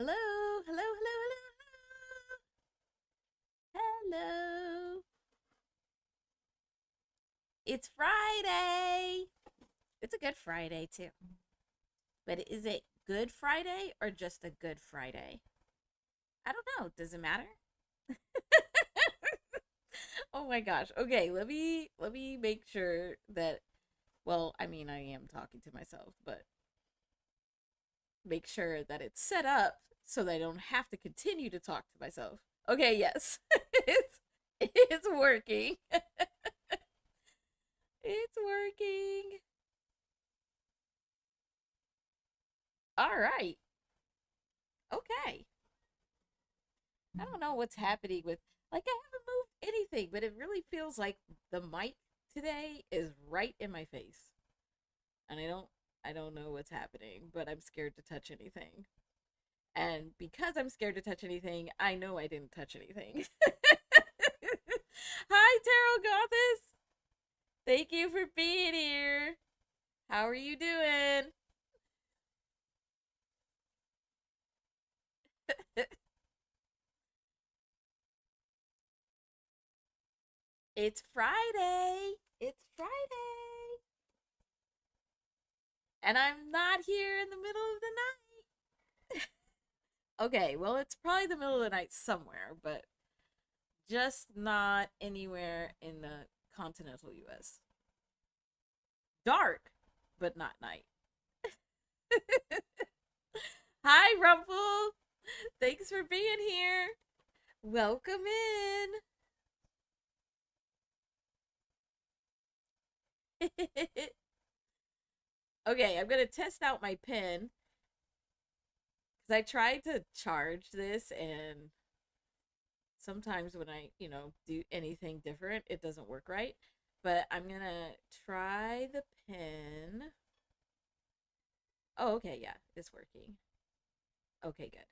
Hello, hello, hello, hello, hello. It's Friday. It's a good Friday too. But is it Good Friday or just a good Friday? I don't know. Does it matter? Oh my gosh. Okay, let me make sure that well, I mean I am talking to myself, but make sure that it's set up so that I don't have to continue to talk to myself. Okay, yes. it's working. It's working. All right. Okay. I don't know what's happening with like I haven't moved anything, but it really feels like the mic today is right in my face. And I don't know what's happening, but I'm scared to touch anything. And because I'm scared to touch anything, I know I didn't touch anything. Hi, Tarot Goddess. Thank you for being here. How are you doing? It's Friday. It's Friday. And I'm not here in the middle of the night. Okay, well, it's probably the middle of the night somewhere, but just not anywhere in the continental US. Dark, but not night. Hi, Rumple. Thanks for being here. Welcome in. Okay, I'm going to test out my pen because I tried to charge this, and sometimes when I do anything different, it doesn't work right. But I'm going to try the pen. Oh, okay, yeah, it's working. Okay, good.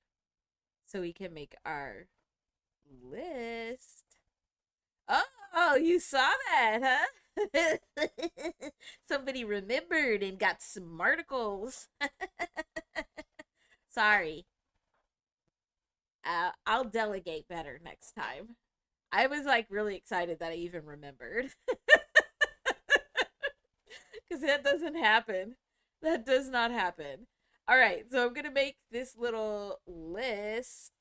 So we can make our list. Oh, you saw that, huh? Somebody remembered and got some articles. Sorry. I'll delegate better next time. I was like really excited that I even remembered. Because that doesn't happen. That does not happen. All right, so I'm going to make this little list.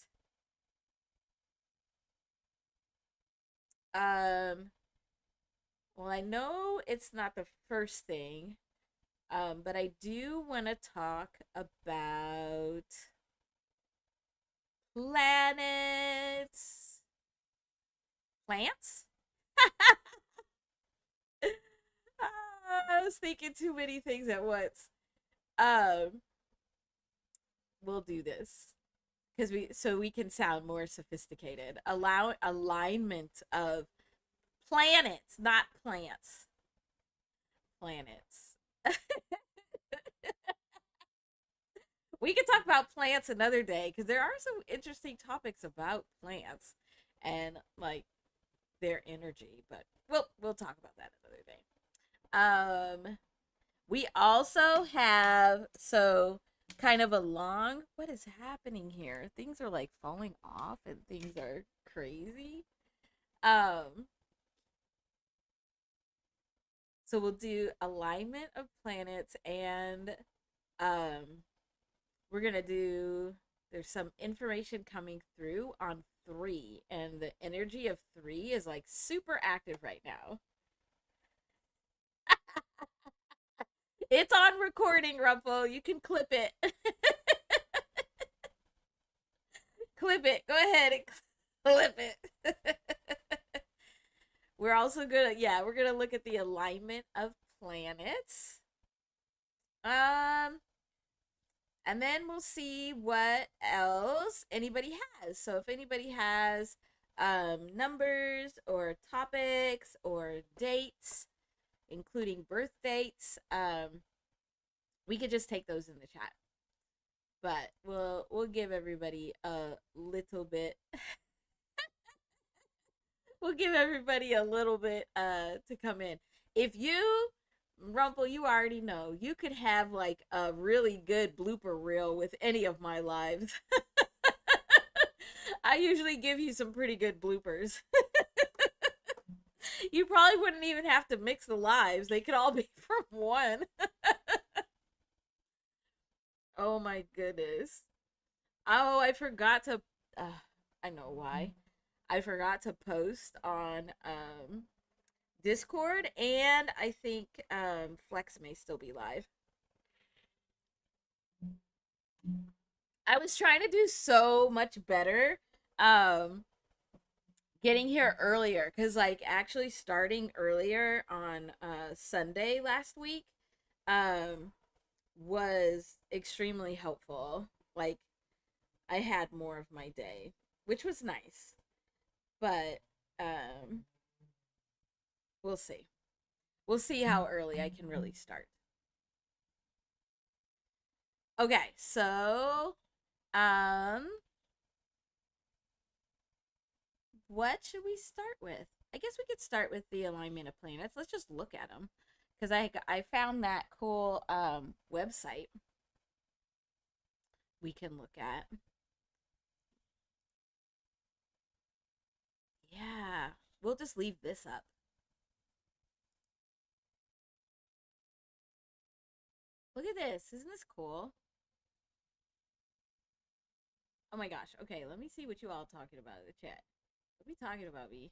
Um, well, I know it's not the first thing, but I do want to talk about planets. Plants? I was thinking too many things at once. Um, we'll do this because we can sound more sophisticated. Allow alignment of planets, not plants. Planets. We can talk about plants another day because there are some interesting topics about plants and like their energy, but we'll talk about that another day. We also have kind of a long what is happening here? Things are like falling off and things are crazy. Um so we'll do alignment of planets and um we're gonna do there's some information coming through on three, and the energy of three is like super active right now. It's on recording, Rumpel. You can clip it. Clip it. Go ahead and clip it. We're also we're gonna look at the alignment of planets. Um, and then we'll see what else anybody has. So if anybody has numbers or topics or dates, including birth dates, we could just take those in the chat. But we'll give everybody a little bit. We'll give everybody a little bit to come in. If you Rumple, you already know you could have like a really good blooper reel with any of my lives. I usually give you some pretty good bloopers. You probably wouldn't even have to mix the lives. They could all be from one. Oh my goodness. Oh, I forgot to I know why. I forgot to post on Discord, and I think Flex may still be live. I was trying to do so much better getting here earlier, cuz like actually starting earlier on Sunday last week um was extremely helpful. Like I had more of my day, which was nice. But um we'll see. We'll see how early I can really start. Okay, so um what should we start with? I guess we could start with the alignment of planets. Let's just look at them because I found that cool website we can look at. Yeah, we'll just leave this up. Look at this. Isn't this cool? Oh my gosh. Okay, let me see what you all talking about in the chat. What are we talking about, me?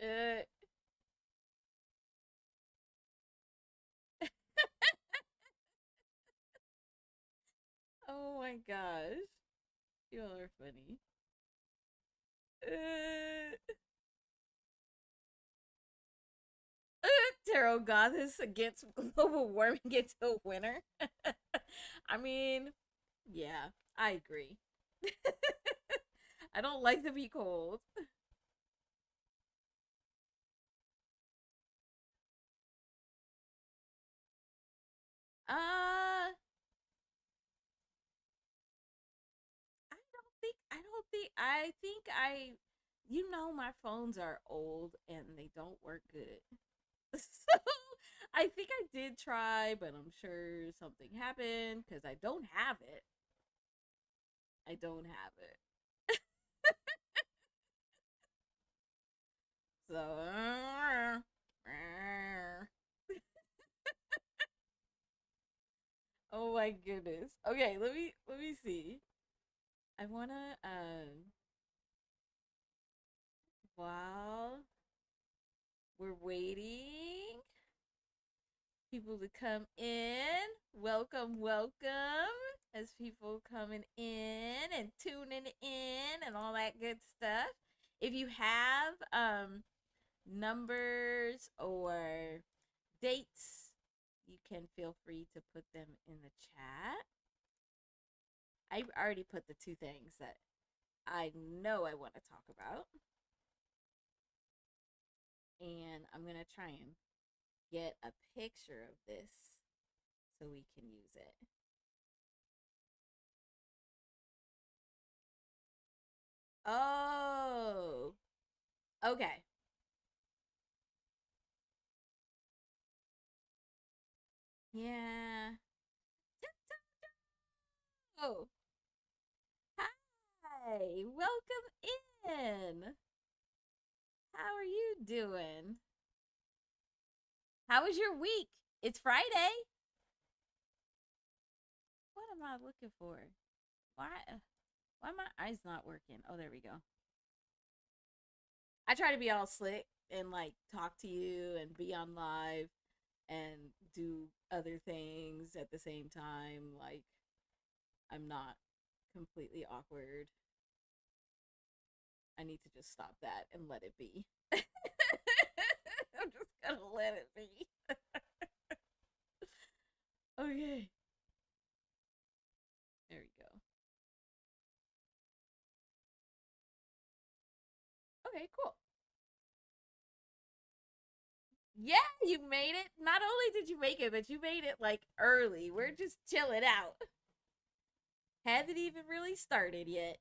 uh, oh my gosh. You all are funny. Uh, Tarot Goddess against global warming gets a winner. I mean, yeah, I agree. I don't like to be cold. I think you know, my phones are old and they don't work good. So I think I did try, but I'm sure something happened because I don't have it. I don't have it. So, oh my goodness. Okay, let me see. I wanna while we're waiting people to come in, welcome, welcome. As people coming in and tuning in and all that good stuff. If you have numbers or dates, you can feel free to put them in the chat. I already put the two things that I know I want to talk about. And I'm going to try and get a picture of this so we can use it. Oh, okay. Yeah. Oh, hi. Welcome in. How are you doing? How was your week? It's Friday. What am I looking for? Why my eyes not working? Oh, there we go. I try to be all slick and like talk to you and be on live and do other things at the same time. Like I'm not completely awkward. I need to just stop that and let it be. I'm just gonna let it be. Okay. There we go. Okay, cool. Yeah, you made it. Not only did you make it, but you made it like early. We're just chilling out. Haven't even really started yet.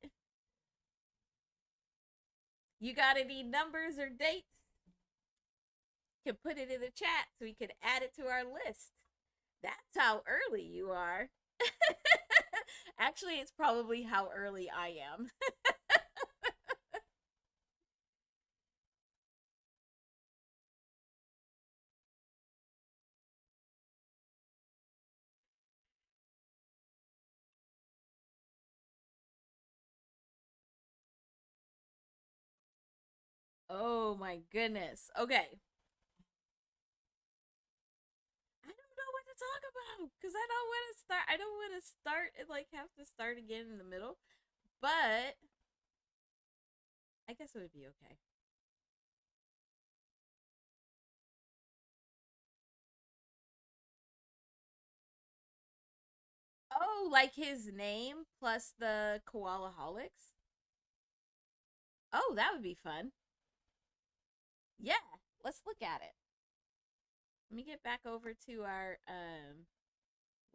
You got any numbers or dates? can put it in the chat so we can add it to our list. That's how early you are. Actually, it's probably how early I am. Oh my goodness. Okay. I don't know what to talk about because I don't want to start. I don't want to start and like have to start again in the middle. But I guess it would be okay. Oh, like his name plus the koalaholics? Oh, that would be fun. Yeah, let's look at it. Let me get back over to our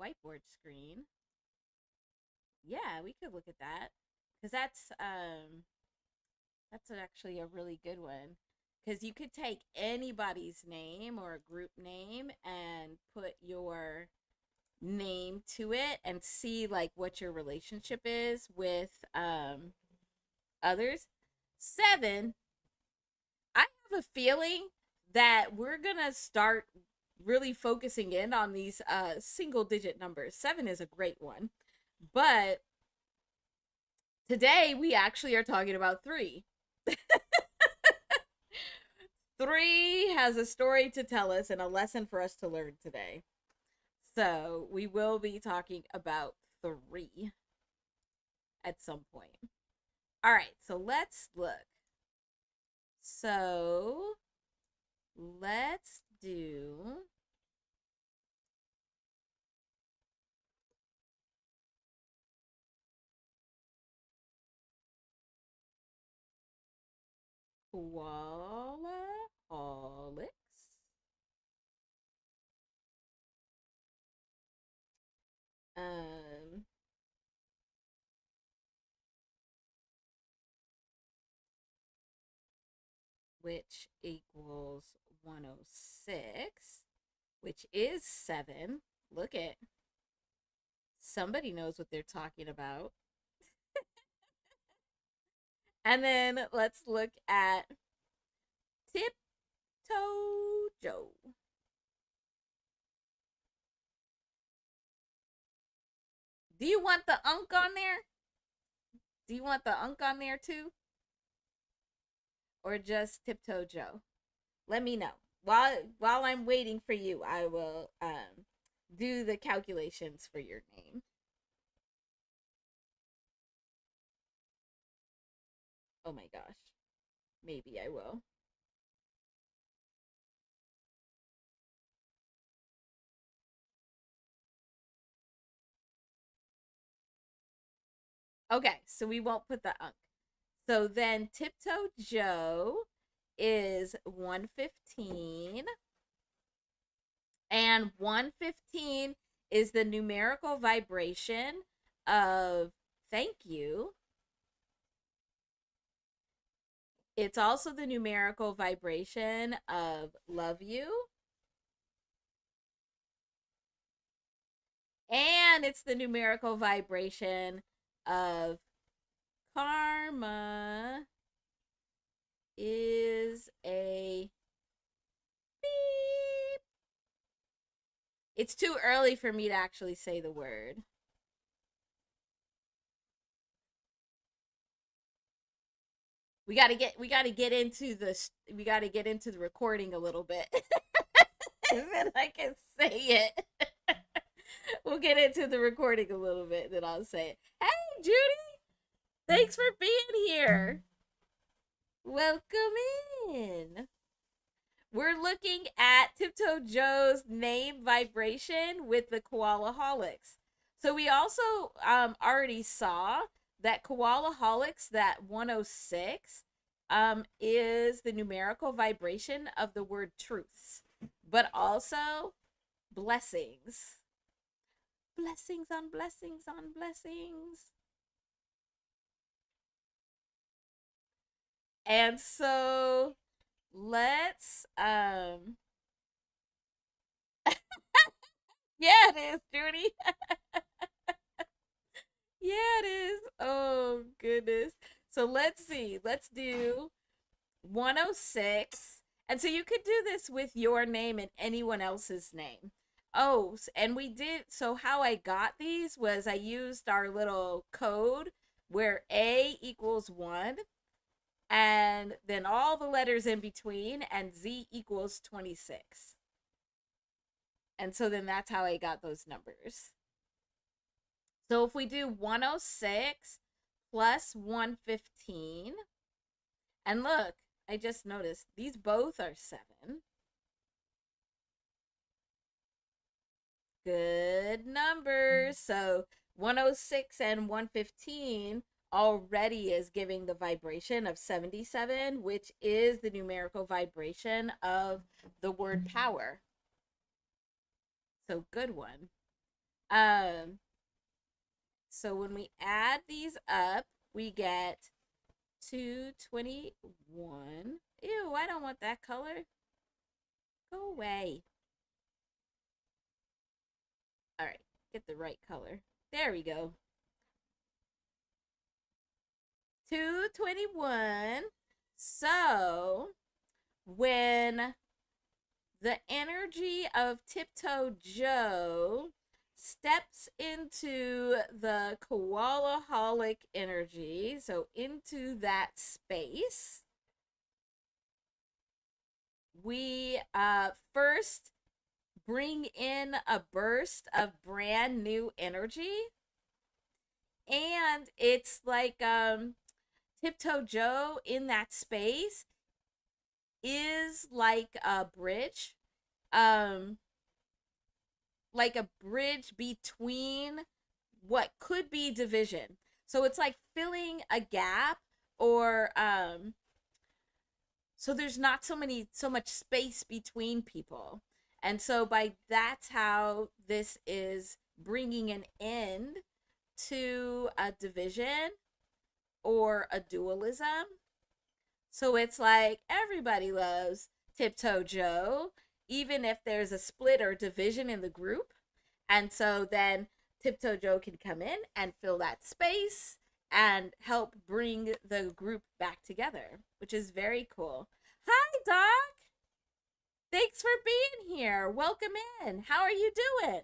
whiteboard screen. Yeah, we could look at that because that's actually a really good one because you could take anybody's name or a group name and put your name to it and see like what your relationship is with others. Seven, I have a feeling that we're gonna start really focusing in on these single digit numbers. Seven is a great one, but today we actually are talking about three. Three has a story to tell us and a lesson for us to learn today. So we will be talking about three at some point. All right, so let's look. So let's do koalaholics. Um, which equals 106, which is 7. Look at somebody knows what they're talking about. And then let's look at Tiptoe Joe. Do you want the unk on there? Do you want the unk on there too? Or just Tiptoe Joe? Let me know. While I'm waiting for you, I will do the calculations for your name. Oh my gosh. Maybe I will. Okay, so we won't put the unk. So then Tiptoe Joe is 115. And 115 is the numerical vibration of thank you. It's also the numerical vibration of love you. And it's the numerical vibration of karma is a beep. It's too early for me to actually say the word. We got to get into the recording a little bit. And then I can say it. We'll get into the recording a little bit, then I'll say it. Hey, Judy, thanks for being here. Welcome in. We're looking at Tiptoe Joe's name vibration with the koalaholics. So we also already saw that koalaholics, that 106, is the numerical vibration of the word truths, but also blessings. Blessings on blessings on blessings. And so let's yeah, it is, Judy. Yeah, it is. Oh, goodness. So let's see. Let's do 106. And so you could do this with your name and anyone else's name. Oh, and we did. So, how I got these was I used our little code where A equals 1, and then all the letters in between, and Z equals 26. And so then that's how I got those numbers. So if we do 106 plus 115, and look, I just noticed these both are 7. Good numbers. So 106 and 115 already is giving the vibration of 77, which is the numerical vibration of the word power. So good one. So when we add these up, we get 221. Ew, I don't want that color. Go away. All right, get the right color. There we go. 221. So when the energy of Tiptoe Joe steps into the koala-holic energy, so into that space, we first bring in a burst of brand new energy. And it's like Tiptoe Joe in that space is um like a bridge between what could be division. So it's like filling a gap, or so there's not so much space between people. And so by that's how this is bringing an end to a division or a dualism. So it's like everybody loves Tiptoe Joe, even if there's a split or division in the group. And so then Tiptoe Joe can come in and fill that space and help bring the group back together, which is very cool. Hi, Doc. Thanks for being here. Welcome in. How are you doing?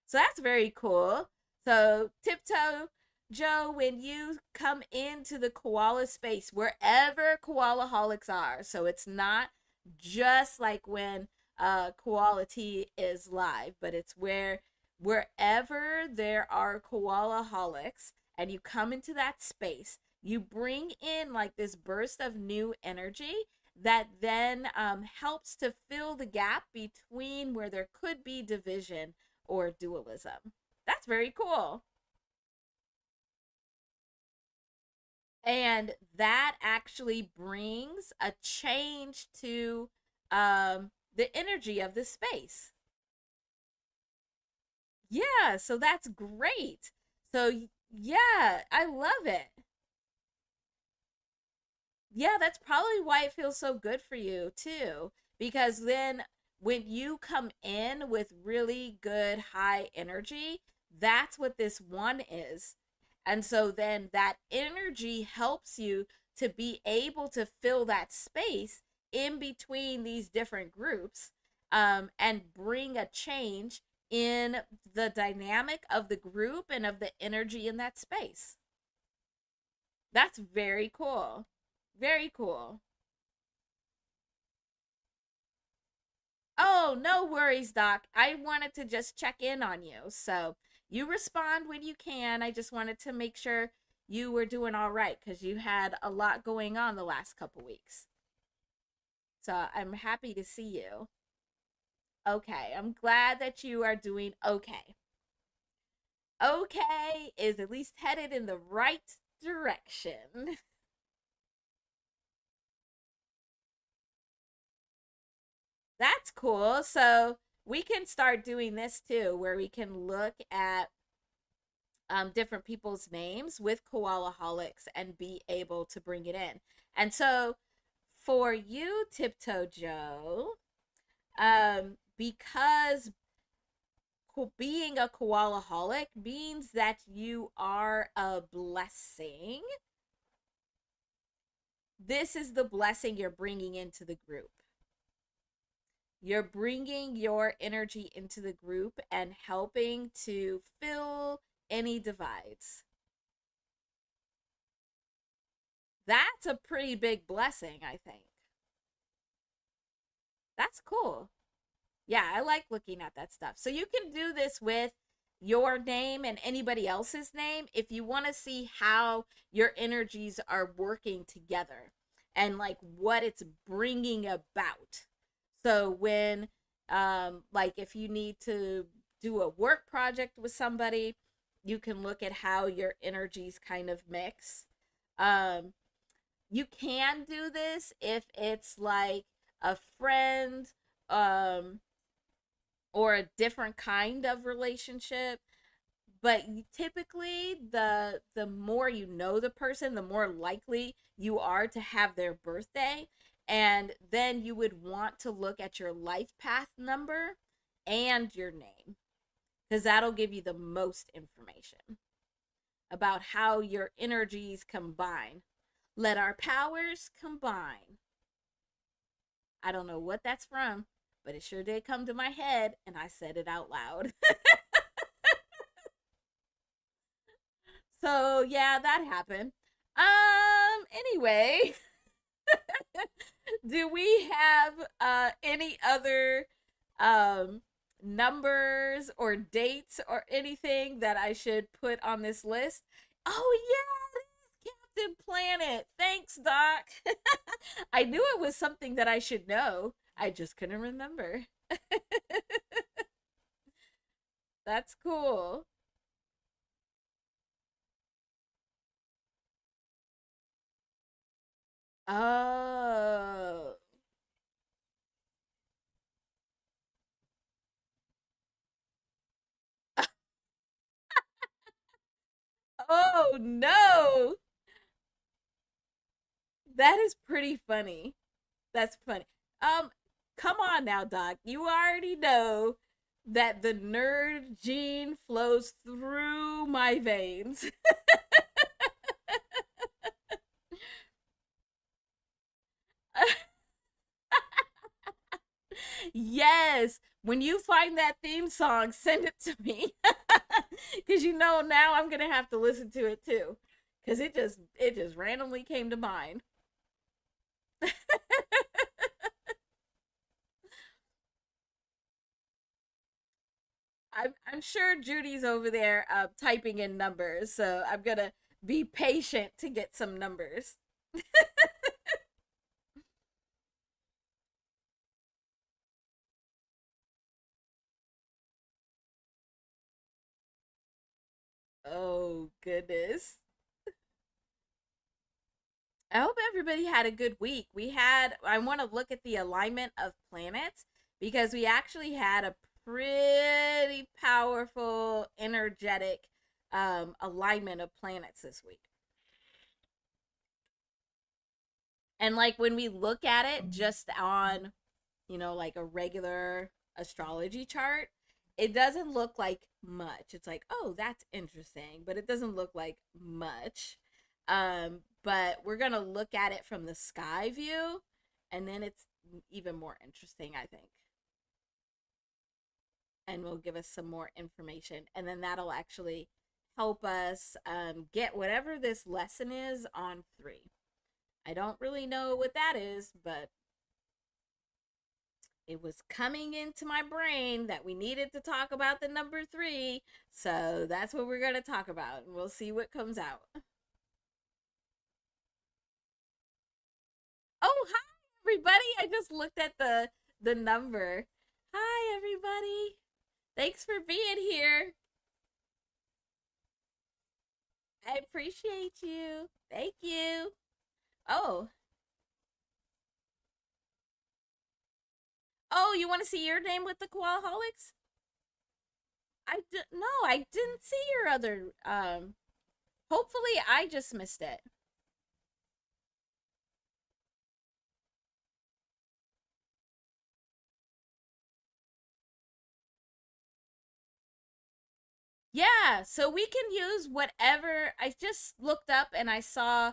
So that's very cool. So, Tiptoe Joe, when you come into the koala space, wherever koalaholics are, so it's not just like when koala tea is live, but it's wherever there are koalaholics and you come into that space, you bring in like this burst of new energy that then helps to fill the gap between where there could be division or dualism. That's very cool. And that actually brings a change to the energy of the space. Yeah, so that's great. So, yeah, I love it. Yeah, that's probably why it feels so good for you too. Because then when you come in with really good high energy, that's what this one is. And so then that energy helps you to be able to fill that space in between these different groups, and bring a change in the dynamic of the group and of the energy in that space. That's very cool. Very cool. Oh, no worries, Doc. I wanted to just check in on you. So you respond when you can. I just wanted to make sure you were doing all right because you had a lot going on the last couple weeks. So I'm happy to see you. Okay, I'm glad that you are doing okay. Okay is at least headed in the right direction. That's cool. So we can start doing this too, where we can look at different people's names with koalaholics and be able to bring it in. And so for you, Tiptoe Joe, because being a koalaholic means that you are a blessing. This is the blessing you're bringing into the group. You're bringing your energy into the group and helping to fill any divides. That's a pretty big blessing, I think. That's cool. Yeah, I like looking at that stuff. So you can do this with your name and anybody else's name if you want to see how your energies are working together and like what it's bringing about. So when like if you need to do a work project with somebody, you can look at how your energies kind of mix. Um you can do this if it's like a friend um or a different kind of relationship, but typically the more you know the person, the more likely you are to have their birthday, and then you would want to look at your life path number and your name because that'll give you the most information about how your energies combine. Let our powers combine. I don't know what that's from, but it sure did come to my head and I said it out loud. So yeah, that happened. Anyway, do we have any other um numbers or dates or anything that I should put on this list? Oh yeah, Captain Planet. Thanks, Doc. I knew it was something that I should know. I just couldn't remember. That's cool. Oh. Oh no. That is pretty funny. That's funny. Um, come on now, Doc. You already know that the nerd gene flows through my veins. Yes. When you find that theme song, send it to me. Cause you know now I'm gonna have to listen to it too. Cause it just randomly came to mind. I'm sure Judy's over there typing in numbers, so I'm gonna be patient to get some numbers. Oh goodness. I hope everybody had a good week. I want to look at the alignment of planets because we actually had a pretty powerful, energetic alignment of planets this week. And like when we look at it just on, like a regular astrology chart, it doesn't look like much. It's like, oh, that's interesting, but it doesn't look like much. But we're going to look at it from the sky view, and then it's even more interesting, I think. And will give us some more information. And then that'll actually help us get whatever this lesson is on 3. I don't really know what that is, but it was coming into my brain that we needed to talk about the number 3. So that's what we're going to talk about, and we'll see what comes out. Oh, hi everybody. I just looked at the number. Hi everybody. Thanks for being here. I appreciate you. Thank you. Oh. Oh, you want to see your name with the Koalaholics? No, I didn't see your other hopefully I just missed it. Yeah, so we can use whatever. I just looked up and I saw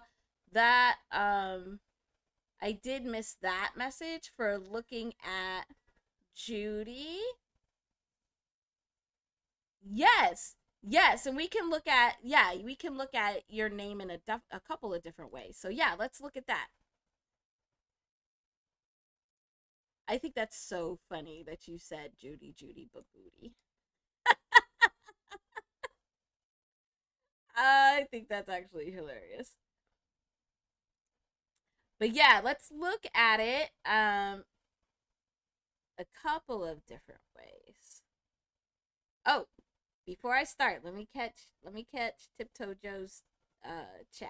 that I did miss that message for looking at Judy. Yes. Yes, and we can look at we can look at your name in a couple of different ways. So yeah, let's look at that. I think that's so funny that you said Judy Judy Babooty. I think that's actually hilarious. But yeah, let's look at it a couple of different ways. Oh, before I start, let me catch Tiptoe Joe's chat.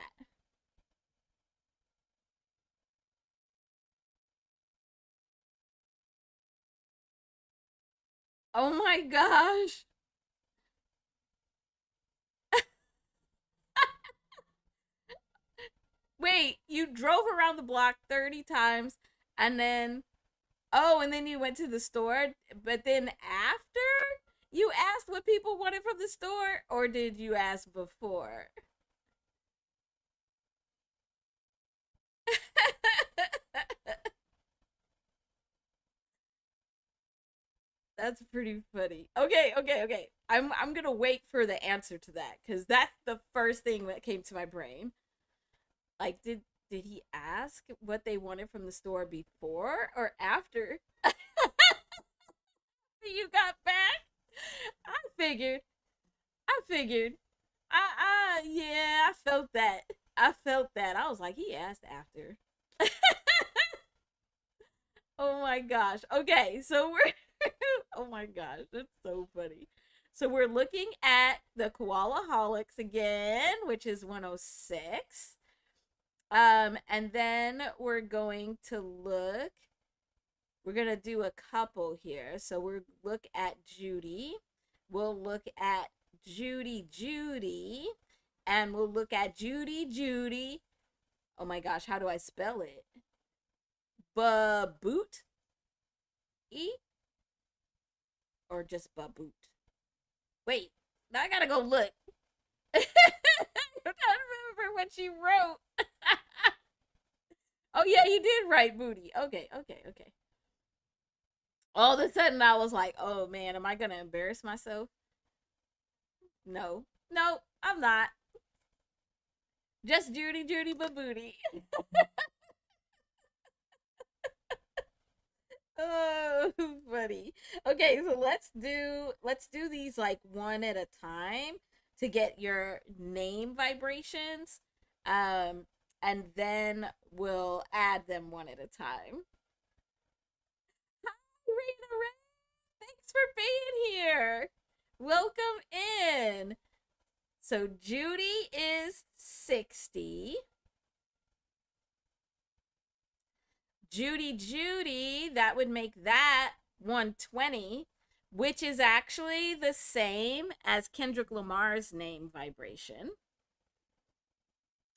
Oh my gosh. Wait, you drove around the block 30 times and then and then you went to the store, but then after you asked what people wanted from the store, or did you ask before? That's pretty funny. Okay, okay, okay. I'm gonna wait for the answer to that because that's the first thing that came to my brain. Like, did he ask what they wanted from the store before or after you got back? I figured. I figured. Yeah, I felt that. I felt that. I was like, he asked after. Oh my gosh. Okay, so we're oh my gosh, that's so funny. So we're looking at the Koalaholics again, which is 106. And then we're gonna do a couple here. So we'll look at Judy. We'll look at Judy Judy. And we'll look at Judy Judy. Oh my gosh, how do I spell it? Baboot E or just Baboot? Wait, now I gotta go look. I don't remember what she wrote. Oh yeah, you did write booty. Okay, okay, okay. All of a sudden I was like, oh man, am I gonna embarrass myself? No. No, I'm not. Just Judy Judy Babooty. Oh, funny. Okay, so let's do these like one at a time to get your name vibrations. Um and then we'll add them one at a time. Hi, Rita Ray. Thanks for being here. Welcome in. So Judy is 60. Judy Judy, that would make that 120, which is actually the same as Kendrick Lamar's name vibration,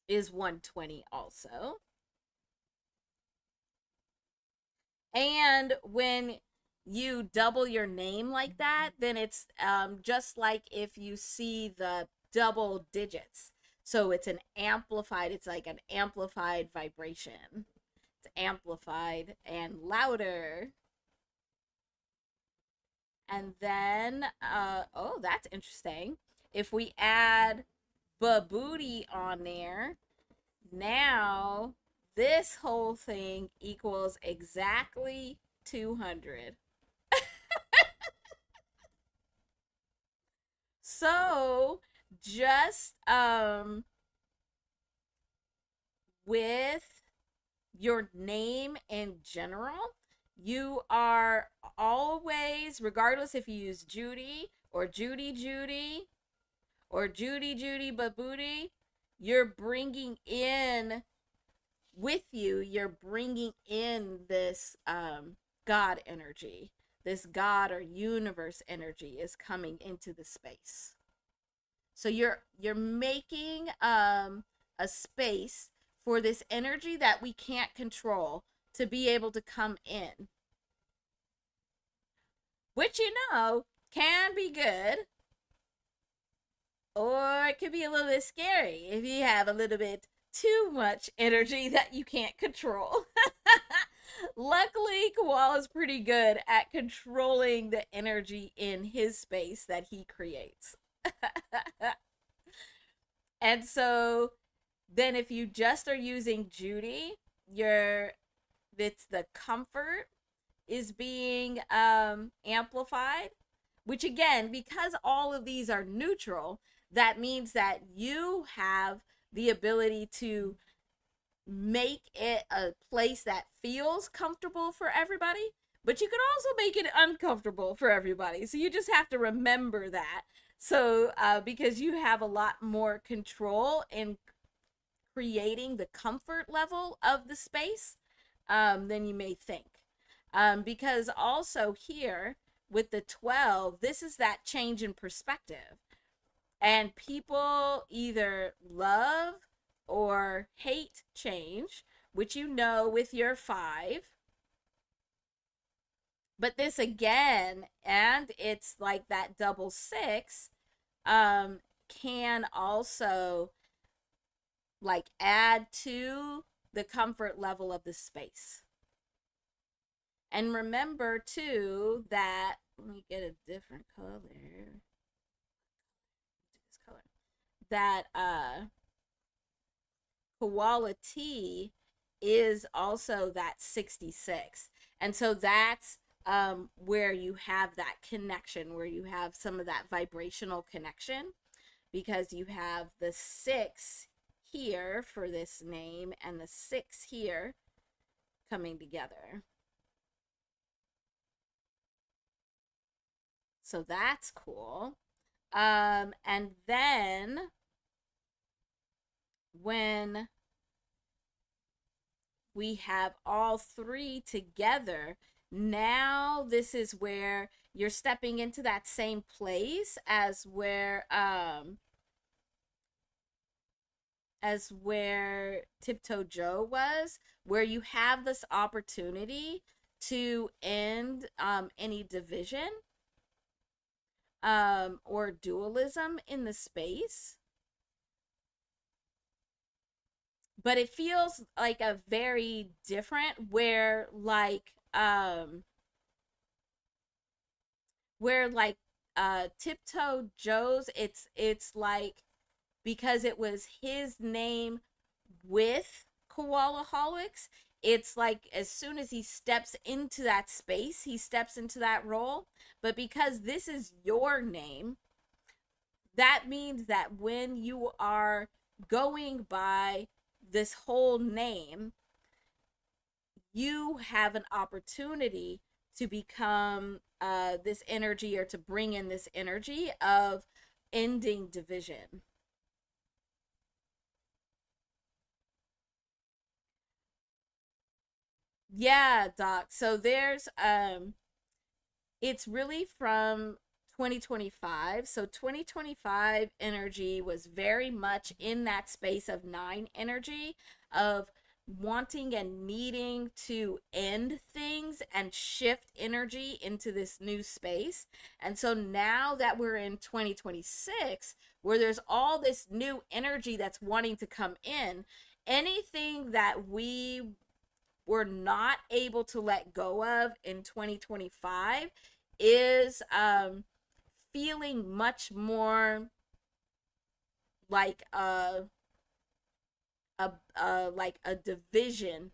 is 120 also. And when you double your name like that, then it's just like if you see the double digits. So it's like an amplified vibration. It's amplified and louder. And then, oh, that's interesting. If we add Babooty on there, now this whole thing equals exactly 200. So, just with your name in general, you are always, regardless if you use Judy or Judy Judy or Judy Judy Babooty, you're bringing in you're bringing in this God energy. This God or universe energy is coming into the space. So you're making a space for this energy that we can't control to be able to come in, which can be good. Or it could be a little bit scary if you have a little bit too much energy that you can't control. Luckily, Koala's pretty good at controlling the energy in his space that he creates. And so then if you just are using Judy, your it's the comfort is being amplified, which again, because all of these are neutral, that means that you have the ability to make it a place that feels comfortable for everybody, but you can also make it uncomfortable for everybody. So you just have to remember that. So, because you have a lot more control in creating the comfort level of the space than you may think. Because also here with the 12, this is that change in perspective. And people either love or hate change, which you know with your 5. But this again, and it's like that double 6, can also like add to the comfort level of the space. And remember too that, let me get a different color. This color. That koala T is also that 66. And so that's where you have that connection, where you have some of that vibrational connection, because you have the 6 here for this name and the 6 here coming together. So that's cool. And then when we have all 3 together, now this is where you're stepping into that same place as where Tiptoe Joe was, where you have this opportunity to end any division or dualism in the space. But it feels like a very different where like Tiptoe Joe's, it's like, because it was his name with Koalaholics, it's like as soon as he steps into that space, he steps into that role. But because this is your name, that means that when you are going by this whole name, you have an opportunity to become this energy, or to bring in this energy of ending division. Yeah, Doc. So there's it's really from 2025. So 2025 energy was very much in that space of 9 energy, of wanting and needing to end things and shift energy into this new space. And so now that we're in 2026, where there's all this new energy that's wanting to come in, anything that we were not able to let go of in 2025 is feeling much more like a division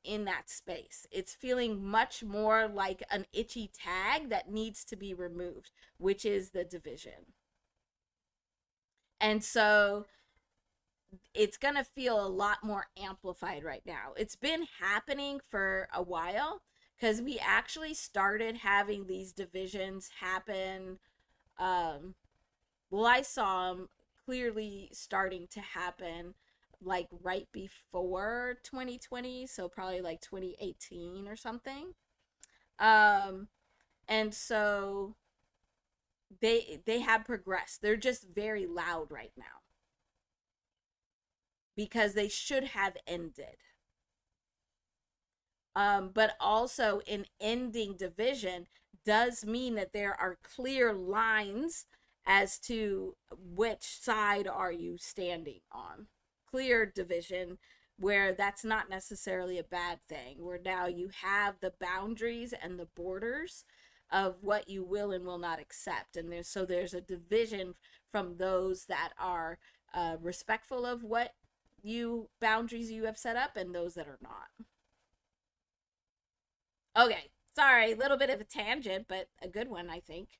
in that space. It's feeling much more like an itchy tag that needs to be removed, which is the division. And so it's going to feel a lot more amplified right now. It's been happening for a while, because we actually started having these divisions happen. Well, I saw them clearly starting to happen like right before 2020, so probably like 2018 or something. Um, and so they have progressed. They're just very loud right now, because they should have ended. But also, in ending division does mean that there are clear lines as to which side are you standing on. Clear division where that's not necessarily a bad thing, where now you have the boundaries and the borders of what you will and will not accept. And there's a division from those that are respectful of what you boundaries you have set up and those that are not. Okay, sorry, a little bit of a tangent, but a good one, I think.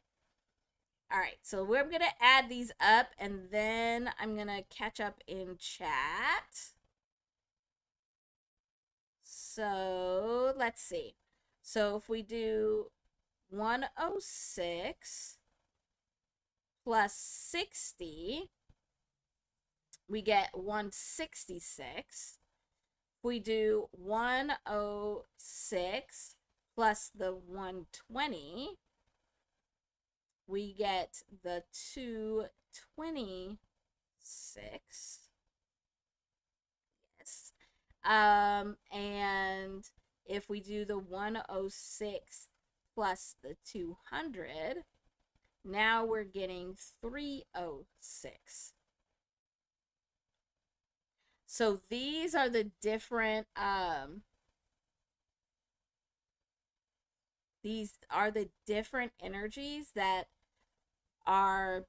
All right, so we're going to add these up and then I'm going to catch up in chat. So let's see. So if we do 106 plus 60, we get 166. If we do 106 plus the 120, we get the 226. Yes. And if we do the 106 plus the 200, now we're getting 306. So these are the different energies that are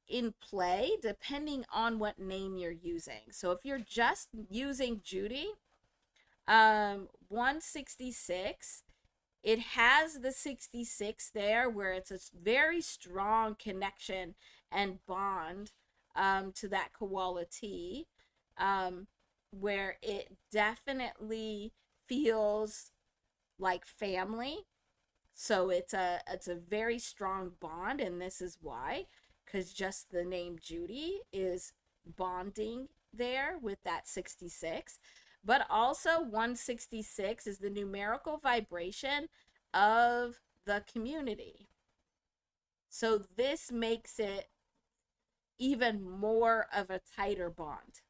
in play depending on what name you're using. So if you're just using Judy, 166, it has the 66 there where it's a very strong connection and bond to that koala T, where it definitely feels like family. So it's a very strong bond, and this is why, because just the name Judy is bonding there with that 66. But also 166 is the numerical vibration of the community. So this makes it even more of a tighter bond.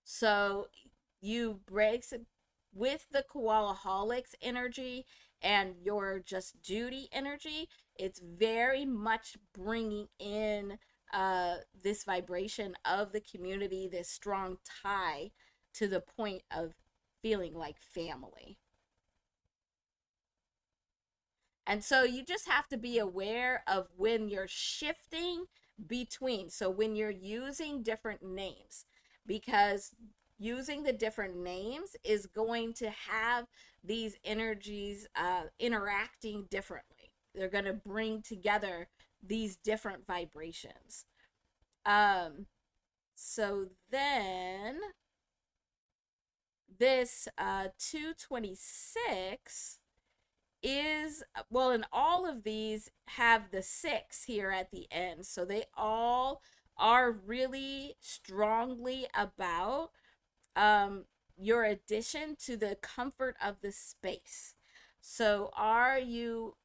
So you break with the koalaholics energy and your just Judy energy, it's very much bringing in this vibration of the community, this strong tie to the point of feeling like family. And so you just have to be aware of when you're shifting between. So when you're using different names, because using the different names is going to have these energies interacting differently. They're going to bring together these different vibrations. So then this 226 is, well, and all of these have the 6 here at the end. So they all are really strongly about your addition to the comfort of the space. So are you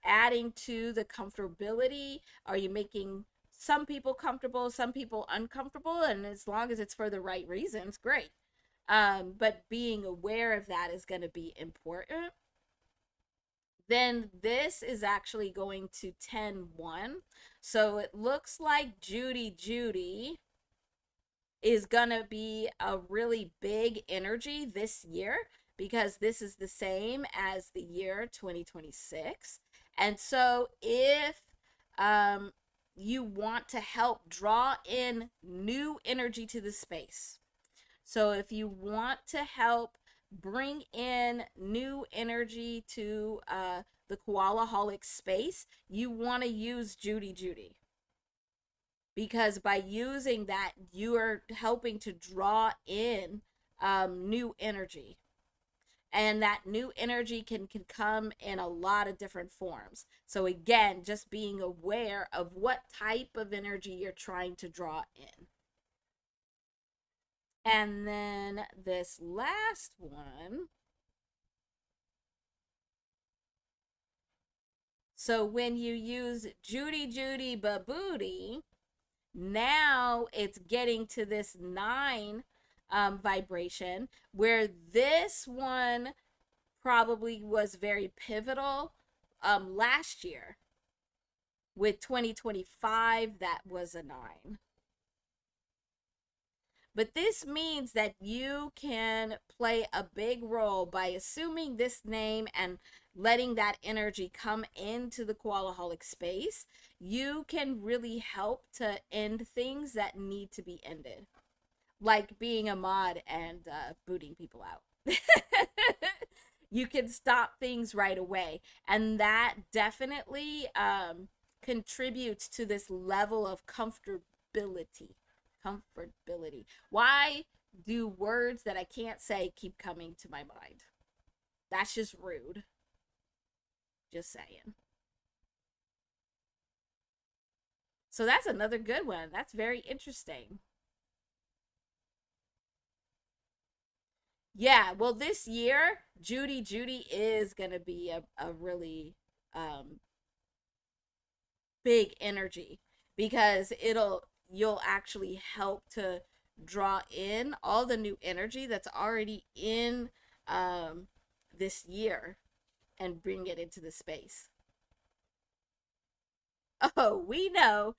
adding to the comfortability? Are you making some people comfortable, some people uncomfortable? And as long as it's for the right reasons, great. But being aware of that is going to be important. Then this is actually going to 10-1. So it looks like Judy is going to be a really big energy this year, because this is the same as the year 2026. And so if you want to help draw in new energy to the space, so if you want to help bring in new energy to the koalaholic space, you want to use Judy. Because by using that, you are helping to draw in new energy. And that new energy can come in a lot of different forms. So again, just being aware of what type of energy you're trying to draw in. And then this last one. So when you use Judy Babooty, now it's getting to this 9 vibration, where this one probably was very pivotal last year. With 2025, that was a 9. But this means that you can play a big role by assuming this name and letting that energy come into the koalaholic space. You can really help to end things that need to be ended, like being a mod and booting people out. You can stop things right away. And that definitely contributes to this level of comfortability. Comfortability. Why do words that I can't say keep coming to my mind? That's just rude. Just saying. So that's another good one. That's very interesting. Yeah, well, this year, Judy is going to be a really um, big energy because you'll actually help to draw in all the new energy that's already in um, this year and bring it into the space. Oh, we know,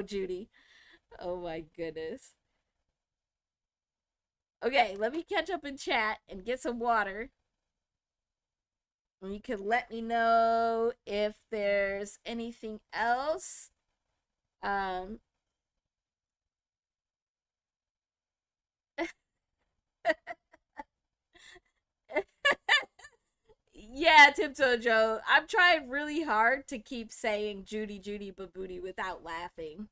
Judy. Oh my goodness. Okay, let me catch up in chat and get some water. And you can let me know if there's anything else. Um, yeah, Tiptoe Joe. I'm trying really hard to keep saying Judy Babooty without laughing.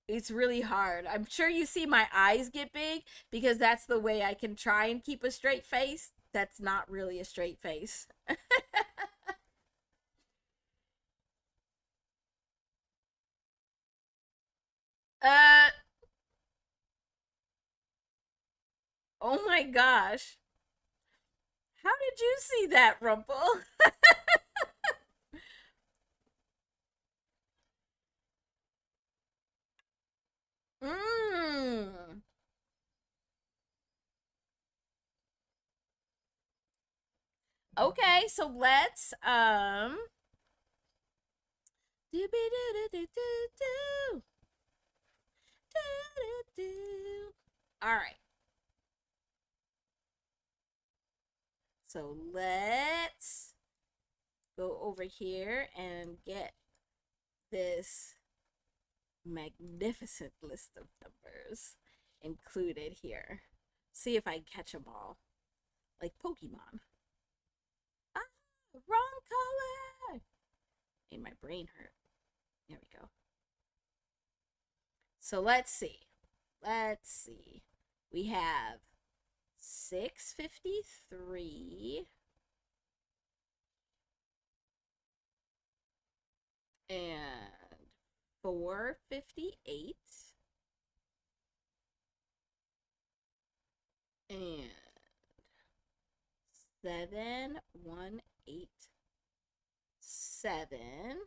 It's really hard. I'm sure you see my eyes get big because that's the way I can try and keep a straight face. That's not really a straight face. uh oh my gosh. How did you see that, Rumple? Mmm. Okay, so let's do do do do do do. All right. So let's go over here and get this magnificent list of numbers included here. See if I can catch them all. Like Pokemon. Ah, wrong color. Made my brain hurt. There we go. So let's see. Let's see. We have 653 and 458 and 7187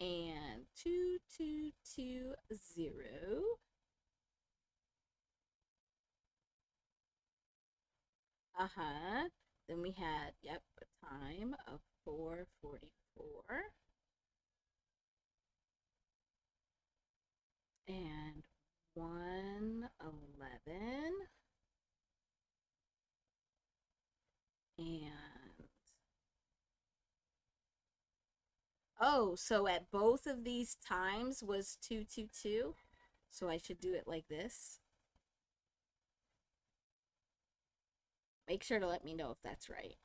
and 2220. Uh-huh. Then we had, yep, a time of 4:44 and 1:11 and oh, so at both of these times was 222. So I should do it like this. Make sure to let me know if that's right.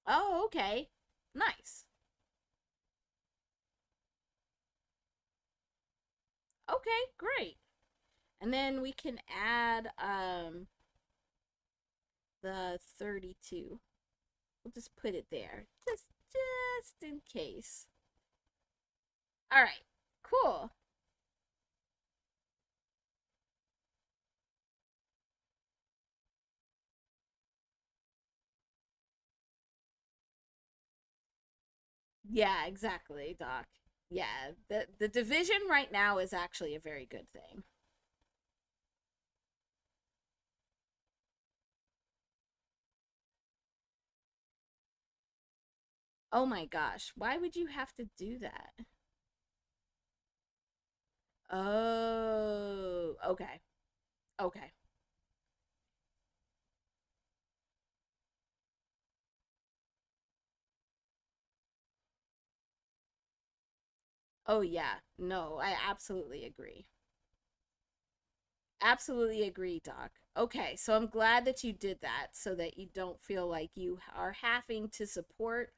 Oh, okay. Nice. Okay, great. And then we can add the 32. We'll just put it there. Just in case. All right. Cool. Yeah, exactly, Doc. Yeah, the division right now is actually a very good thing. Oh my gosh, why would you have to do that? Oh, okay. Okay. Oh yeah. No, I absolutely agree. Absolutely agree, Doc. Okay, so I'm glad that you did that so that you don't feel like you are having to support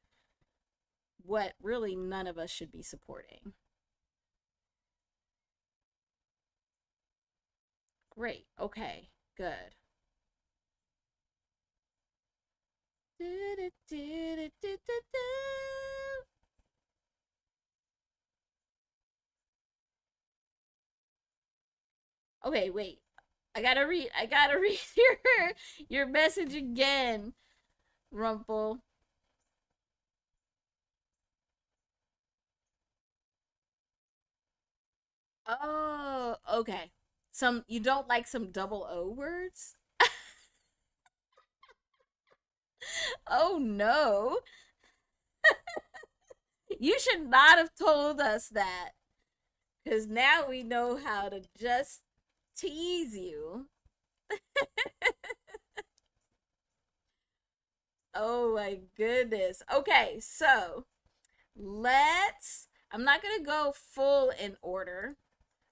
what really none of us should be supporting. Great. Okay, good. Okay, wait. I gotta read your message again, Rumple. Oh, okay. Some you don't like some double O words? Oh no. You should not have told us that. Because now we know how to just tease you. Oh my goodness. Okay, so I'm not going to go full in order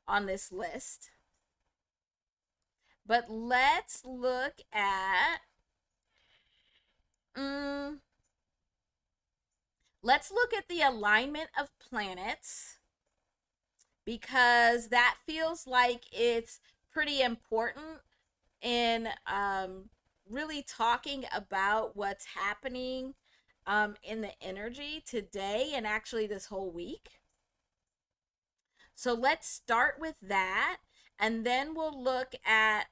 on this list, but mm, let's look at the alignment of planets because that feels like it's pretty important in really talking about what's happening in the energy today and actually this whole week. So let's start with that, and then we'll look at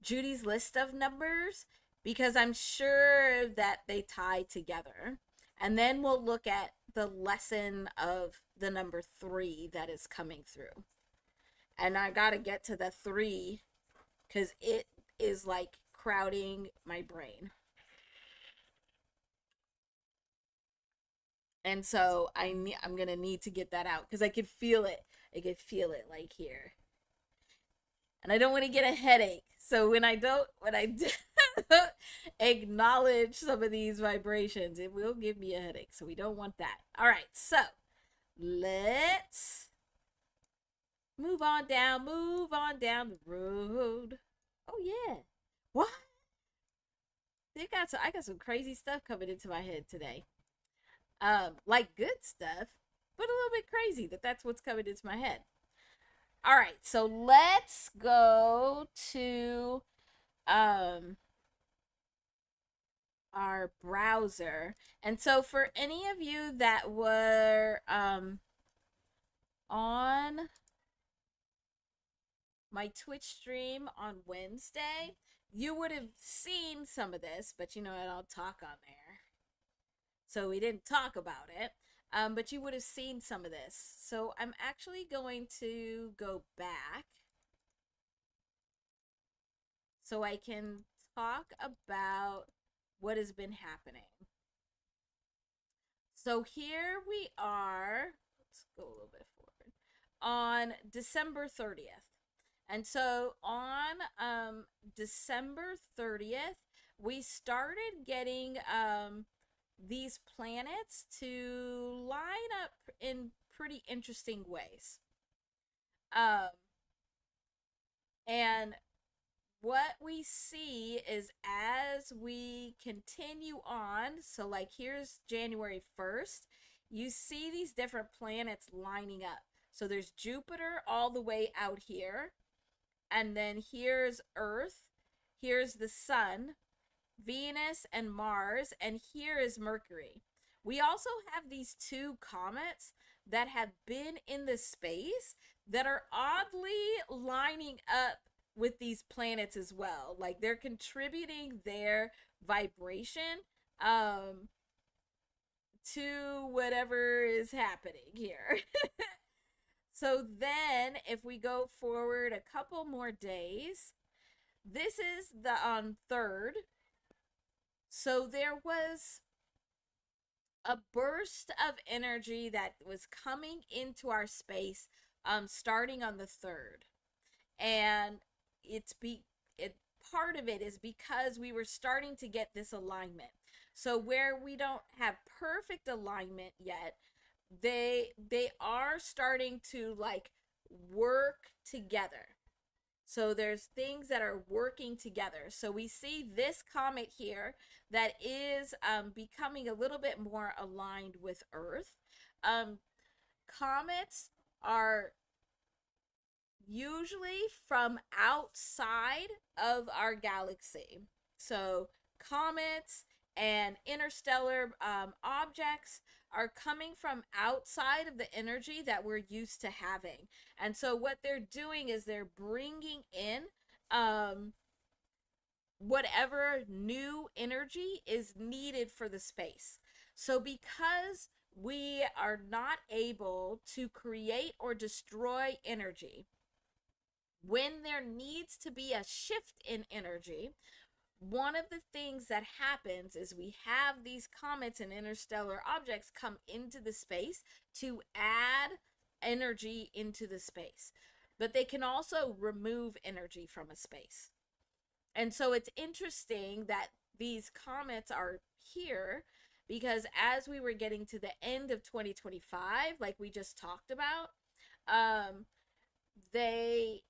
Judy's list of numbers because I'm sure that they tie together. And then we'll look at the lesson of the number 3 that is coming through. And I got to get to the 3 because it is like crowding my brain. And so I'm gonna need to get that out because I could feel it. I could feel it like here, and I don't want to get a headache. So when I do acknowledge some of these vibrations, it will give me a headache. So we don't want that. All right, so let's move on down the road. Oh yeah, what? I got some crazy stuff coming into my head today. Like good stuff, but a little bit crazy that's what's coming into my head. All right, so let's go to um our browser. And so for any of you that were on my Twitch stream on Wednesday, you would have seen some of this, but you know I don't talk on there. So we didn't talk about it. But you would have seen some of this. So I'm actually going to go back so I can talk about what has been happening. So here we are. Let's go a little bit forward. On December 30th. And so on December 30th, we started getting these planets to line up in pretty interesting ways. Um, and what we see is as we continue on, so like here's January 1st, you see these different planets lining up. So there's Jupiter all the way out here, and then here's Earth, here's the Sun, Venus, and Mars, and here is Mercury. We also have these two comets that have been in the space that are oddly lining up with these planets as well. Like they're contributing their vibration um to whatever is happening here. So then if we go forward a couple more days, this is the 3rd. So there was a burst of energy that was coming into our space, starting on the 3rd. And it's be it part of it is because we were starting to get this alignment. So where we don't have perfect alignment yet, they are starting to like work together. So there's things that are working together. So we see this comet here that is becoming a little bit more aligned with Earth. Um, Comets are usually from outside of our galaxy. So comets and interstellar objects are coming from outside of the energy that we're used to having. And so what they're doing is they're bringing in um, whatever new energy is needed for the space. So because we are not able to create or destroy energy, when there needs to be a shift in energy, one of the things that happens is we have these comets and interstellar objects come into the space to add energy into the space. But they can also remove energy from a space. And so it's interesting that these comets are here because as we were getting to the end of 2025, like we just talked about, um, they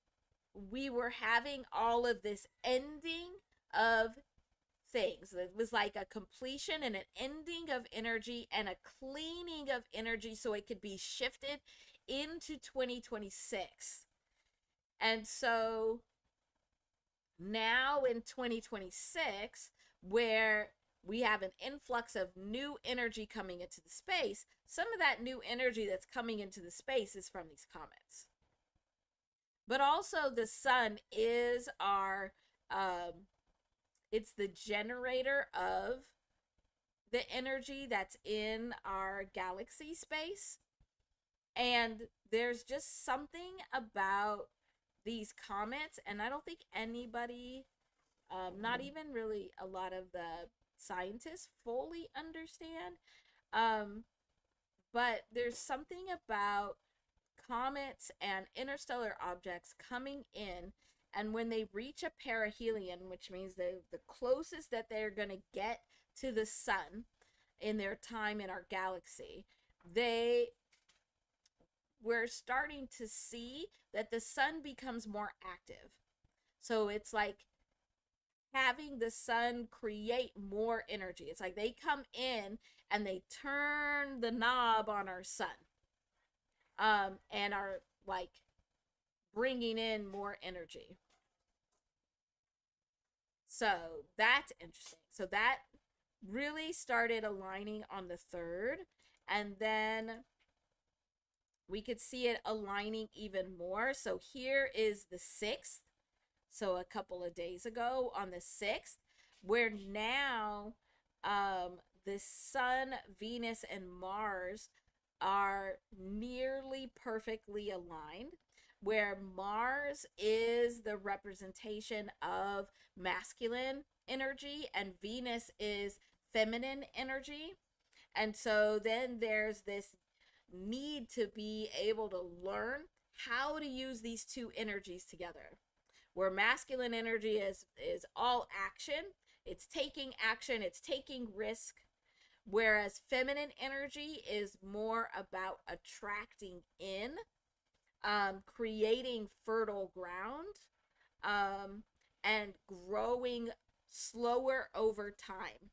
we were having all of this ending of things. It was like a completion and an ending of energy and a cleaning of energy so it could be shifted into 2026. And so now in 2026, where we have an influx of new energy coming into the space, some of that new energy that's coming into the space is from these comets. But also the sun is our it's the generator of the energy that's in our galaxy space. And there's just something about these comets, and I don't think anybody, not even really a lot of the scientists, fully understand. Um, but there's something about comets and interstellar objects coming in, and when they reach a perihelion, which means the closest that they're going to get to the sun in their time in our galaxy, we're starting to see that the sun becomes more active. So it's like having the sun create more energy. It's like they come in and they turn the knob on our sun, and are like bringing in more energy. So that's interesting. So that really started aligning on the 3rd, and then we could see it aligning even more. So here is the 6th. So a couple of days ago on the 6th, where now the sun, Venus, and Mars are nearly perfectly aligned, where Mars is the representation of masculine energy and Venus is feminine energy. And so then there's this need to be able to learn how to use these two energies together. Where masculine energy is all action, it's taking action, it's taking risk, whereas feminine energy is more about attracting in, creating fertile ground, and growing slower over time,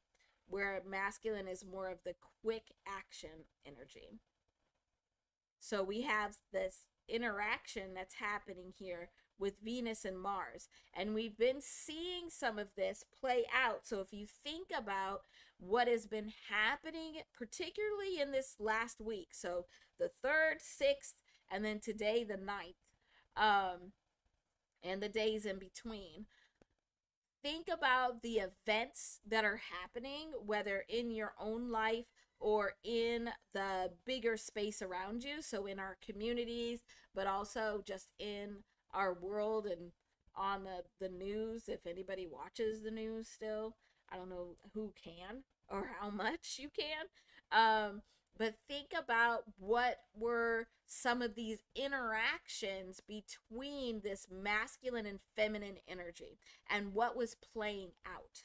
where masculine is more of the quick action energy. So we have this interaction that's happening here with Venus and Mars. And we've been seeing some of this play out. So if you think about what has been happening, particularly in this last week, so the 3rd, 6th, and then today, the 9th, and the days in between, think about the events that are happening, whether in your own life or in the bigger space around you. So in our communities, but also just in our world and on the news. If anybody watches the news still, I don't know who can or how much you can. Um, but think about what were some of these interactions between this masculine and feminine energy and what was playing out.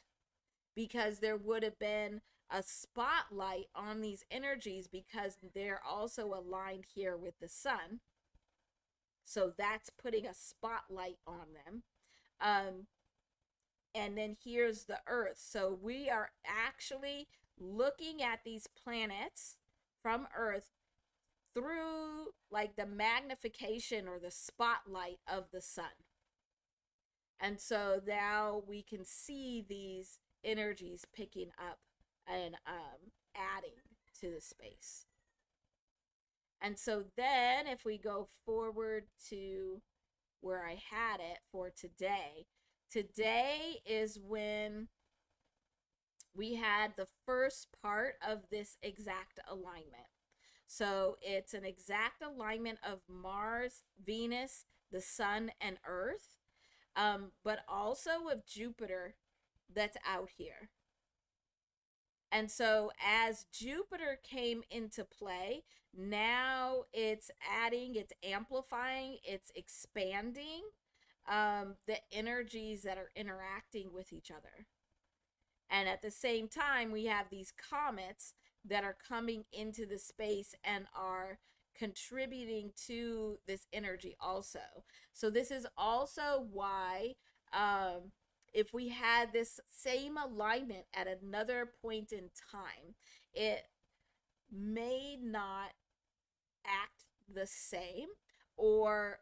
Because there would have been a spotlight on these energies because they're also aligned here with the sun. So that's putting a spotlight on them. Um, and then here's the earth. So we are actually looking at these planets from earth through like the magnification or the spotlight of the sun. And so now we can see these energies picking up and adding to the space. And so then if we go forward to where I had it for today, today is when we had the first part of this exact alignment. So it's an exact alignment of Mars, Venus, the Sun, and Earth, but also of Jupiter that's out here. And so as Jupiter came into play, now it's adding, it's amplifying, it's expanding the energies that are interacting with each other. And at the same time, we have these comets that are coming into the space and are contributing to this energy also. So this is also why if we had this same alignment at another point in time, it may not act the same or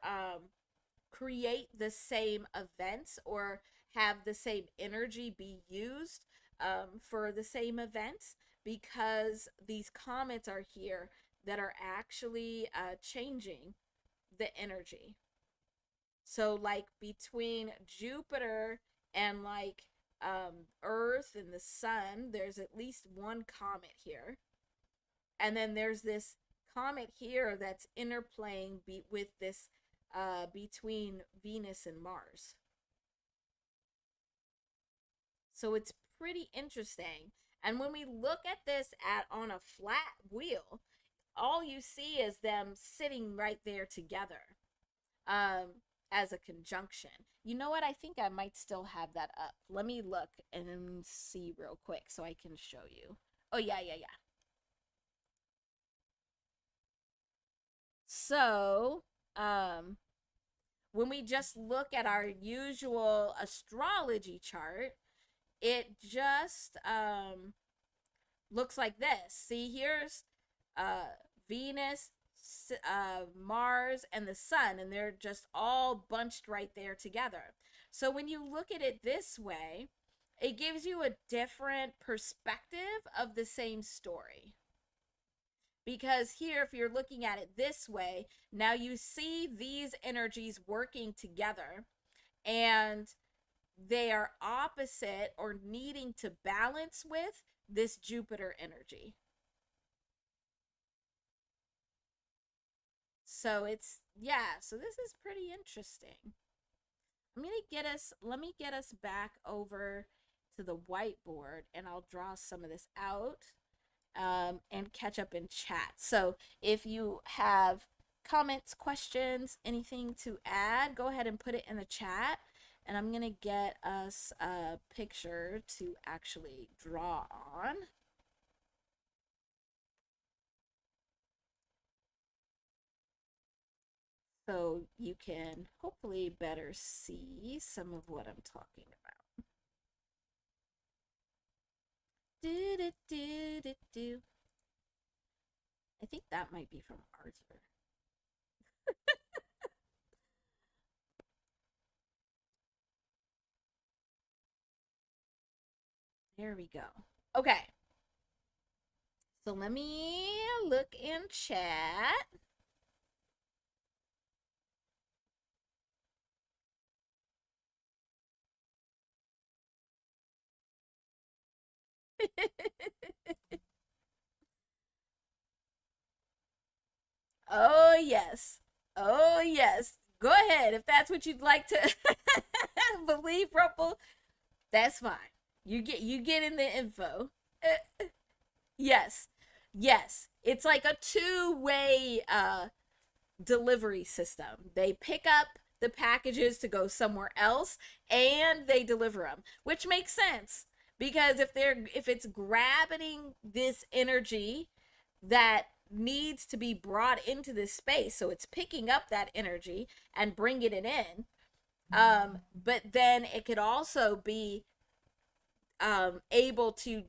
create the same events or have the same energy be used for the same events, because these comets are here that are actually changing the energy. So like between Jupiter and like Earth and the sun, there's at least one comet here. And then there's this comet here that's interplaying with this between Venus and Mars. So it's pretty interesting. And when we look at this on a flat wheel, all you see is them sitting right there together as a conjunction. You know what? I think I might still have that up. Let me look and see real quick so I can show you. Oh, yeah. So, when we just look at our usual astrology chart, it just looks like this. See, here's Venus, Mars, and the sun, and they're just all bunched right there together. So when you look at it this way, it gives you a different perspective of the same story. Because here, if you're looking at it this way, now you see these energies working together and they are opposite or needing to balance with this Jupiter energy. So it's, yeah, so this is pretty interesting. Let me get us back over to the whiteboard and I'll draw some of this out and catch up in chat. So if you have comments, questions, anything to add, go ahead and put it in the chat. And I'm going to get us a picture to actually draw on. So you can hopefully better see some of what I'm talking about. Do. I think that might be from Arthur. There we go. Okay. So let me look in chat. Oh, yes. Oh, yes. Go ahead. If that's what you'd like to believe, Rumpel, that's fine. You get in the info. Yes. Yes, it's like a two-way delivery system. They pick up the packages to go somewhere else and they deliver them, which makes sense because if it's grabbing this energy that needs to be brought into this space, so it's picking up that energy and bringing it in. But then it could also be able to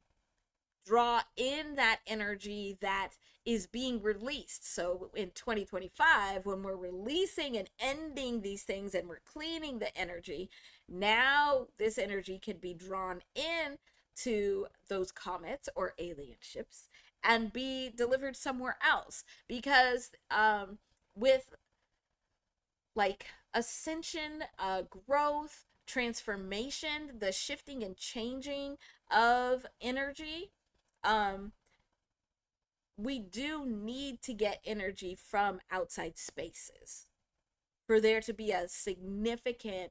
draw in that energy that is being released. So in 2025, when we're releasing and ending these things and we're cleaning the energy, now this energy can be drawn in to those comets or alien ships and be delivered somewhere else. Because with like ascension, growth, transformation, the shifting and changing of energy, um, we do need to get energy from outside spaces for there to be a significant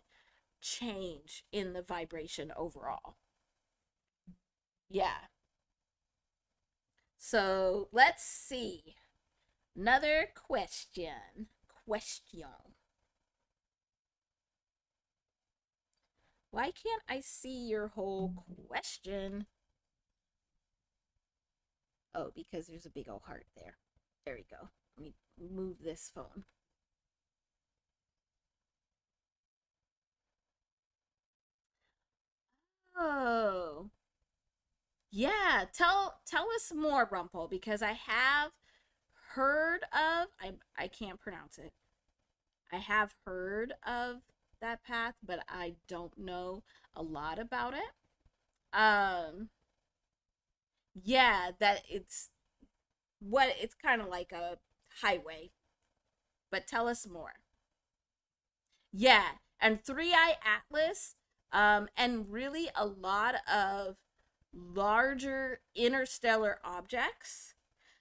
change in the vibration overall. Yeah. So let's see. Another question. Question. Why can't I see your whole question? Oh, because there's a big old heart there. There we go. Let me move this phone. Oh. Yeah, tell us more, Rumpel, because I have heard of I can't pronounce it. I have heard of that path, but I don't know a lot about it. Um yeah, that it's kind of like a highway, but tell us more. Yeah, and Three Eye Atlas, and really a lot of larger interstellar objects.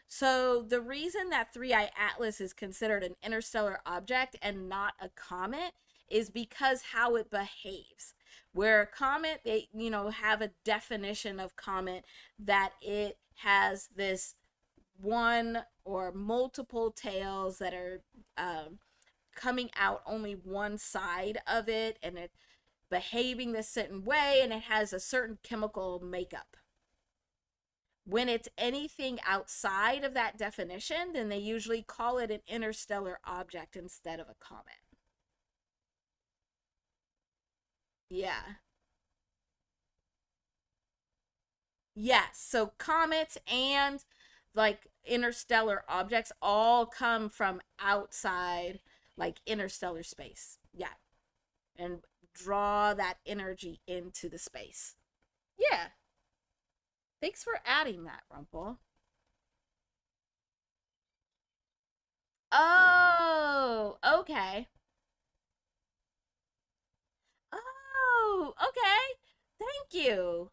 So the reason that Three Eye Atlas is considered an interstellar object and not a comet is because how it behaves. Where a comet, they have a definition of comet that it has this one or multiple tails that are coming out only one side of it, and it behaving this certain way, and it has a certain chemical makeup. When it's anything outside of that definition, then they usually call it an interstellar object instead of a comet. Yeah. Yes. So comets and like interstellar objects all come from outside, like interstellar space. Yeah. And draw that energy into the space. Yeah. Thanks for adding that, Rumpel. Oh, okay. Oh, okay. Thank you.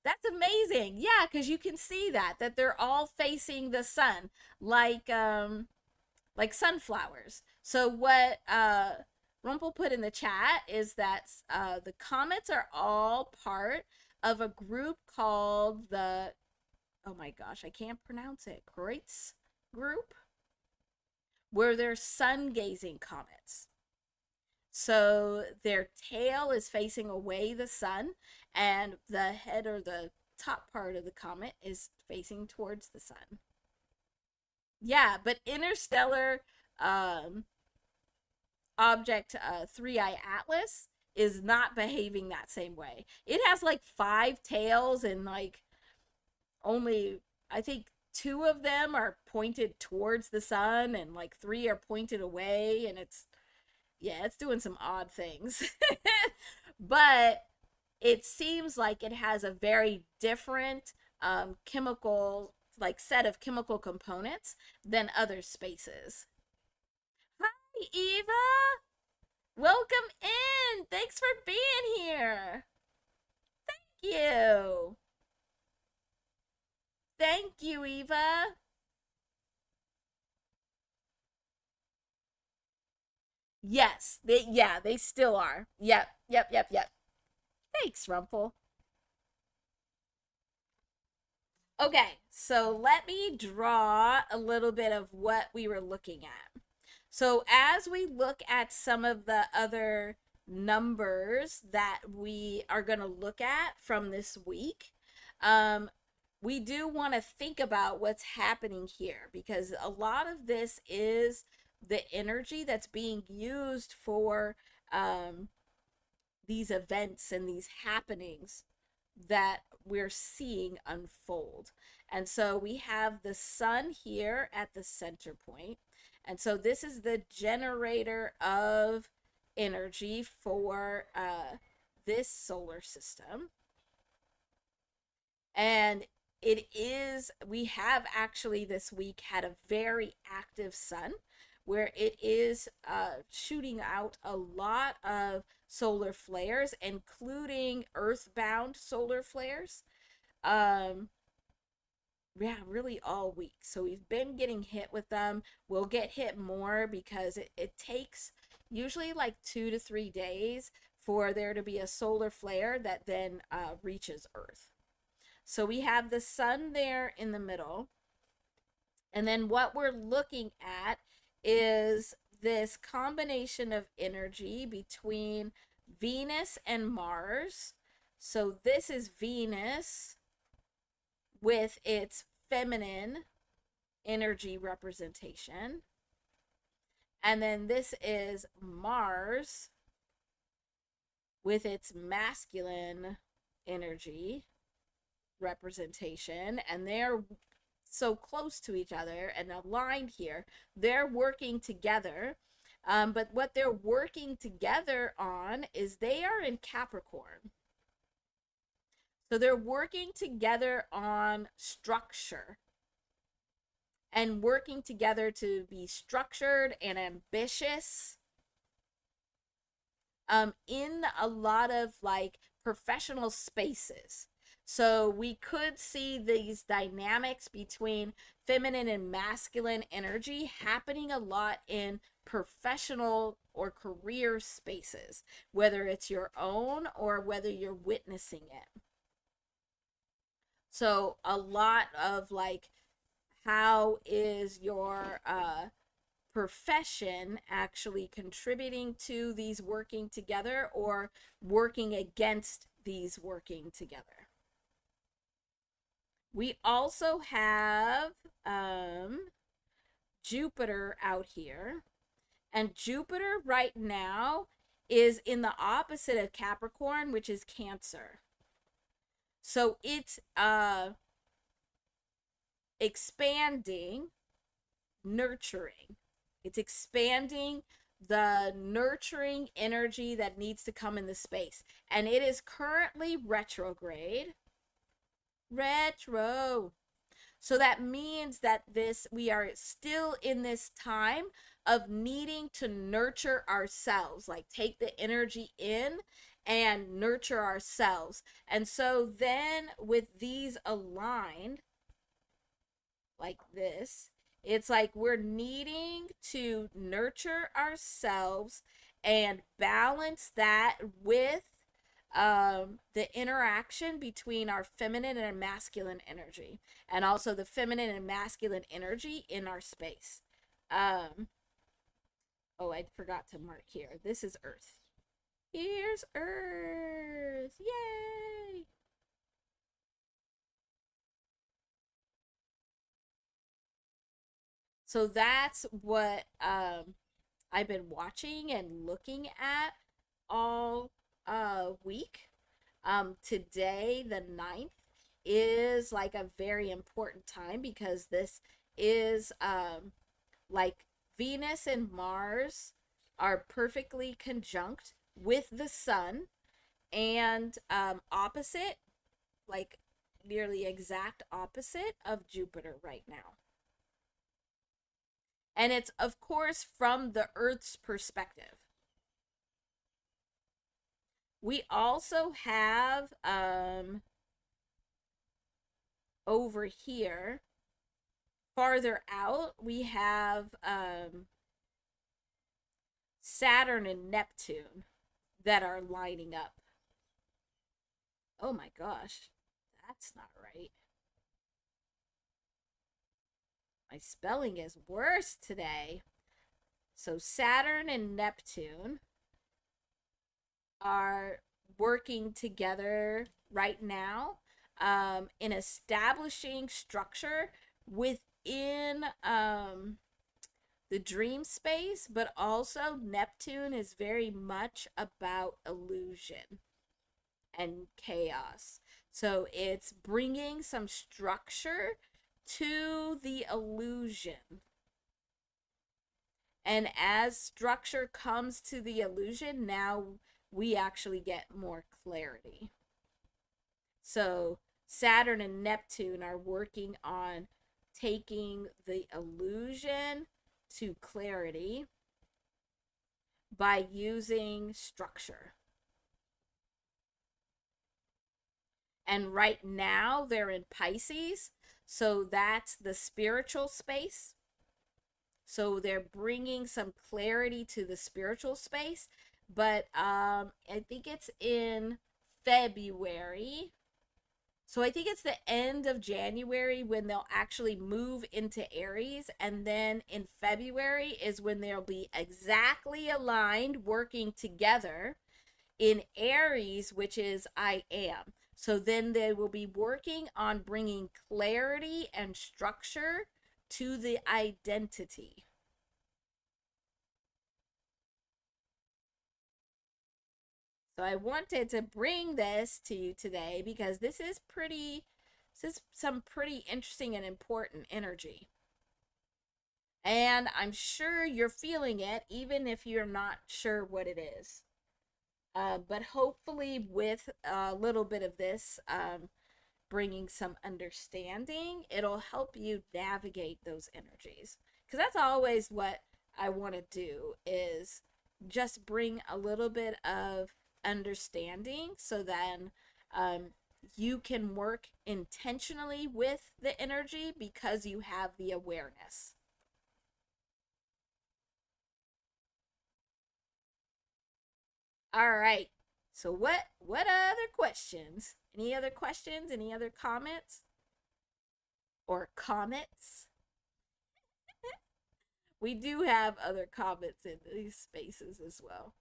That's amazing. Yeah, because you can see that they're all facing the sun, like sunflowers. So what Rumpel put in the chat is that the comets are all part of a group called the, oh my gosh, I can't pronounce it, Kreutz group, where they're sun gazing comets. So their tail is facing away the sun, and the head or the top part of the comet is facing towards the sun. Yeah, but interstellar um, object Three Eye Atlas is not behaving that same way. It has like five tails, and like only, I think, two of them are pointed towards the sun, and like three are pointed away, and it's doing some odd things. But it seems like it has a very different chemical, like set of chemical components than other spaces. Hi, Eva. Welcome in. Thanks for being here. Thank you. Thank you, Eva. Yes, they still are. Yep, yep, yep, yep. Thanks, Rumpel. Okay, so let me draw a little bit of what we were looking at. So, as we look at some of the other numbers that we are going to look at from this week, um, we do want to think about what's happening here because a lot of this is the energy that's being used for um, these events and these happenings that we're seeing unfold. And so we have the sun here at the center point. And so this is the generator of energy for this solar system. And we have actually this week had a very active sun where it is shooting out a lot of solar flares, including earthbound solar flares. Um, yeah, really all week. So we've been getting hit with them. We'll get hit more because it takes usually like 2 to 3 days for there to be a solar flare that then reaches Earth. So we have the sun there in the middle. And then what we're looking at is this combination of energy between Venus and Mars. So this is Venus with its feminine energy representation. And then this is Mars with its masculine energy representation. And they're so close to each other and aligned here. They're working together. But what they're working together on is they are in Capricorn. So they're working together on structure and working together to be structured and ambitious in a lot of like professional spaces. So we could see these dynamics between feminine and masculine energy happening a lot in professional or career spaces, whether it's your own or whether you're witnessing it. So a lot of like, how is your profession actually contributing to these working together or working against these working together? We also have Jupiter out here, and Jupiter right now is in the opposite of Capricorn, which is Cancer. So it's expanding, nurturing. It's expanding the nurturing energy that needs to come in the space. And it is currently retrograde. Retro. So that means that we are still in this time of needing to nurture ourselves, like take the energy in and nurture ourselves. And so then with these aligned like this, it's like we're needing to nurture ourselves and balance that with the interaction between our feminine and masculine energy, and also the feminine and masculine energy in our space. Um, oh, I forgot to mark here. This is Earth. Here's Earth. Yay! So that's what I've been watching and looking at all week. Today, the 9th, is like a very important time because this is like Venus and Mars are perfectly conjunct with the sun and opposite, like nearly exact opposite of Jupiter right now. And it's, of course, from the Earth's perspective. We also have over here, farther out, we have Saturn and Neptune that are lining up. Oh my gosh, that's not right. My spelling is worse today. So Saturn and Neptune are working together right now in establishing structure within the dream space, but also Neptune is very much about illusion and chaos. So it's bringing some structure to the illusion. And as structure comes to the illusion, now we actually get more clarity. So Saturn and Neptune are working on taking the illusion to clarity by using structure. And right now they're in Pisces, so that's the spiritual space. So they're bringing some clarity to the spiritual space, but I think it's in February. So I think it's the end of January when they'll actually move into Aries, and then in February is when they'll be exactly aligned, working together in Aries, which is I am. So then they will be working on bringing clarity and structure to the identity. So I wanted to bring this to you today because this is some pretty interesting and important energy. And I'm sure you're feeling it even if you're not sure what it is. But hopefully, with a little bit of this, bringing some understanding, it'll help you navigate those energies. Because that's always what I want to do is just bring a little bit of understanding so then you can work intentionally with the energy because you have the awareness. All right. So what other questions? Any other questions? Any other comments or comments? We do have other comments in these spaces as well.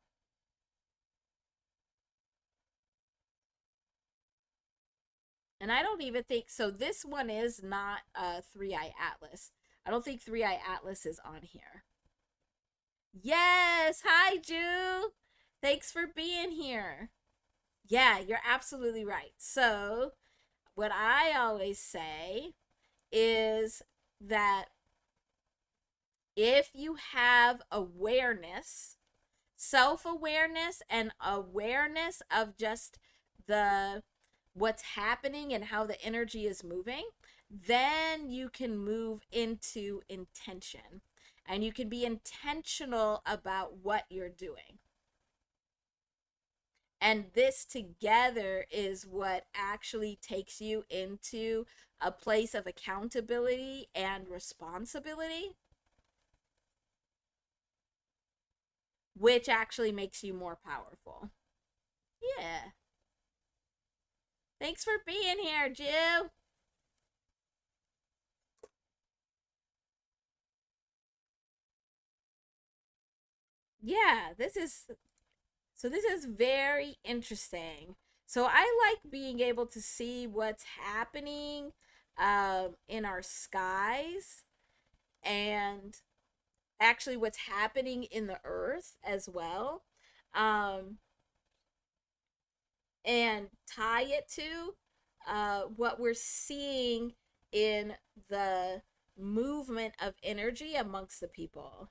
And I don't even think so. This one is not a Three Eye Atlas. I don't think Three Eye Atlas is on here. Yes. Hi, Jew. Thanks for being here. Yeah, you're absolutely right. So, what I always say is that if you have awareness, self awareness, and awareness of just the what's happening and how the energy is moving, then you can move into intention and you can be intentional about what you're doing. And this together is what actually takes you into a place of accountability and responsibility, which actually makes you more powerful. Yeah. Thanks for being here, Jill. Yeah, this is very interesting. So I like being able to see what's happening in our skies and actually what's happening in the earth as well. Um, and tie it to what we're seeing in the movement of energy amongst the people.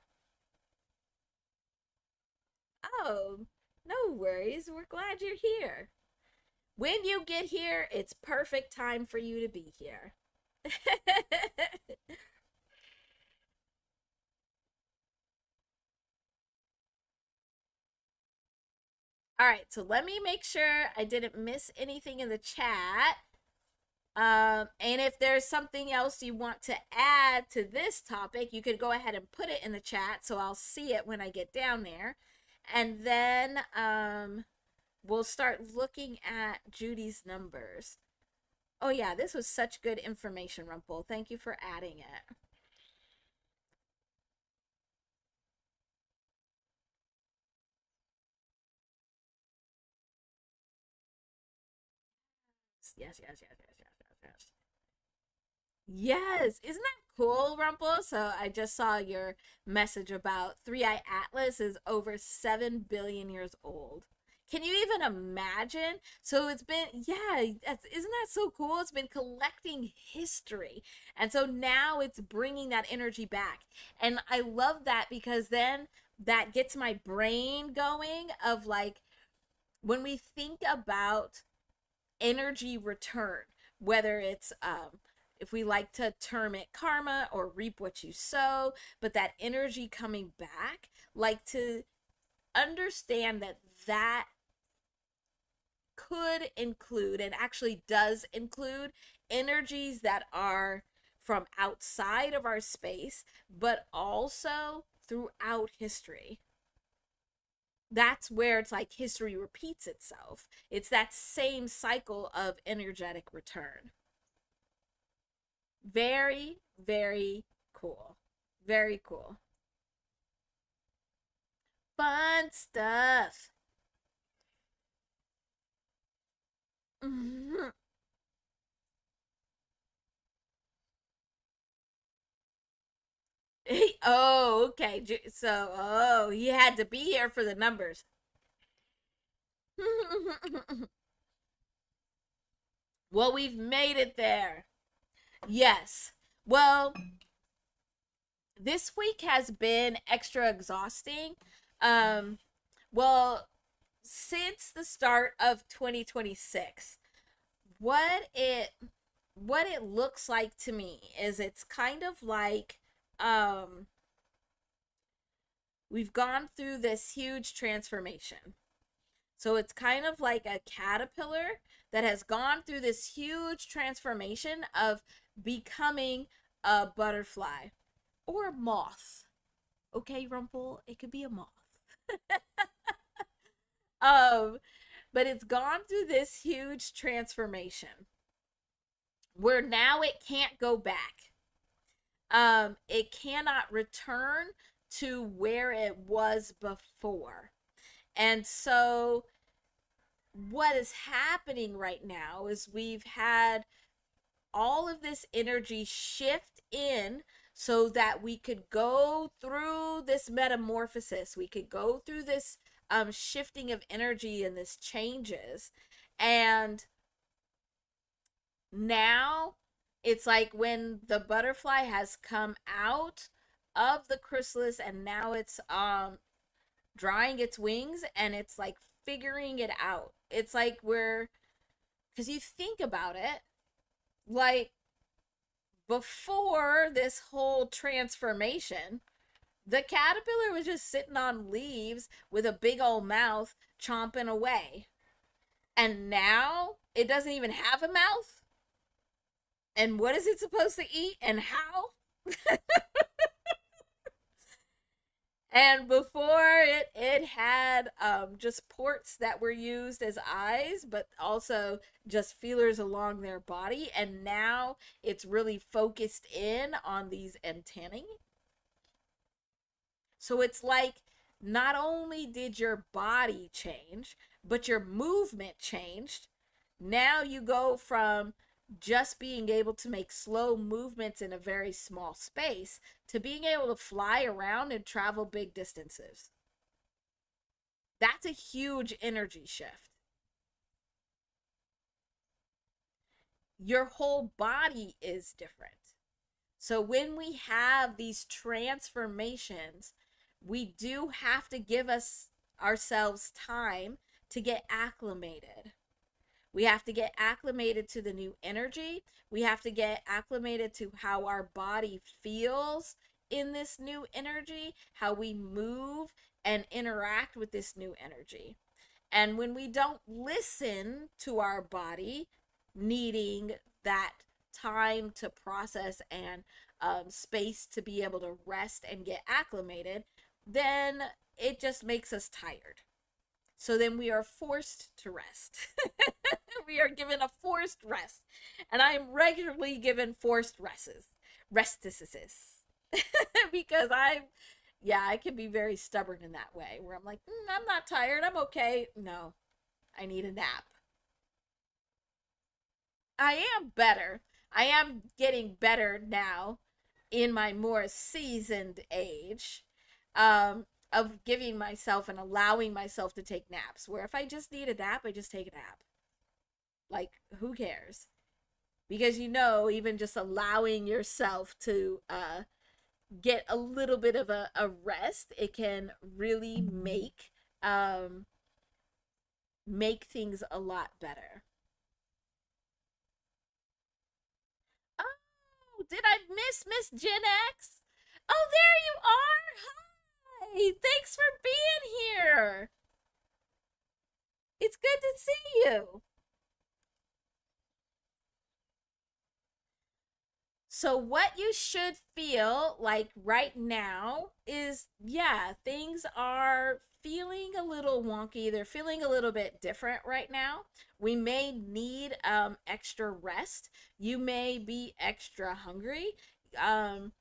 Oh, no worries. We're glad you're here. When you get here, it's perfect time for you to be here. All right, so let me make sure I didn't miss anything in the chat. And if there's something else you want to add to this topic, you could go ahead and put it in the chat so I'll see it when I get down there. And then we'll start looking at Judy's numbers. Oh, yeah, this was such good information, Rumpel. Thank you for adding it. yes, yes, yes, yes, yes, yes, yes. Yes, isn't that cool, Rumpel? So I just saw your message about Three Eye Atlas is over 7 billion years old. Can you even imagine? So it's been, yeah, isn't that so cool? It's been collecting history. And so now it's bringing that energy back. And I love that because then that gets my brain going of like when we think about energy return, whether it's if we like to term it karma or reap what you sow, but that energy coming back, like to understand that that could include and actually does include energies that are from outside of our space, but also throughout history. That's where it's like history repeats itself. It's that same cycle of energetic return. Very, very cool. Very cool. Fun stuff. Oh, okay. So, oh, he had to be here for the numbers. Well, we've made it there. Yes. Well, this week has been extra exhausting. Um, well, since the start of 2026, what it what it looks like to me is it's kind of like um we've gone through this huge transformation. So it's kind of like a caterpillar that has gone through this huge transformation of becoming a butterfly or a moth. Okay, Rumple, it could be a moth. um, but it's gone through this huge transformation where now it can't go back. It cannot return to where it was before. And so what is happening right now is we've had all of this energy shift in so that we could go through this metamorphosis. We could go through this shifting of energy and this changes. And now it's like when the butterfly has come out of the chrysalis and now it's drying its wings and it's like figuring it out. It's like we're because you think about it, like before this whole transformation, the caterpillar was just sitting on leaves with a big old mouth chomping away. And now it doesn't even have a mouth. And what is it supposed to eat and how? And before it had just ports that were used as eyes, but also just feelers along their body. And now it's really focused in on these antennae. So it's like not only did your body change, but your movement changed. Now you go from just being able to make slow movements in a very small space to being able to fly around and travel big distances. That's a huge energy shift. Your whole body is different. So when we have these transformations, we do have to give us ourselves time to get acclimated. We have to get acclimated to the new energy. We have to get acclimated to how our body feels in this new energy, how we move and interact with this new energy. And when we don't listen to our body needing that time to process and space to be able to rest and get acclimated, then it just makes us tired. So then we are forced to rest. We are given a forced rest. And I am regularly given forced restices. Because yeah, I can be very stubborn in that way where I'm like, I'm not tired. I'm okay. No, I need a nap. I am better. I am getting better now in my more seasoned age, of giving myself and allowing myself to take naps. Where if I just need a nap, I just take a nap. Like, who cares? Because even just allowing yourself to get a little bit of a rest, it can really um, make things a lot better. Oh, did I miss Miss Gen X? Oh, there you are. Hi. Thanks for being here. It's good to see you. So, what you should feel like right now is, yeah, things are feeling a little wonky. They're feeling a little bit different right now. We may need extra rest. You may be extra hungry. Um,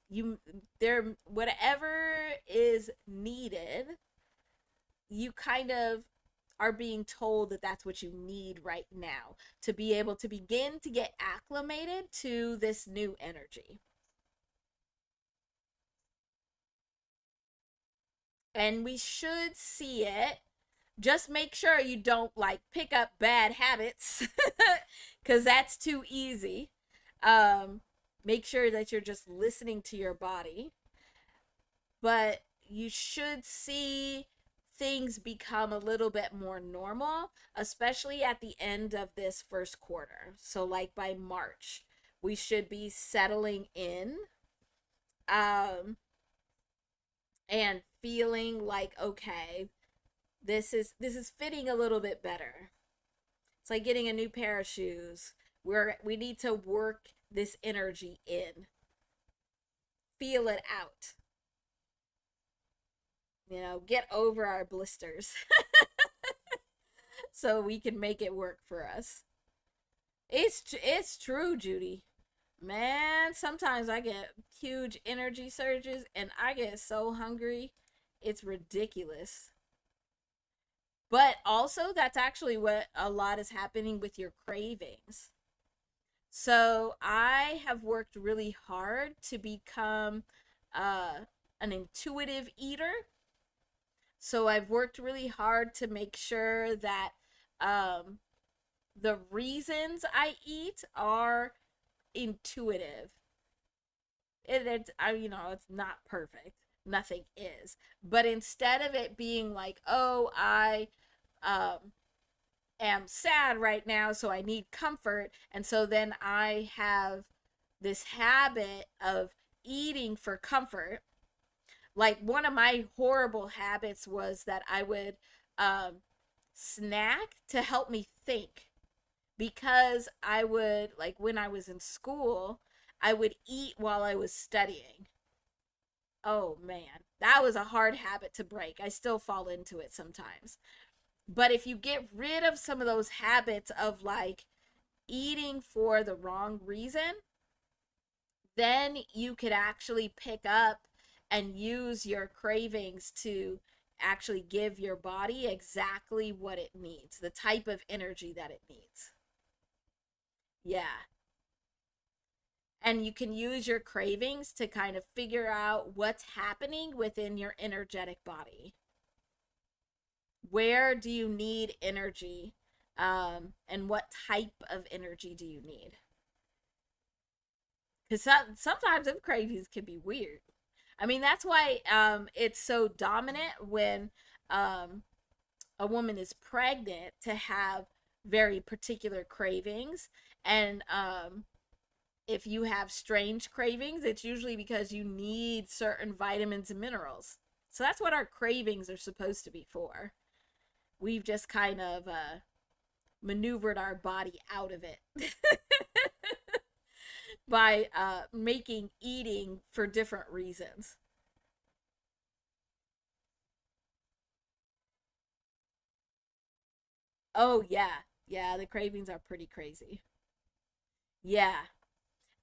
you there whatever is needed, you kind of are being told that that's what you need right now to be able to begin to get acclimated to this new energy. And we should see it. Just make sure you don't like pick up bad habits because that's too easy. Um, Make sure that you're just listening to your body, but you should see things become a little bit more normal, especially at the end of this first quarter. So, like by March, we should be settling in, um, and feeling like, okay, this is fitting a little bit better. It's like getting a new pair of shoes where we need to work this energy in, feel it out, get over our blisters so we can make it work for us. It's true, Judy. Man, sometimes I get huge energy surges and I get so hungry. It's ridiculous. But also, that's actually what a lot is happening with your cravings. So, I have worked really hard to become uh, an intuitive eater. So, I've worked really hard to make sure that um, the reasons I eat are intuitive. It's not perfect. Nothing is. But instead of it being like, oh, I um, am sad right now, so I need comfort. And so then I have this habit of eating for comfort. Like one of my horrible habits was that I would um, snack to help me think, because I would, like, when I was in school, I would eat while I was studying. Oh man, that was a hard habit to break. I still fall into it sometimes. But if you get rid of some of those habits of like eating for the wrong reason, then you could actually pick up and use your cravings to actually give your body exactly what it needs, the type of energy that it needs. Yeah. And you can use your cravings to kind of figure out what's happening within your energetic body. Where do you need energy? And what type of energy do you need? Because sometimes them cravings can be weird. I mean, that's why it's so dominant when um, a woman is pregnant to have very particular cravings. And if you have strange cravings, it's usually because you need certain vitamins and minerals. So that's what our cravings are supposed to be for. We've just kind of maneuvered our body out of it by making eating for different reasons. Oh, yeah. Yeah, the cravings are pretty crazy. Yeah.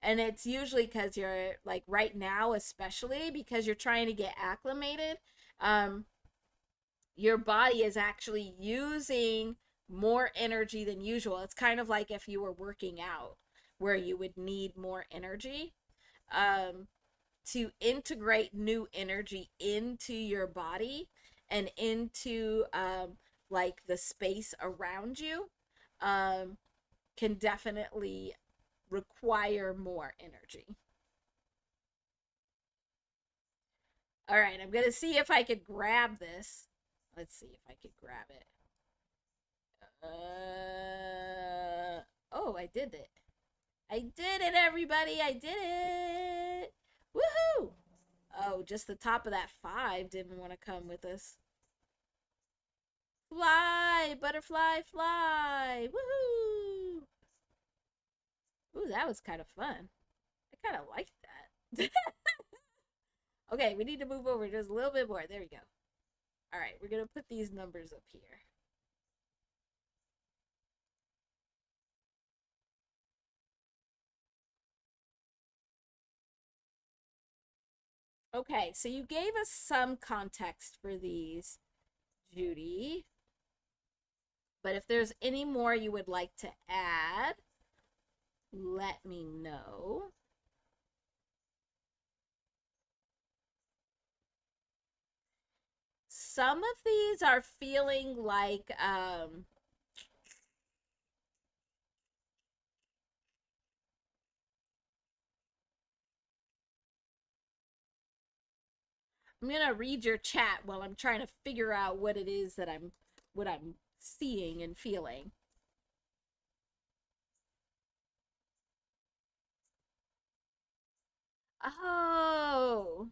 And it's usually because you're like right now, especially because you're trying to get acclimated. Um, your body is actually using more energy than usual. It's kind of like if you were working out, where you would need more energy. Um, to integrate new energy into your body and into like the space around you um, can definitely require more energy. All right, I'm gonna see if I could grab this. Let's see if I could grab it. Oh, I did it. I did it, everybody. I did it. Woohoo! Oh, just the top of that five didn't want to come with us. Fly, butterfly, fly. Woohoo! Ooh, that was kind of fun. I kind of liked that. Okay, we need to move over just a little bit more. There we go. All right, we're going to put these numbers up here. Okay, so you gave us some context for these, Judy. But if there's any more you would like to add, let me know. Some of these are feeling like I'm gonna read your chat while I'm trying to figure out what it is that I'm seeing and feeling. Oh.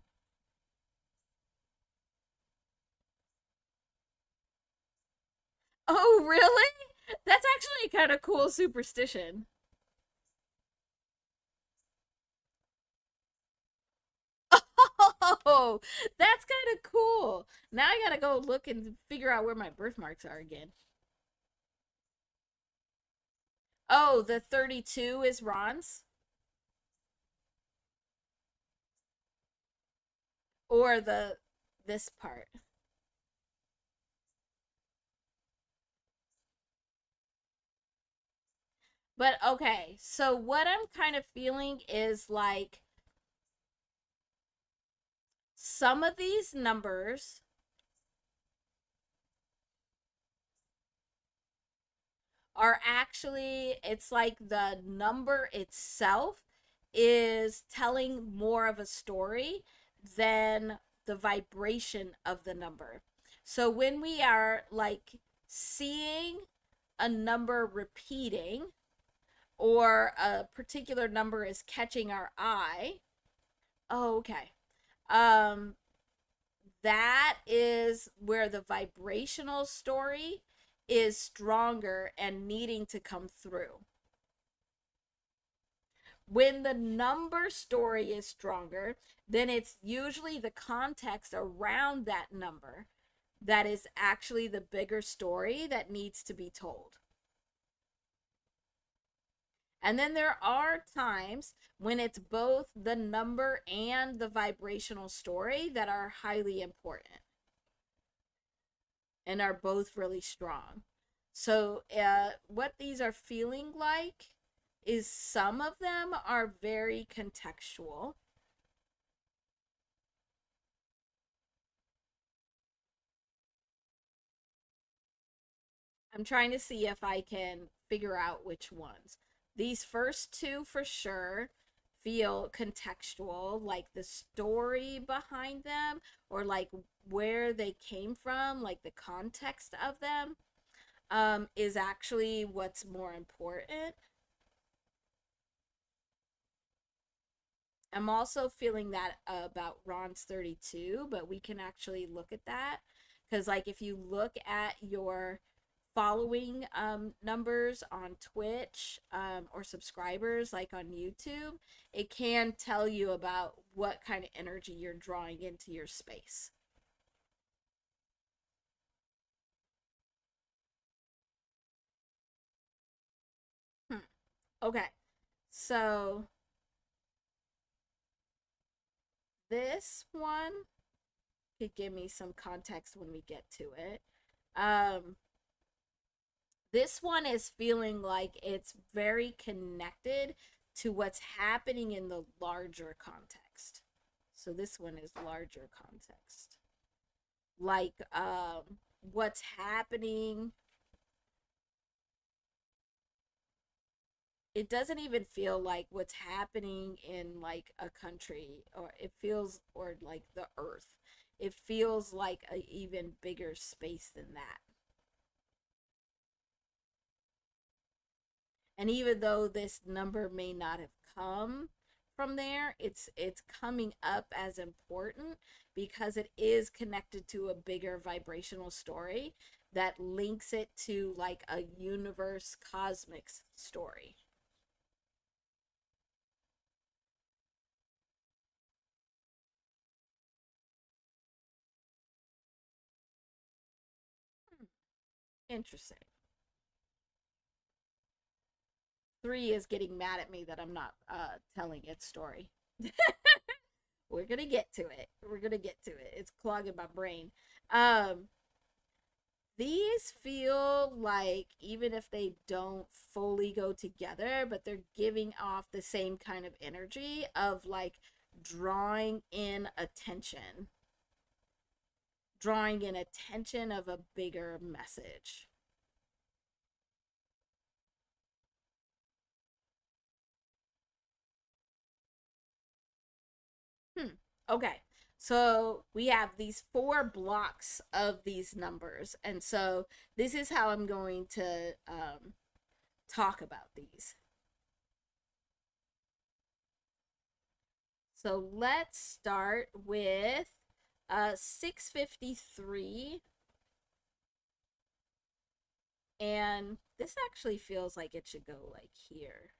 Oh, really? That's actually kind of cool superstition. Oh, that's kind of cool. Now I gotta go look and figure out where my birthmarks are again. Oh, the 32 is Ron's? Or the this part? But okay, so what I'm kind of feeling is like some of these numbers are actually, it's like the number itself is telling more of a story than the vibration of the number. So when we are like seeing a number repeating or a particular number is catching our eye, oh, okay. Um, that is where the vibrational story is stronger and needing to come through. When the number story is stronger, then it's usually the context around that number that is actually the bigger story that needs to be told. And then there are times when it's both the number and the vibrational story that are highly important and are both really strong. So, what these are feeling like is some of them are very contextual. I'm trying to see if I can figure out which ones. These first two for sure feel contextual, like the story behind them or like where they came from, like the context of them is actually what's more important. I'm also feeling that about Ron's 32, but we can actually look at that because, like, if you look at your following numbers on Twitch or subscribers, like on YouTube, it can tell you about what kind of energy you're drawing into your space. Hmm. Okay, so this one could give me some context when we get to it. Um, This one is feeling like it's very connected to what's happening in the larger context. So this one is larger context. Like what's happening, it doesn't even feel like what's happening in like a country, or it feels, or like the earth. It feels like a even bigger space than that. And even though this number may not have come from there, it's coming up as important because it is connected to a bigger vibrational story that links it to like a universe cosmic story. Hmm, interesting. 3 is getting mad at me that I'm not telling its story. We're gonna get to it. We're gonna get to it. It's clogging my brain. Um, these feel like, even if they don't fully go together, but they're giving off the same kind of energy of like drawing in attention, drawing in attention of a bigger message. Hmm. Okay. So we have these 4 blocks of these numbers. And so this is how I'm going to talk about these. So let's start with 653. And this actually feels like it should go like here.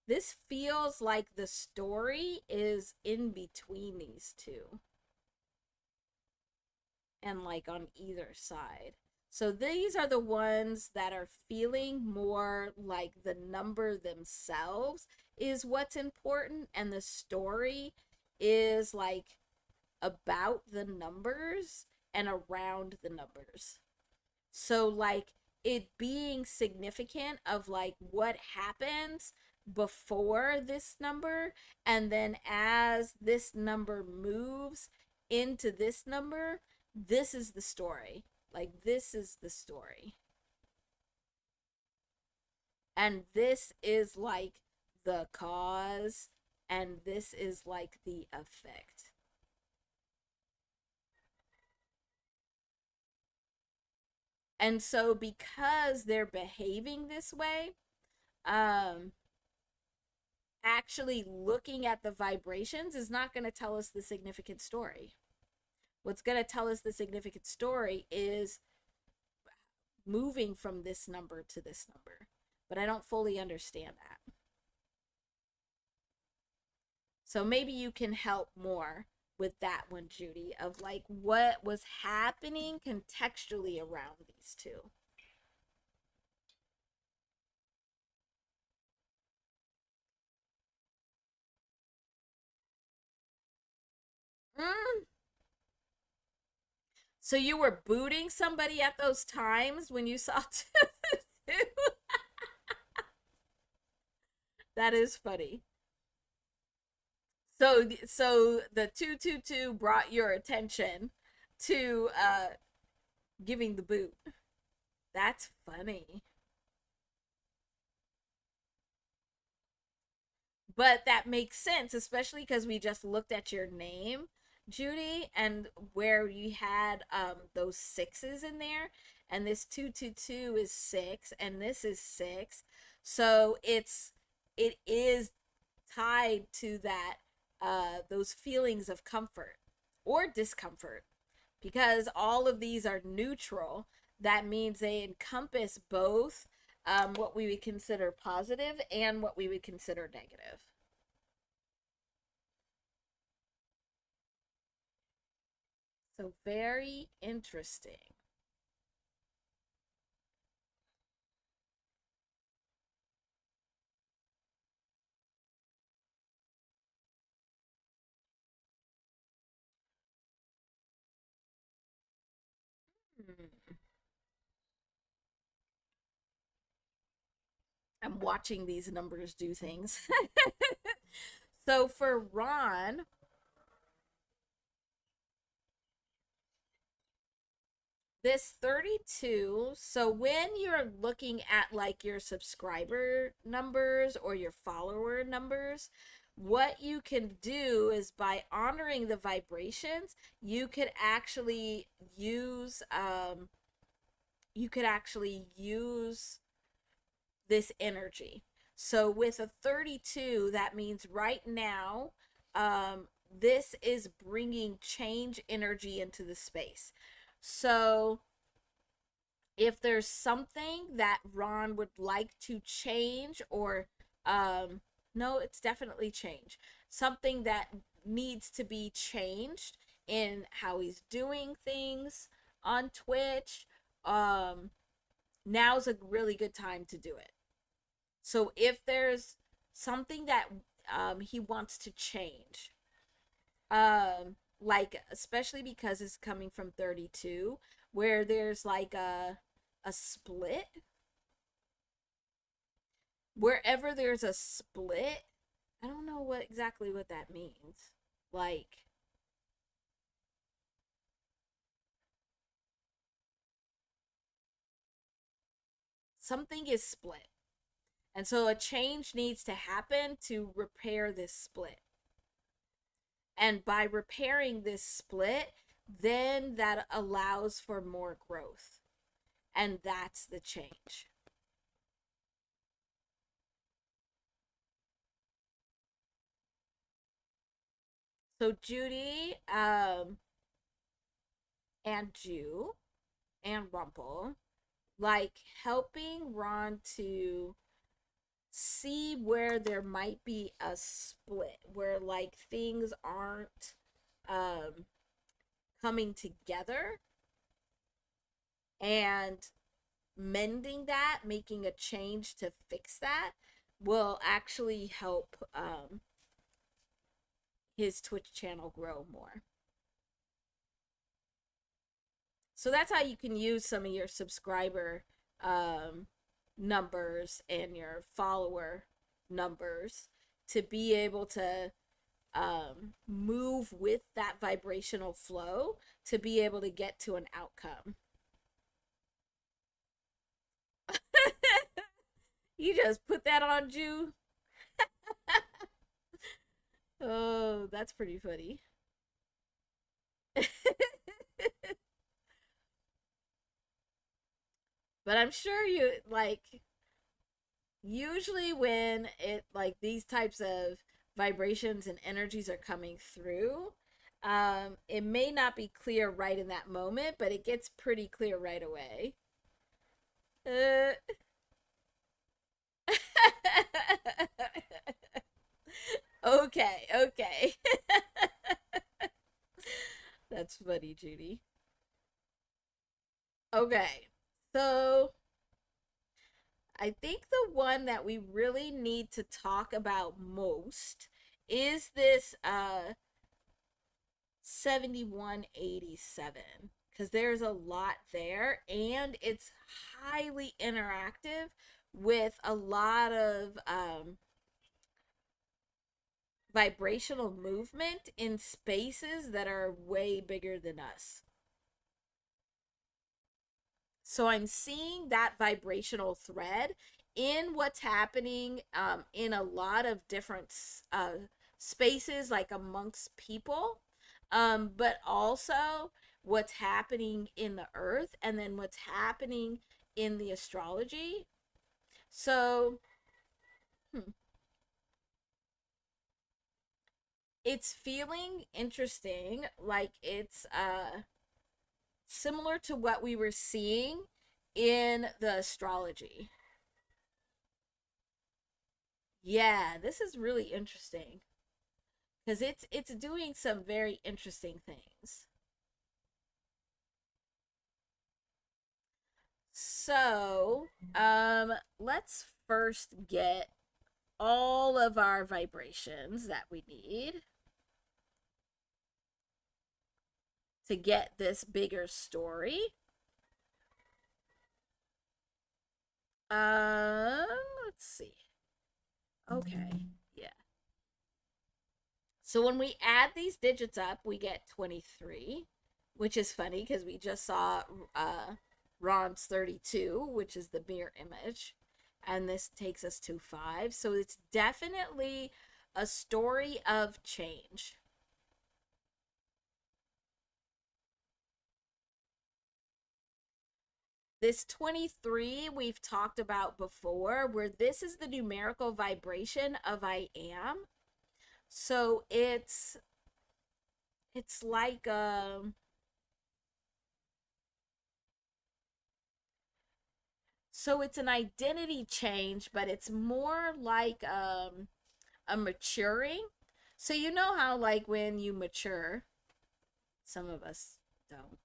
This feels like the story is in between these two and like on either side. So these are the ones that are feeling more like the number themselves is what's important, and the story is like about the numbers and around the numbers. So like it being significant of like what happens before this number, and then as this number moves into this number, this is the story. Like this is the story. And this is like the cause, and this is like the effect. And so because they're behaving this way, um actually looking at the vibrations is not going to tell us the significant story. What's going to tell us the significant story is moving from this number to this number. But I don't fully understand that. So maybe you can help more with that one, Judy, of like what was happening contextually around these two. Mm. So you were booting somebody at those times when you saw two? That is funny. So the 222 brought your attention to giving the boot. That's funny. But that makes sense, especially because we just looked at your name, Judy, and where you had those sixes in there, and this 222 is 6 and this is 6. So it is tied to that those feelings of comfort or discomfort, because all of these are neutral. That means they encompass both what we would consider positive and what we would consider negative. So very interesting. Hmm. I'm watching these numbers do things. So for Ron, this 32, so when you're looking at like your subscriber numbers or your follower numbers, what you can do is by honoring the vibrations, you could actually use this energy. So with a 32, that means right now, this is bringing change energy into the space. So if there's something that Ron would like to change, or no, it's definitely change. Something that needs to be changed in how he's doing things on Twitch, um, now's a really good time to do it. So if there's something that he wants to change, like especially because it's coming from 32, where there's like a split, wherever there's a split, I don't know what exactly what that means. Like something is split. And so a change needs to happen to repair this split. And by repairing this split, then that allows for more growth. And that's the change. So Judy, and Jew and Rumple, like helping Ron to see where there might be a split, where like things aren't um coming together, and mending that, making a change to fix that will actually help his Twitch channel grow more. So that's how you can use some of your subscriber um, numbers and your follower numbers to be able to move with that vibrational flow to be able to get to an outcome. You just put that on Jew. Oh, that's pretty funny. But I'm sure you like, usually when it like these types of vibrations and energies are coming through, it may not be clear right in that moment, but it gets pretty clear right away. uh, okay, okay. That's funny, Judy. Okay, so I think the one that we really need to talk about most is this 7187, because there's a lot there and it's highly interactive with a lot of vibrational movement in spaces that are way bigger than us. So I'm seeing that vibrational thread in what's happening in a lot of different spaces, like amongst people, but also what's happening in the earth, and then what's happening in the astrology. So hmm, it's feeling interesting, like it's similar to what we were seeing in the astrology. Yeah, this is really interesting because it's doing some very interesting things. So, let's first get all of our vibrations that we need to get this bigger story. Let's let's see. Okay, yeah. So when we add these digits up, we get 23, which is funny because we just saw Ron's 32, which is the mirror image. And this takes us to 5. So it's definitely a story of change. This 23 we've talked about before, where this is the numerical vibration of I am. So it's like so it's an identity change, but it's more like a maturing. So you know how like when you mature, some of us don't.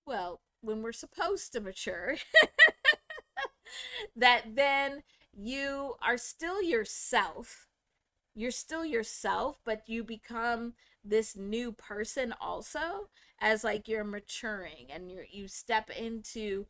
Well, when we're supposed to mature, that then you are still yourself. You're still yourself, but you become this new person also as like you're maturing and you step into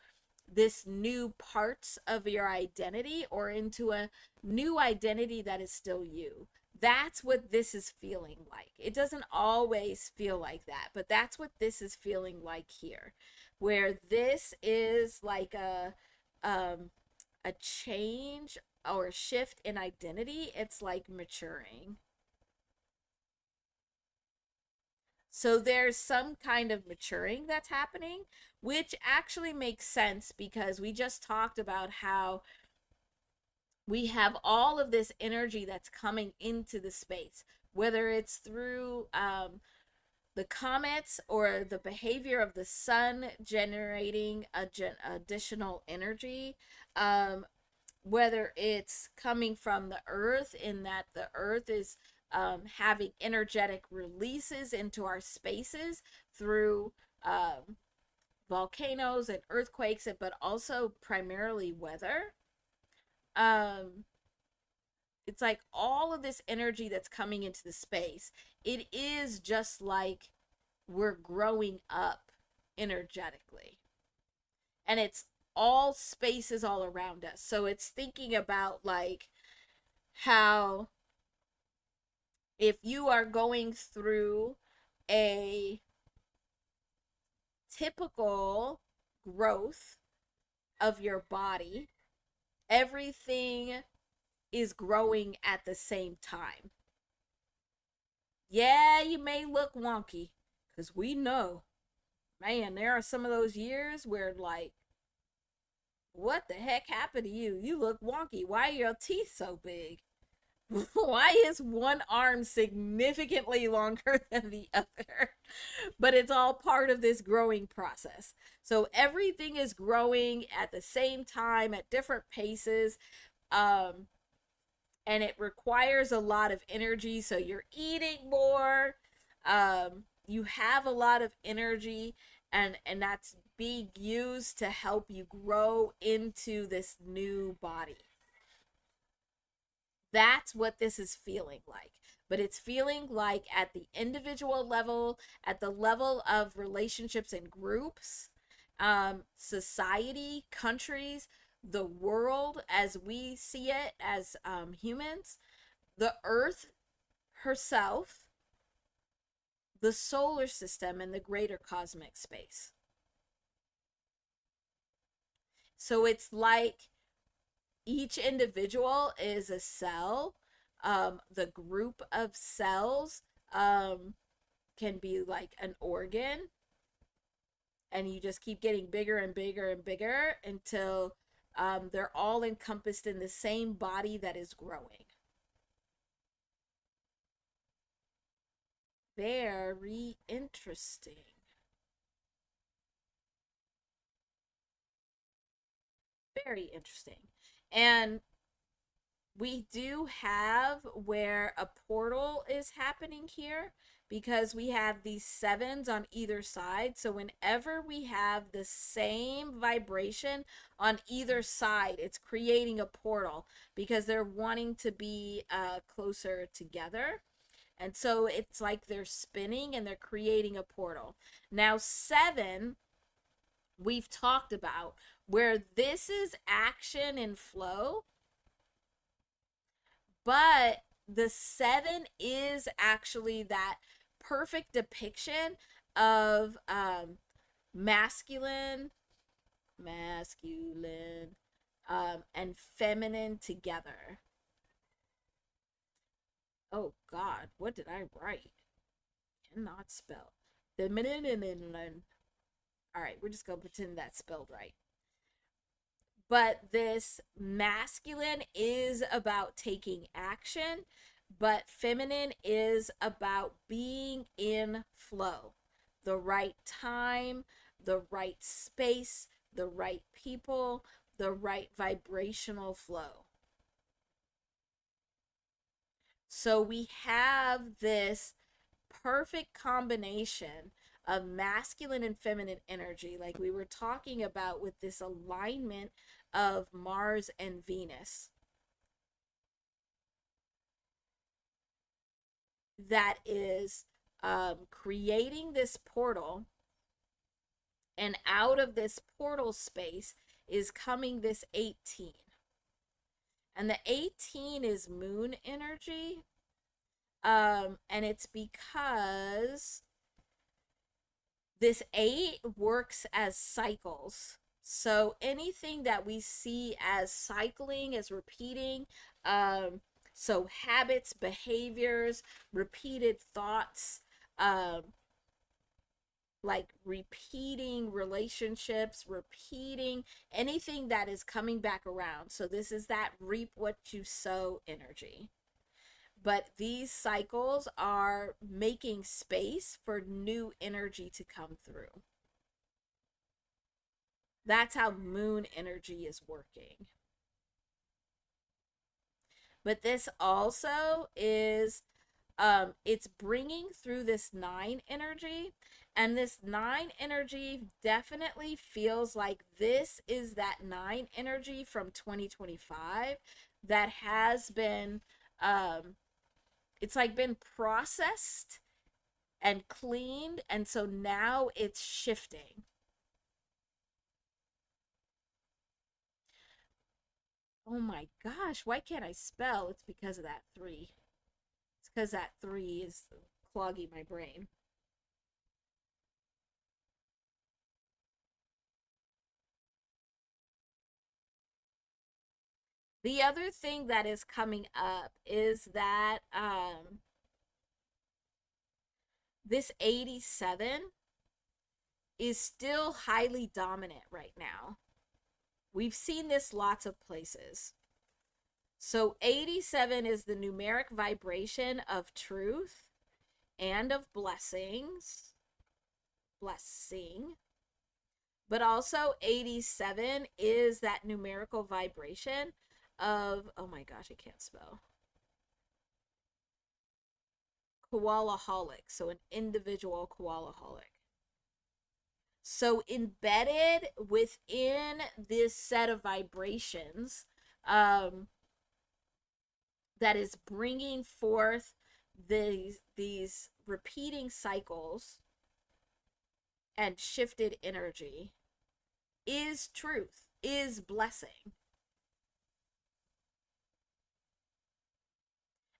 this new parts of your identity or into a new identity that is still you. That's what this is feeling like. It doesn't always feel like that, but that's what this is feeling like here, where this is like a change or a shift in identity. It's like maturing. So there's some kind of maturing that's happening, which actually makes sense because we just talked about how we have all of this energy that's coming into the space, whether it's through the comets or the behavior of the sun generating additional energy, whether it's coming from the earth, in that the earth is having energetic releases into our spaces through volcanoes and earthquakes, but also primarily weather. Um, it's like all of this energy that's coming into the space. It is just like we're growing up energetically. And it's all spaces all around us. So it's thinking about like how if you are going through a typical growth of your body, everything is growing at the same time. Yeah, you may look wonky because we know, man, there are some of those years where, like, what the heck happened to you? You look wonky. Why are your teeth so big? Why is one arm significantly longer than the other? But it's all part of this growing process. So everything is growing at the same time at different paces. Um, and it requires a lot of energy. So you're eating more. You have a lot of energy, and that's being used to help you grow into this new body. That's what this is feeling like. But it's feeling like at the individual level, at the level of relationships and groups, society, countries, the world as we see it as humans, the earth herself, the solar system, and the greater cosmic space. So it's like each individual is a cell. The group of cells can be like an organ, and you just keep getting bigger and bigger and bigger until they're all encompassed in the same body that is growing. Very interesting. Very interesting. And we do have where a portal is happening here because we have these sevens on either side. So whenever we have the same vibration on either side, it's creating a portal because they're wanting to be closer together. And so it's like they're spinning and they're creating a portal. Now, seven, we've talked about where this is action and flow. But the 7 is actually that perfect depiction of masculine, masculine, and feminine together. Oh God, what did I write? Cannot spell. Feminine. All right, we're just gonna pretend that's spelled right. But this masculine is about taking action, but feminine is about being in flow. The right time, the right space, the right people, the right vibrational flow. So we have this perfect combination of masculine and feminine energy, like we were talking about with this alignment of Mars and Venus, that is creating this portal. And out of this portal space is coming this 18. And the 18 is moon energy. And it's because this 8 works as cycles. So anything that we see as cycling, as repeating, so habits, behaviors, repeated thoughts, um, like repeating relationships, repeating anything that is coming back around. So this is that reap what you sow energy. But these cycles are making space for new energy to come through. That's how moon energy is working. But this also is it's bringing through this 9 energy, and this 9 energy definitely feels like this is that 9 energy from 2025 that has been it's like been processed and cleaned, and so now it's shifting. Oh my gosh, why can't I spell? It's because of that 3. It's because that 3 is clogging my brain. The other thing that is coming up is that this 87 is still highly dominant right now. We've seen this lots of places. So 87 is the numeric vibration of truth and of blessings, blessing. But also 87 is that numerical vibration of, oh my gosh, I can't spell. Koalaholic, so an individual koalaholic. So embedded within this set of vibrations, that is bringing forth these repeating cycles and shifted energy, is truth, is blessing.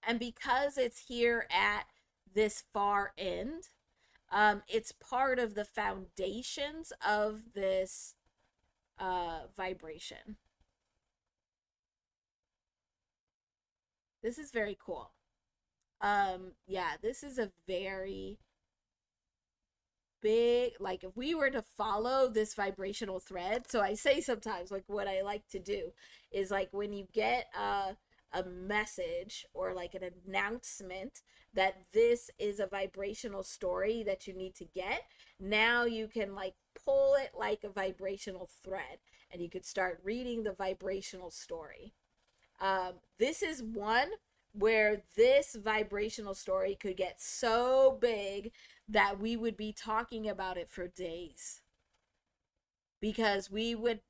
And because it's here at this far end, it's part of the foundations of this vibration. This is very cool. Yeah, this is a very big, like if we were to follow this vibrational thread. So I say sometimes, like what I like to do is like when you get a message or like an announcement that this is a vibrational story that you need to get, now you can like pull it like a vibrational thread and you could start reading the vibrational story. This is one where this vibrational story could get so big that we would be talking about it for days, because we would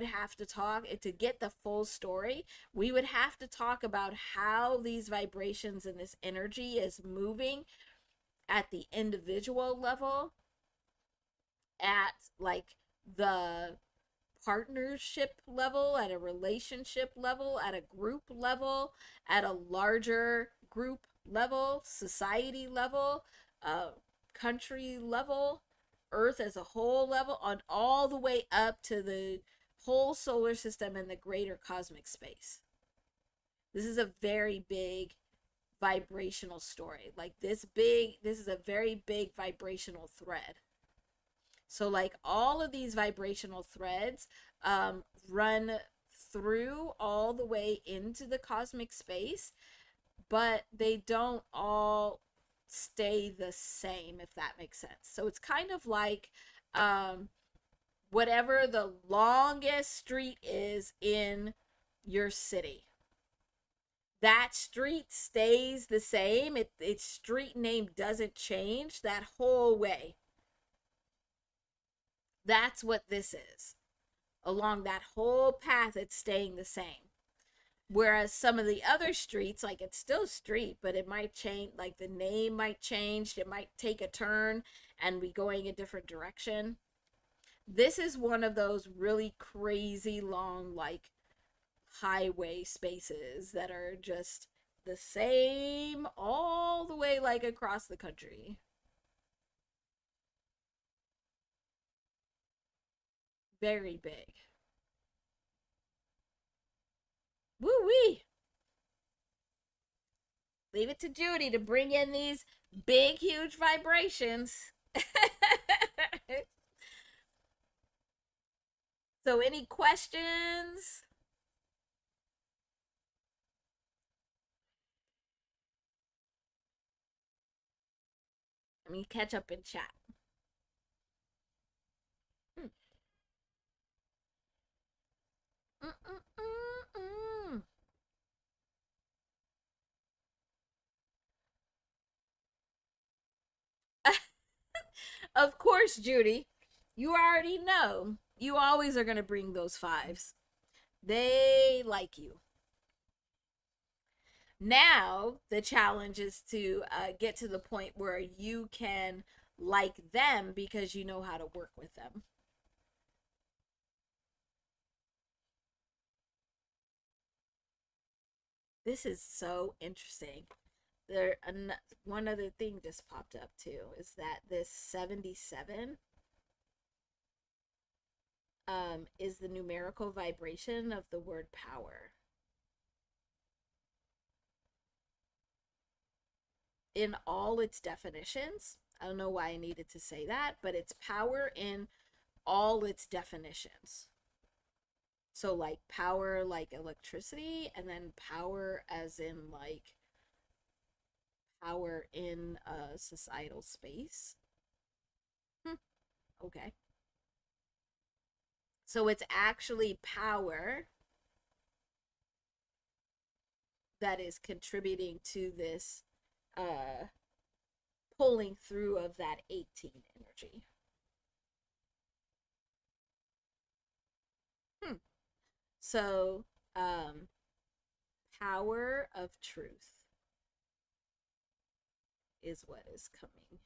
have to talk to get the full story. We would have to talk about how these vibrations and this energy is moving at the individual level, at like the partnership level, at a relationship level, at a group level, at a larger group level, society level, country level, Earth as a whole level, on all the way up to the whole solar system and the greater cosmic space. This is a very big vibrational story. Like this is a very big vibrational thread. So like all of these vibrational threads run through all the way into the cosmic space, but they don't all stay the same, if that makes sense. So it's kind of like whatever the longest street is in your city, that street stays the same. Its street name doesn't change that whole way. That's what this is. Along that whole path, it's staying the same. Whereas some of the other streets, like it's still street, but it might change, like the name might change, it might take a turn and be going a different direction. This is one of those really crazy long, like highway spaces that are just the same all the way, like across the country. Very big. Woo wee. Leave it to Judy to bring in these big, huge vibrations. So, any questions? Let me catch up in chat. Hmm. Mm-mm-mm-mm. Of course, Judy. You already know. You always are going to bring those fives. They like you. Now, the challenge is to get to the point where you can like them because you know how to work with them. This is so interesting. There, one other thing just popped up too is that this 77 is the numerical vibration of the word power. In all its definitions, I don't know why I needed to say that, but it's power in all its definitions. So, like power, like electricity, and then power as in like power in a societal space. Okay. So, it's actually power that is contributing to this pulling through of that 18 energy. Hmm. So, power of truth is what is coming.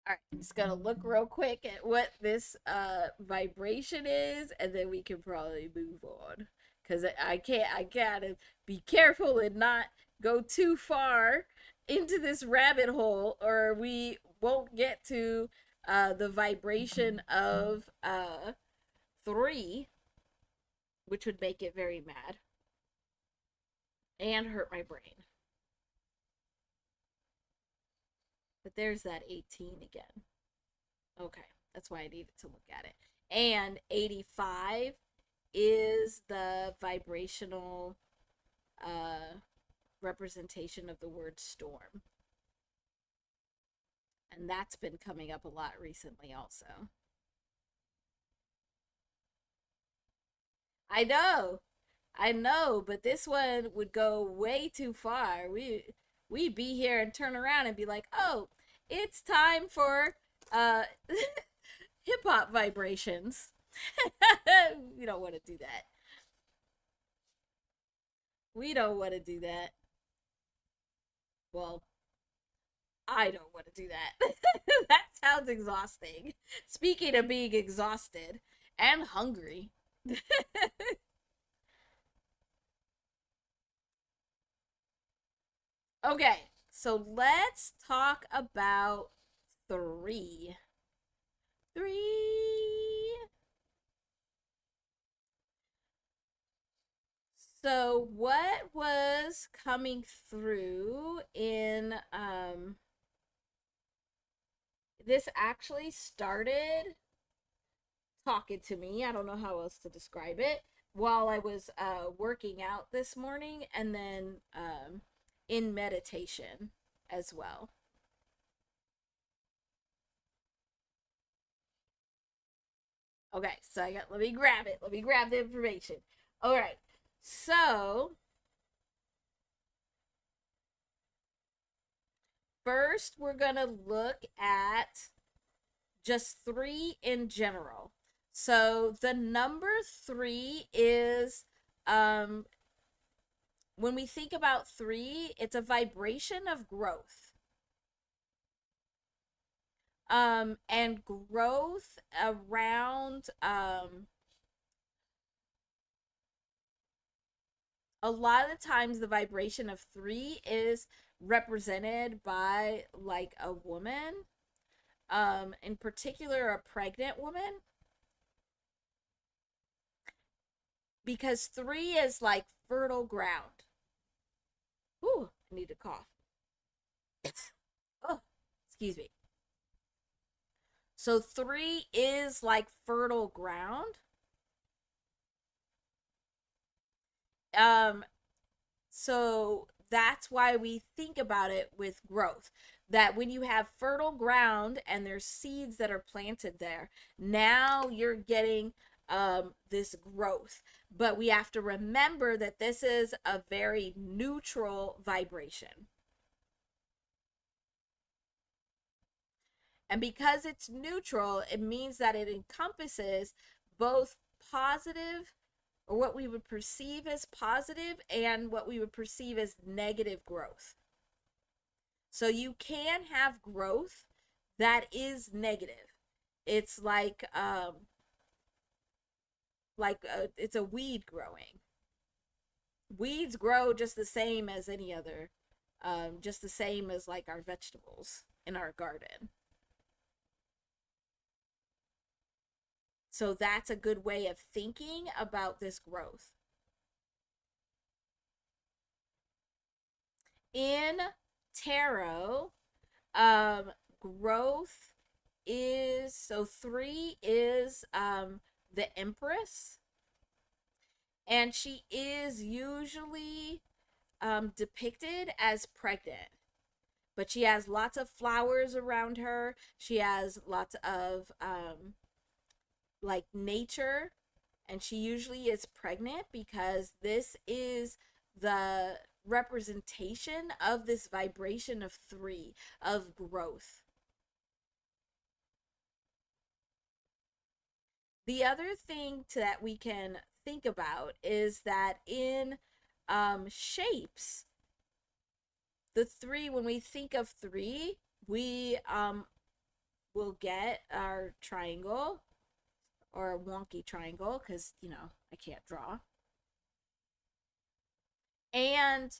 All right, just gonna look real quick at what this vibration is, and then we can probably move on. Cause I gotta be careful and not go too far into this rabbit hole, or we won't get to the vibration of 3, which would make it very mad and hurt my brain. But there's that 18 again. Okay, that's why I needed to look at it. And 85 is the vibrational representation of the word storm. And that's been coming up a lot recently, also. I know, I know, but this one would go way too far. We'd be here and turn around and be like, "Oh, it's time for uh hip hop vibrations." You don't want to do that. We don't want to do that. Well, I don't want to do that. That sounds exhausting. Speaking of being exhausted and hungry. Okay, so let's talk about three. Three. So, what was coming through in this actually started talking to me. I don't know how else to describe it. While I was working out this morning and then in meditation as well. Okay, so let me grab it. Let me grab the information. All right. So, first we're going to look at just three in general. So, the number three is when we think about three, it's a vibration of growth. And growth around a lot of the times the vibration of three is represented by like a woman, in particular a pregnant woman, because three is like fertile ground. Ooh, I need to cough. Oh, excuse me. So three is like fertile ground. Um, so that's why we think about it with growth. That when you have fertile ground and there's seeds that are planted there, now you're getting this growth. But we have to remember that this is a very neutral vibration. And because it's neutral, it means that it encompasses both positive, or what we would perceive as positive, and what we would perceive as negative growth. So you can have growth that is negative. It's it's a weed growing. Weeds grow just the same as any other, just the same as like our vegetables in our garden. So that's a good way of thinking about this growth. In tarot, growth is, so three is the Empress, and she is usually depicted as pregnant, but she has lots of flowers around her. She has lots of like nature, and she usually is pregnant because this is the representation of this vibration of three, of growth. The other thing that we can think about is that in shapes, the three, when we think of three, we will get our triangle, or a wonky triangle, because, I can't draw. And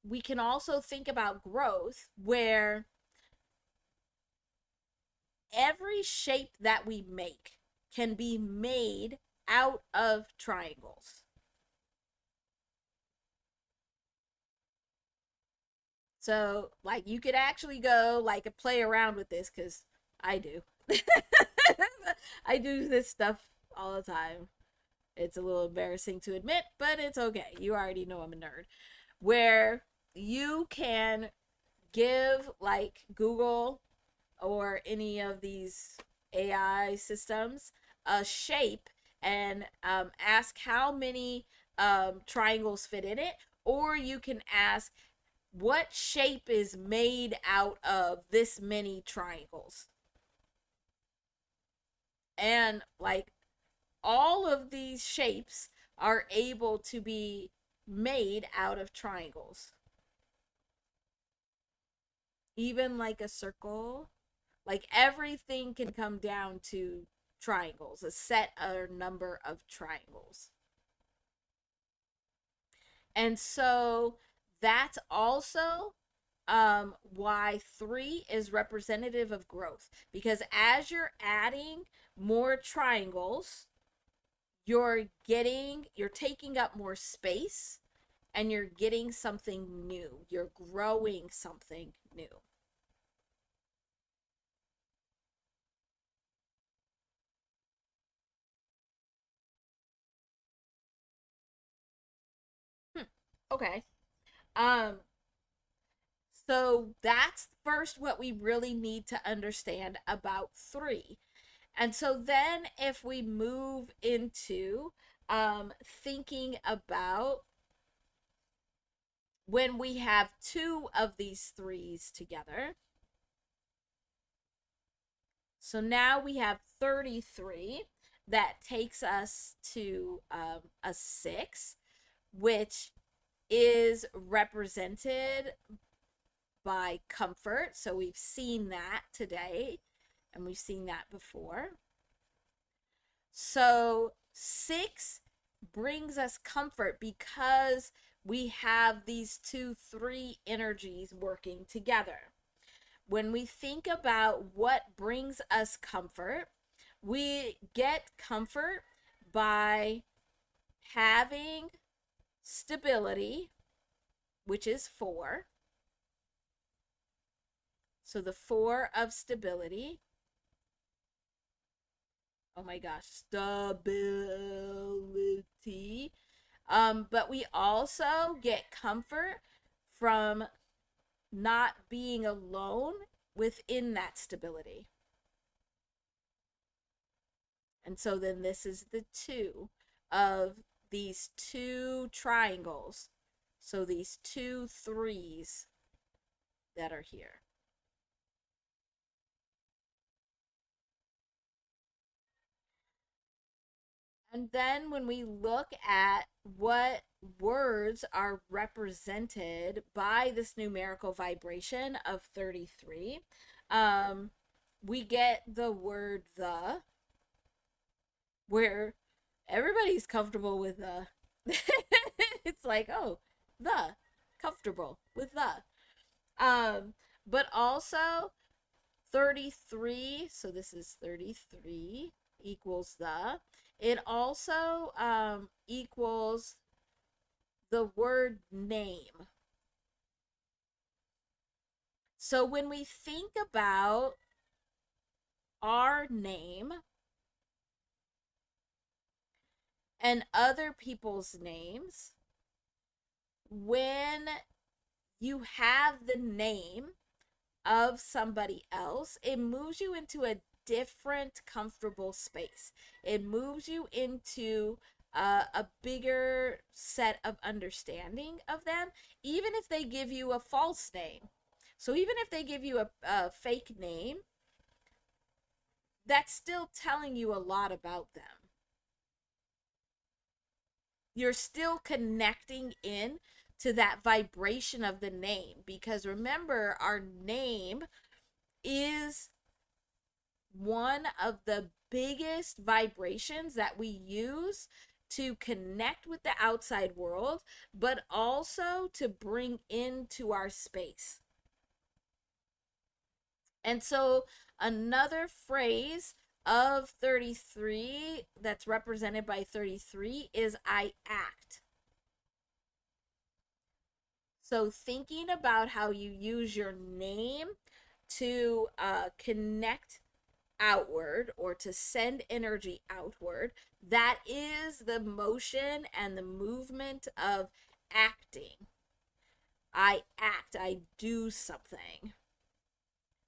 we can also think about growth where every shape that we make can be made out of triangles. So, like, you could actually go, like, play around with this, because I do. I do this stuff all the time. It's a little embarrassing to admit, but it's okay. You already know I'm a nerd. Where you can give, like, Google or any of these AI systems a shape and ask how many triangles fit in it, or you can ask what shape is made out of this many triangles. And like all of these shapes are able to be made out of triangles. Even like a circle, like everything can come down to triangles, a set or number of triangles. And so that's also why 3 is representative of growth, because as you're adding more triangles, you're taking up more space and you're getting something new. You're growing something new. Hmm. Okay. Um, so that's first what we really need to understand about 3. And so then if we move into thinking about when we have 2 of these 3s together. So now we have 33. That takes us to a 6, which is represented by comfort. So we've seen that today and we've seen that before. So 6 brings us comfort because we have these 2-3 energies working together. When we think about what brings us comfort, we get comfort by having stability, which is 4. So the 4 of stability. Oh my gosh, stability. But we also get comfort from not being alone within that stability. And so then this is the 2 of these 2 triangles. So these 2 3s that are here. And then when we look at what words are represented by this numerical vibration of 33, we get the word the, where everybody's comfortable with the. It's like, oh, the, comfortable with the. But also 33, so this is 33 equals the. It also equals the word name. So when we think about our name and other people's names, when you have the name of somebody else, it moves you into a different comfortable space. It moves you into a bigger set of understanding of them, even if they give you a false name. So even if they give you a fake name, that's still telling you a lot about them. You're still connecting in to that vibration of the name, because remember, our name is one of the biggest vibrations that we use to connect with the outside world, but also to bring into our space. And so, another phrase of 33 that's represented by 33 is I act. So, thinking about how you use your name to connect outward or to send energy outward, that is the motion and the movement of acting. I act, I do something.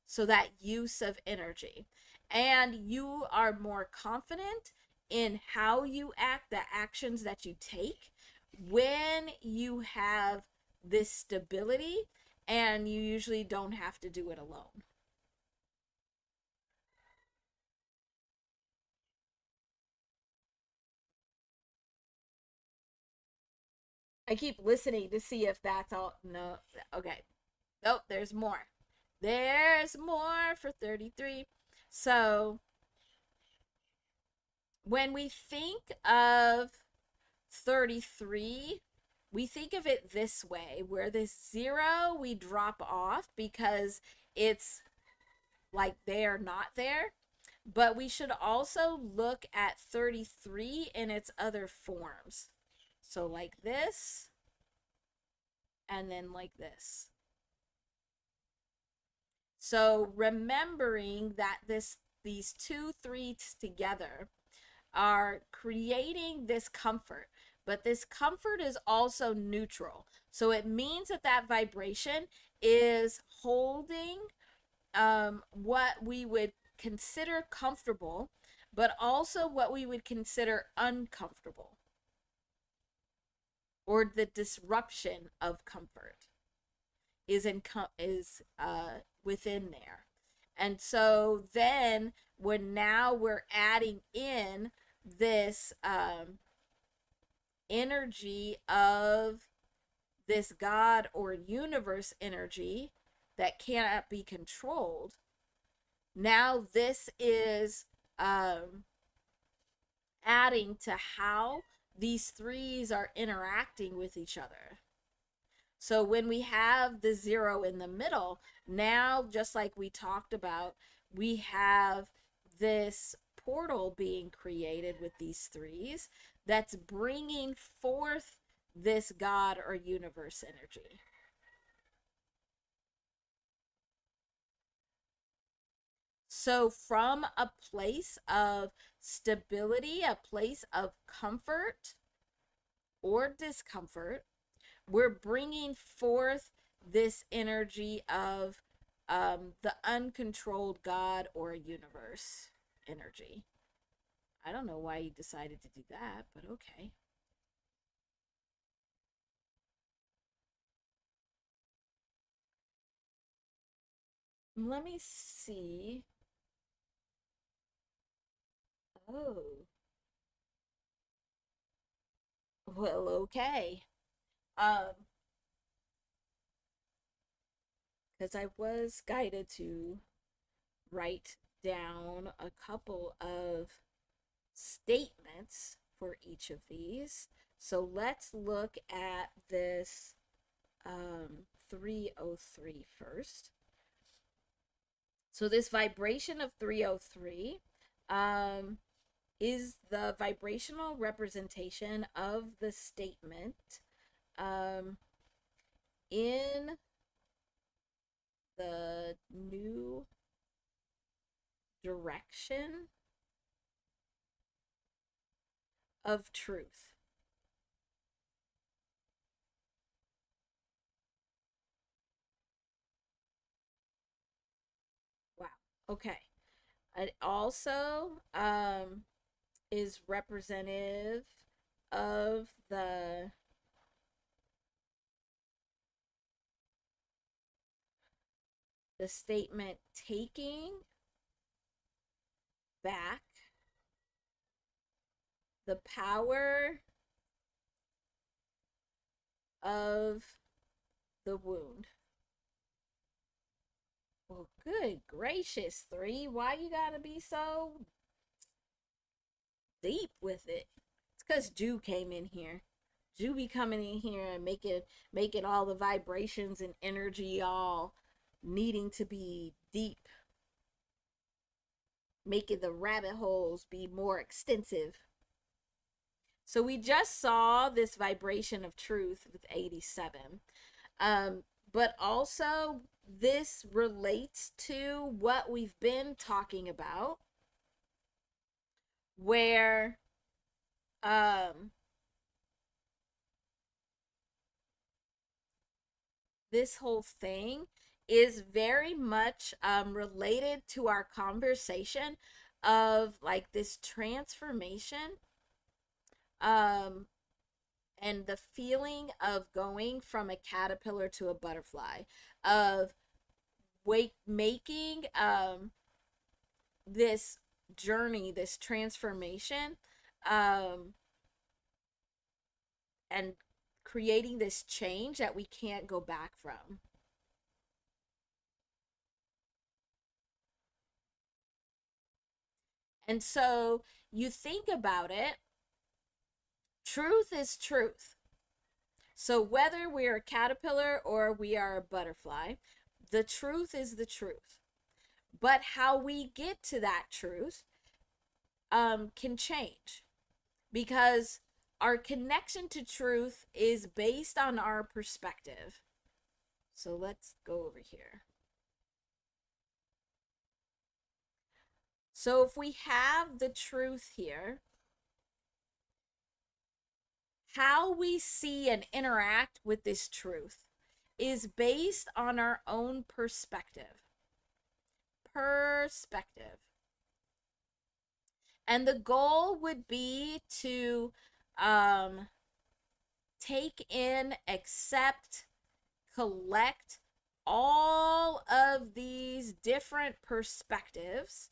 So that use of energy. And you are more confident in how you act, the actions that you take, when you have this stability and you usually don't have to do it alone. I keep listening to see if that's all. No. Okay. Nope, there's more. There's more for 33. So, when we think of 33, we think of it this way, where this zero we drop off because it's like they're not there. But we should also look at 33 in its other forms. So, like this, and then like this. So, remembering that these two threes together are creating this comfort, but this comfort is also neutral. So it means that that vibration is holding what we would consider comfortable, but also what we would consider uncomfortable, or the disruption of comfort is within there. And so then when now we're adding in this energy of this God or universe energy that cannot be controlled, now this is adding to how these threes are interacting with each other. So when we have the zero in the middle, now just like we talked about, we have this portal being created with these threes that's bringing forth this God or universe energy. So, from a place of stability, a place of comfort or discomfort, we're bringing forth this energy of the uncontrolled God or universe energy. I don't know why he decided to do that, but okay. Let me see. Oh, well, okay. Um, because I was guided to write down a couple of statements for each of these. So let's look at this 303 first. So this vibration of 303 um, is the vibrational representation of the statement um, in the new direction of truth. Wow. Okay. It also is representative of the statement taking back the power of the wound. Well, good gracious, three. Why you gotta be so deep with it? It's because Jew came in here. Jew be coming in here and making all the vibrations and energy all needing to be deep, making the rabbit holes be more extensive. So we just saw this vibration of truth with 87. Um, but also, this relates to what we've been talking about, where um, this whole thing is very much related to our conversation of like this transformation um, and the feeling of going from a caterpillar to a butterfly, of making this journey, this transformation, um, and creating this change that we can't go back from. And so you think about it, truth is truth. So whether we're a caterpillar or we are a butterfly, the truth is the truth. But how we get to that truth can change, because our connection to truth is based on our perspective. So let's go over here. So if we have the truth here, how we see and interact with this truth is based on our own perspective. Perspective. And the goal would be to take in, accept, collect all of these different perspectives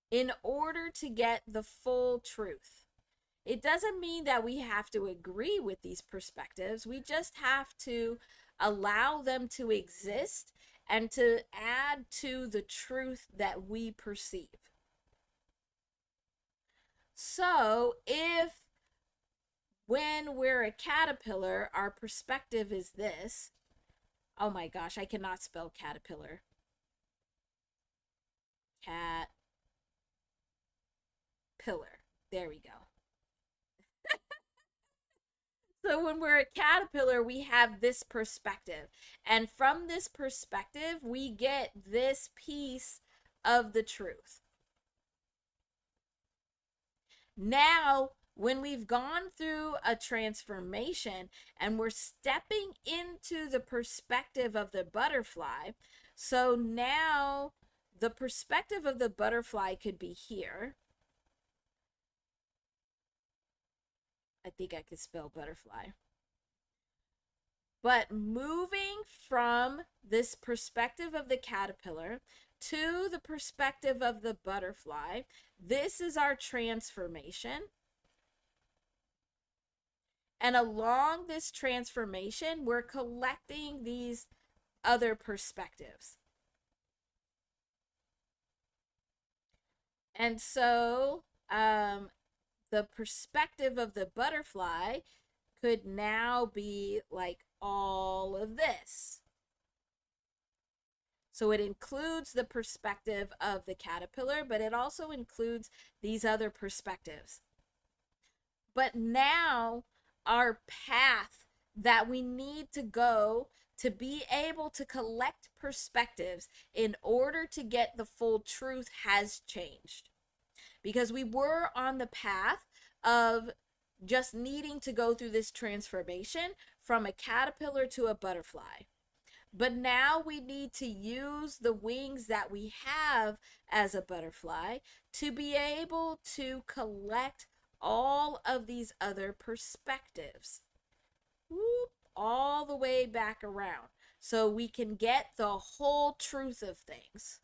in order to get the full truth. It doesn't mean that we have to agree with these perspectives. We just have to allow them to exist and to add to the truth that we perceive. So, if when we're a caterpillar, our perspective is this. Oh my gosh, I cannot spell caterpillar. Cat pillar. There we go. So when we're a caterpillar, we have this perspective. And from this perspective, we get this piece of the truth. Now, when we've gone through a transformation and we're stepping into the perspective of the butterfly, so now the perspective of the butterfly could be here. I think I could spell butterfly. But moving from this perspective of the caterpillar to the perspective of the butterfly, this is our transformation. And along this transformation, we're collecting these other perspectives. And so, the perspective of the butterfly could now be like all of this. So it includes the perspective of the caterpillar, but it also includes these other perspectives. But now our path that we need to go to be able to collect perspectives in order to get the full truth has changed. Because we were on the path of just needing to go through this transformation from a caterpillar to a butterfly. But now we need to use the wings that we have as a butterfly to be able to collect all of these other perspectives. Whoop, all the way back around. So we can get the whole truth of things.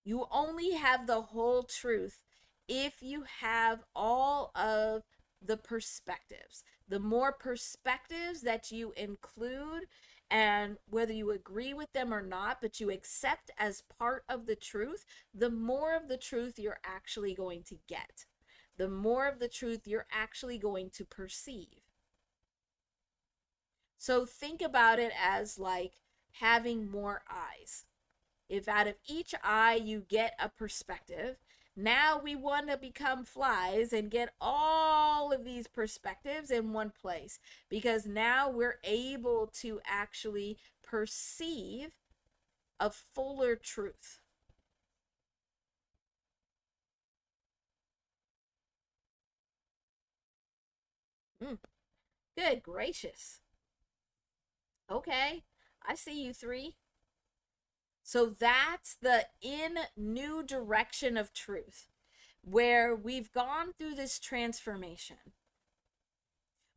You only have the whole truth if you have all of the perspectives. The more perspectives that you include, and whether you agree with them or not, but you accept as part of the truth, the more of the truth you're actually going to get. The more of the truth you're actually going to perceive. So think about it as like having more eyes. If out of each eye you get a perspective, now we want to become flies and get all of these perspectives in one place, because now we're able to actually perceive a fuller truth. Good gracious. Okay, I see you three. So that's the in new direction of truth, where we've gone through this transformation.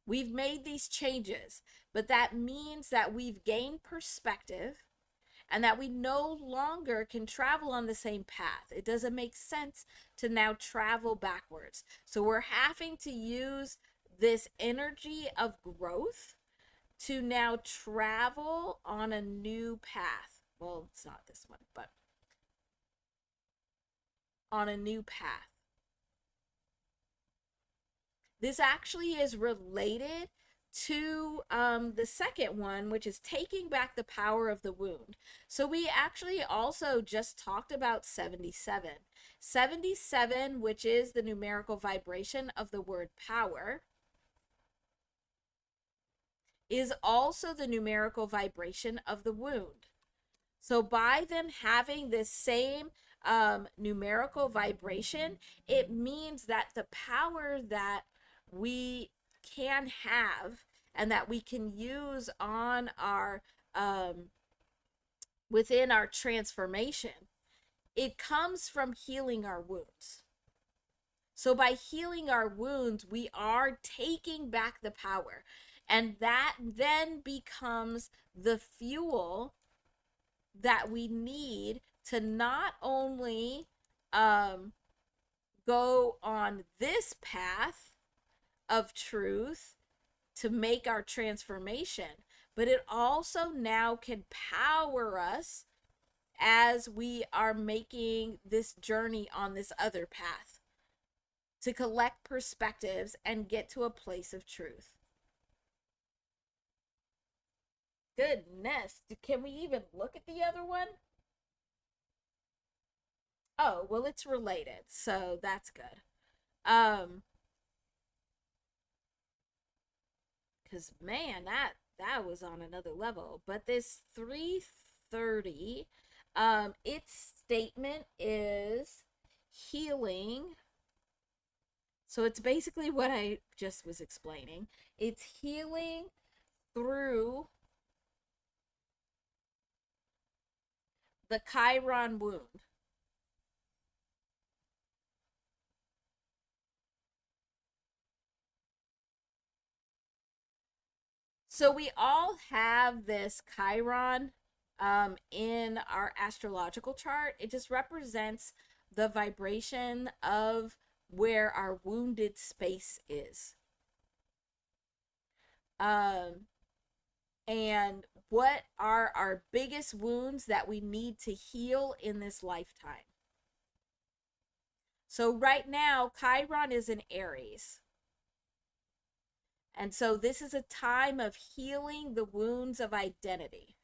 We've made these changes, but that means that we've gained perspective and that we no longer can travel on the same path. It doesn't make sense to now travel backwards. So we're having to use this energy of growth to now travel on a new path. Well, it's not this one, but on a new path. This actually is related to the second one, which is taking back the power of the wound. So we actually also just talked about 77. 77, which is the numerical vibration of the word power, is also the numerical vibration of the wound. So by them having this same numerical vibration, it means that the power that we can have and that we can use on our within our transformation, it comes from healing our wounds. So by healing our wounds, we are taking back the power, and that then becomes the fuel that we need to not only go on this path of truth to make our transformation, but it also now can power us as we are making this journey on this other path to collect perspectives and get to a place of truth. Goodness, can we even look at the other one? Oh, well, it's related, so that's good. Because man, that was on another level. But this 330, its statement is healing. So it's basically what I just was explaining. It's healing through the Chiron wound. So we all have this Chiron in our astrological chart. It just represents the vibration of where our wounded space is. And what are our biggest wounds that we need to heal in this lifetime? So right now, Chiron is in Aries. And so this is a time of healing the wounds of identity.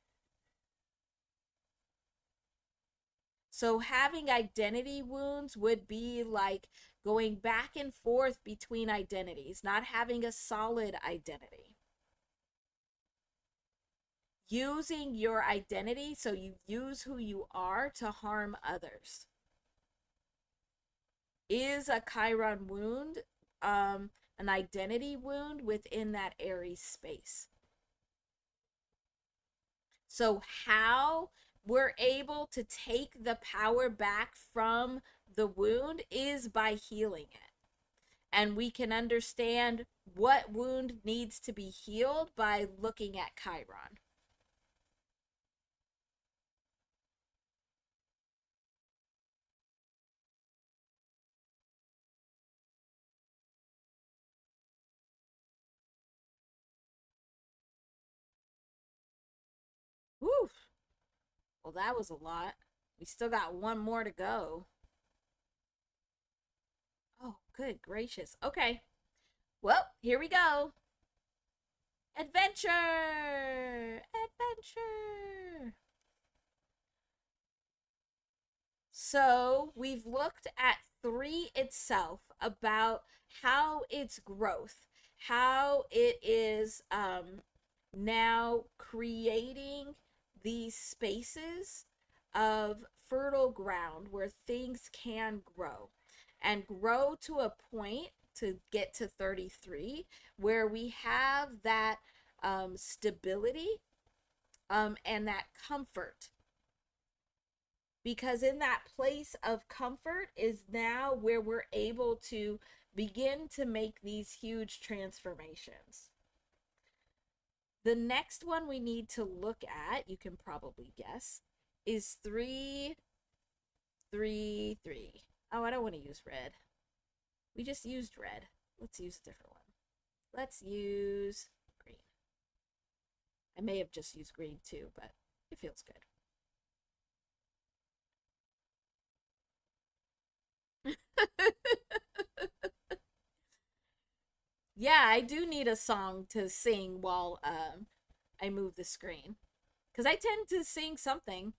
So having identity wounds would be like going back and forth between identities, not having a solid identity. Using your identity, so you use who you are to harm others, is a Chiron wound, an identity wound within that Aries space. So how we're able to take the power back from the wound is by healing it. And we can understand what wound needs to be healed by looking at Chiron. Whew. Well, that was a lot. We still got one more to go. Oh, good gracious. Okay. Well, here we go. Adventure! Adventure! So we've looked at 3 itself, about how its growth, how it is now creating these spaces of fertile ground where things can grow and grow to a point to get to 33 where we have that stability and that comfort, because in that place of comfort is now where we're able to begin to make these huge transformations. The next one we need to look at, you can probably guess, is 333. Oh, I don't want to use red. We just used red. Let's use a different one. Let's use green. I may have just used green too, but it feels good. Yeah, I do need a song to sing while I move the screen. Because I tend to sing something.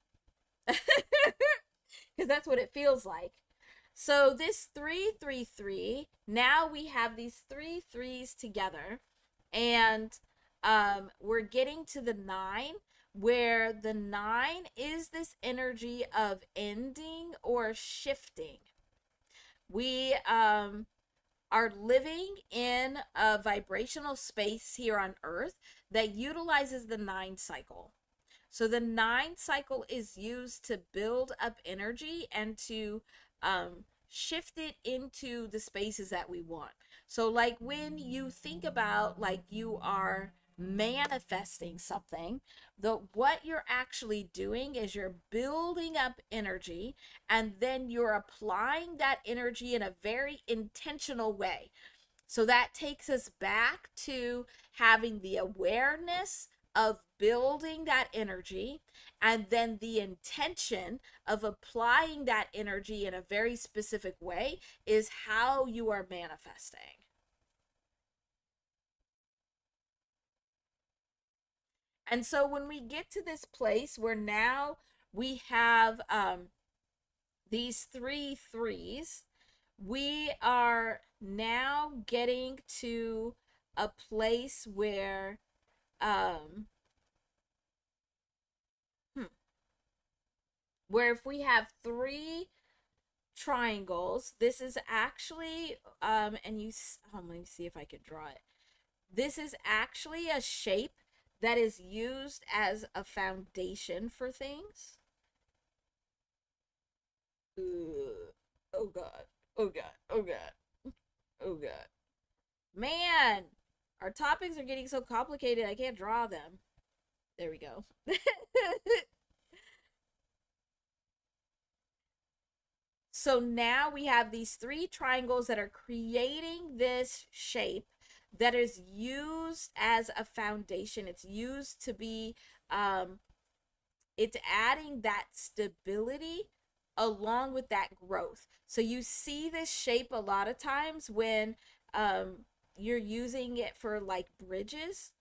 Because that's what it feels like. So this 333, now we have these three threes together, and we're getting to the nine, where the nine is this energy of ending or shifting. We are living in a vibrational space here on Earth that utilizes the nine cycle. So the nine cycle is used to build up energy and to shift it into the spaces that we want. So, like when you think about like you are manifesting something, the what you're actually doing is you're building up energy, and then you're applying that energy in a very intentional way. So that takes us back to having the awareness of building that energy, and then the intention of applying that energy in a very specific way is how you are manifesting. And so when we get to this place where now we have these three threes, we are now getting to a place where um hmm, where if we have three triangles, this is actually and you let me see if I could draw it. This is actually a shape that is used as a foundation for things. Ugh. Oh god. Oh god. Oh god. Oh god. Man, our topics are getting so complicated I can't draw them. There we go. So now we have these three triangles that are creating this shape that is used as a foundation. It's used to be, um, it's adding that stability along with that growth. So you see this shape a lot of times when you're using it for like bridges.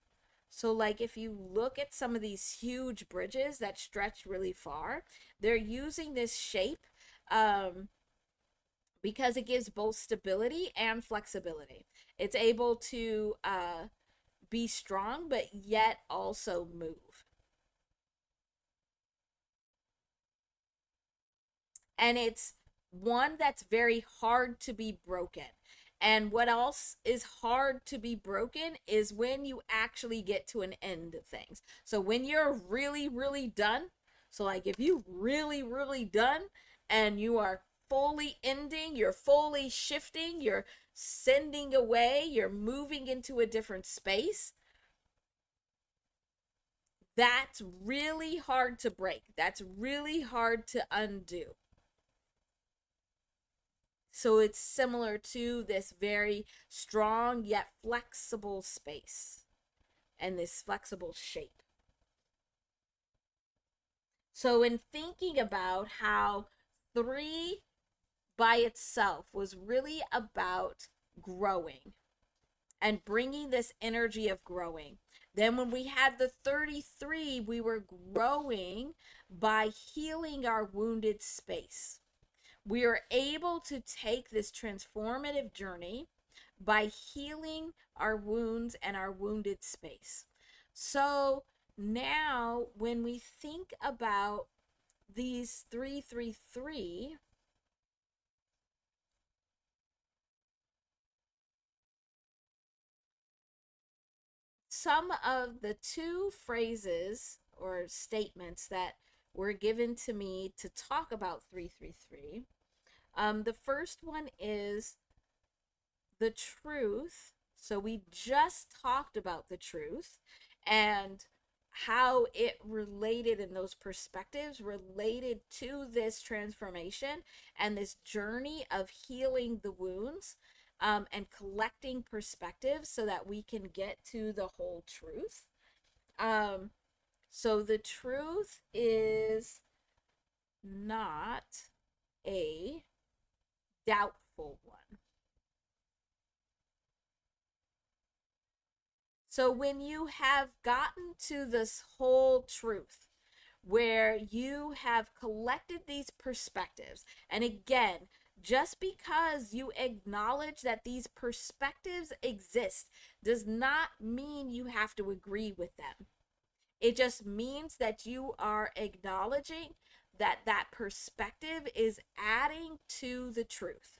So, like, if you look at some of these huge bridges that stretch really far, they're using this shape um, because it gives both stability and flexibility. It's able to be strong, but yet also move. And it's one that's very hard to be broken. And what else is hard to be broken is when you actually get to an end of things. So when you're really, really done, so like if you really done and you are fully ending, you're fully shifting, you're sending away, you're moving into a different space, that's really hard to break. That's really hard to undo. So it's similar to this very strong yet flexible space and this flexible shape. So, in thinking about how three by itself was really about growing and bringing this energy of growing. Then, when we had the 33, we were growing by healing our wounded space. We are able to take this transformative journey by healing our wounds and our wounded space. So now, when we think about these 333, some of the two phrases or statements that were given to me to talk about 333, the first one is the truth. So we just talked about the truth and how it related, in those perspectives related to this transformation and this journey of healing the wounds. and collecting perspectives so that we can get to the whole truth. Um, so the truth is not a doubtful one. So when you have gotten to this whole truth, where you have collected these perspectives, and again, just because you acknowledge that these perspectives exist does not mean you have to agree with them. It just means that you are acknowledging that that perspective is adding to the truth.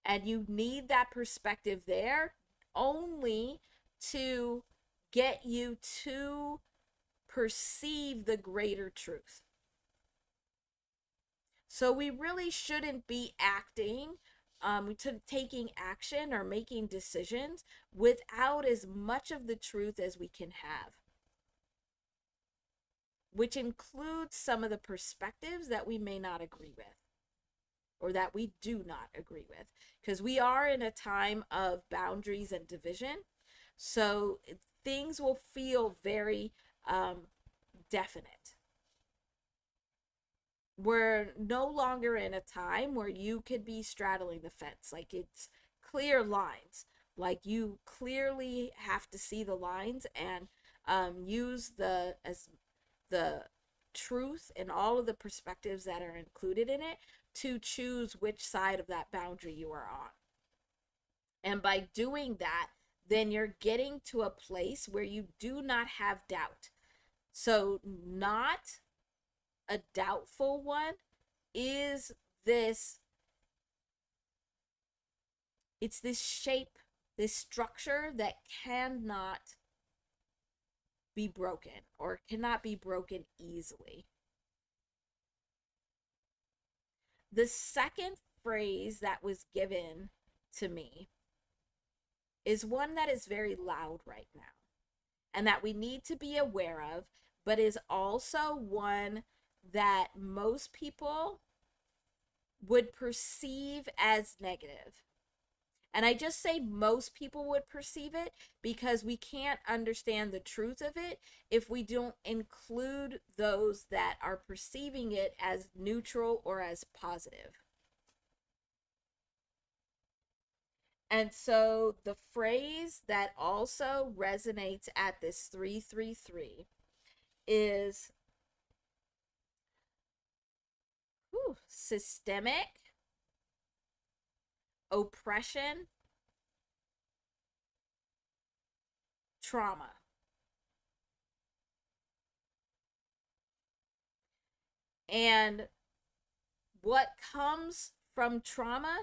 And you need that perspective there only to get you to perceive the greater truth. So we really shouldn't be taking action or making decisions without as much of the truth as we can have, which includes some of the perspectives that we may not agree with or that we do not agree with, because we are in a time of boundaries and division. So things will feel very definite. We're no longer in a time where you could be straddling the fence. Like, it's clear lines. Like, you clearly have to see the lines and use the truth and all of the perspectives that are included in it to choose which side of that boundary you are on. And by doing that, then you're getting to a place where you do not have doubt. So, not a doubtful one is this, it's this shape, this structure that cannot be broken or cannot be broken easily. The second phrase that was given to me is one that is very loud right now and that we need to be aware of, but is also one that most people would perceive as negative. And I just say most people would perceive it because we can't understand the truth of it if we don't include those that are perceiving it as neutral or as positive. And so the phrase that also resonates at this 333 is systemic oppression, trauma. And what comes from trauma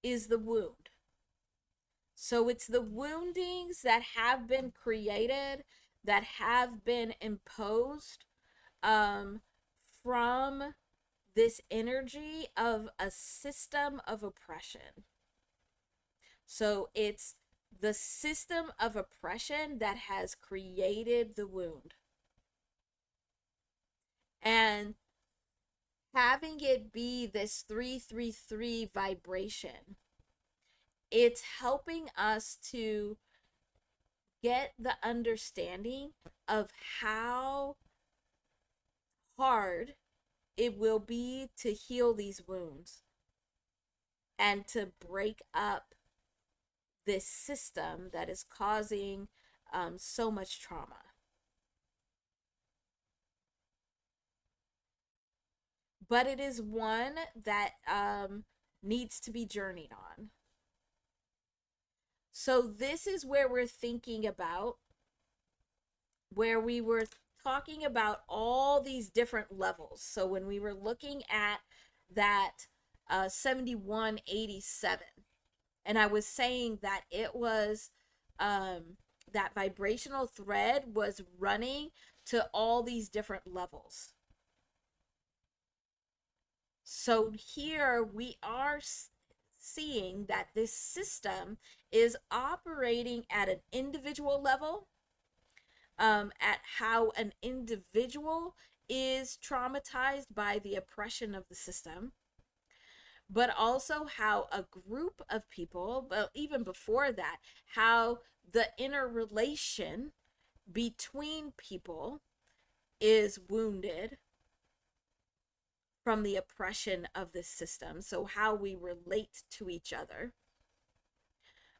is the wound. So it's the woundings that have been created, that have been imposed from this energy of a system of oppression. So it's the system of oppression that has created the wound. And having it be this 333 vibration, it's helping us to get the understanding of how hard it will be to heal these wounds and to break up this system that is causing so much trauma. But it is one that needs to be journeyed on. So this is where we're thinking about, where we were talking about all these different levels. So when we were looking at that 7187, and I was saying that it was that vibrational thread was running to all these different levels. So here we are seeing that this system is operating at an individual level, at how an individual is traumatized by the oppression of the system. but also how a group of people, but even before that, how the interrelation between people is wounded from the oppression of this system. So, how we relate to each other,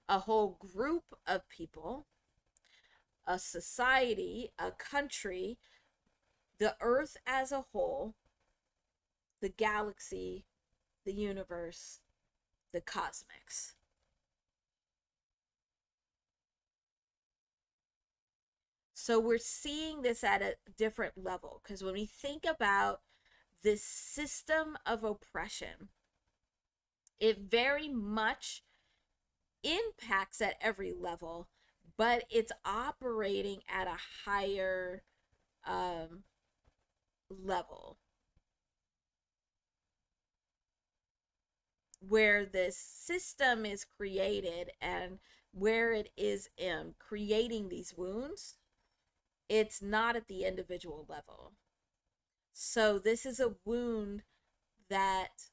a whole group of people, a society, a country, the earth as a whole, the galaxy, the universe, the cosmics. So we're seeing this at a different level because when we think about this system of oppression, it very much impacts at every level, but it's operating at a higher um, level where this system is created and where it is creating these wounds. It's not at the individual level. So this is a wound that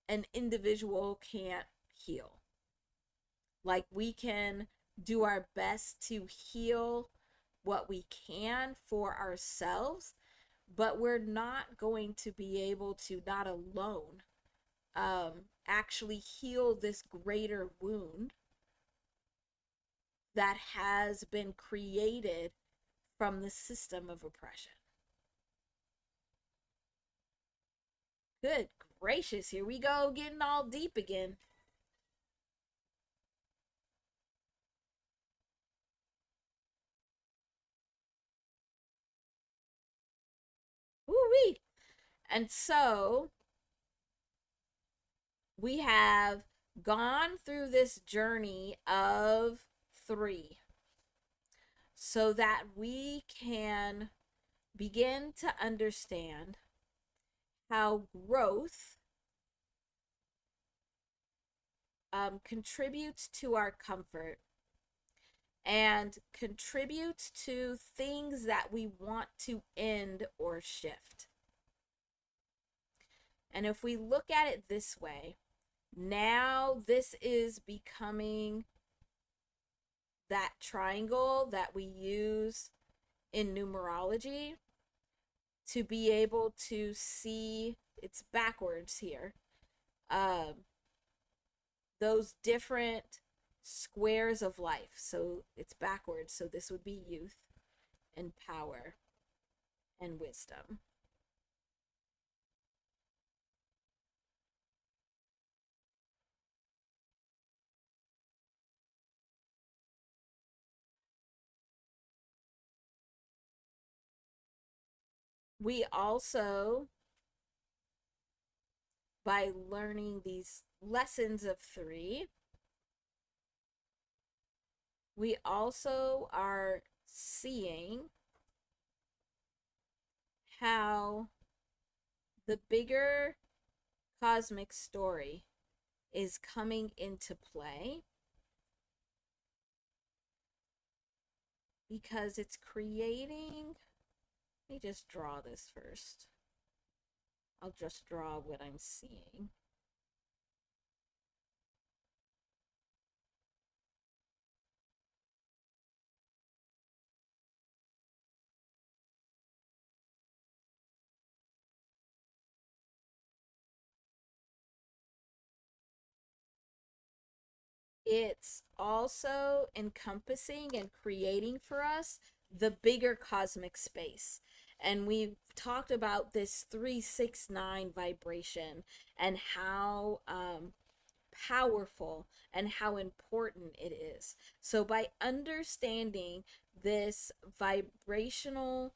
an individual can't heal. Like we can do our best to heal what we can for ourselves, but we're not going to be able to, not alone, actually heal this greater wound that has been created from the system of oppression. Good gracious, here we go, getting all deep again. Woo-wee. And so we have gone through this journey of three so that we can begin to understand how growth contributes to our comfort and contributes to things that we want to end or shift. And if we look at it this way, now this is becoming that triangle that we use in numerology to be able to see, it's backwards here, those different squares of life. So it's backwards. So this would be youth and power and wisdom. We also, by learning these lessons of three, we also are seeing how the bigger cosmic story is coming into play because it's creating. Let me just draw this first. I'll just draw what I'm seeing. It's also encompassing and creating for us the bigger cosmic space. And we've talked about this 369 vibration and how powerful and how important it is. So, by understanding this vibrational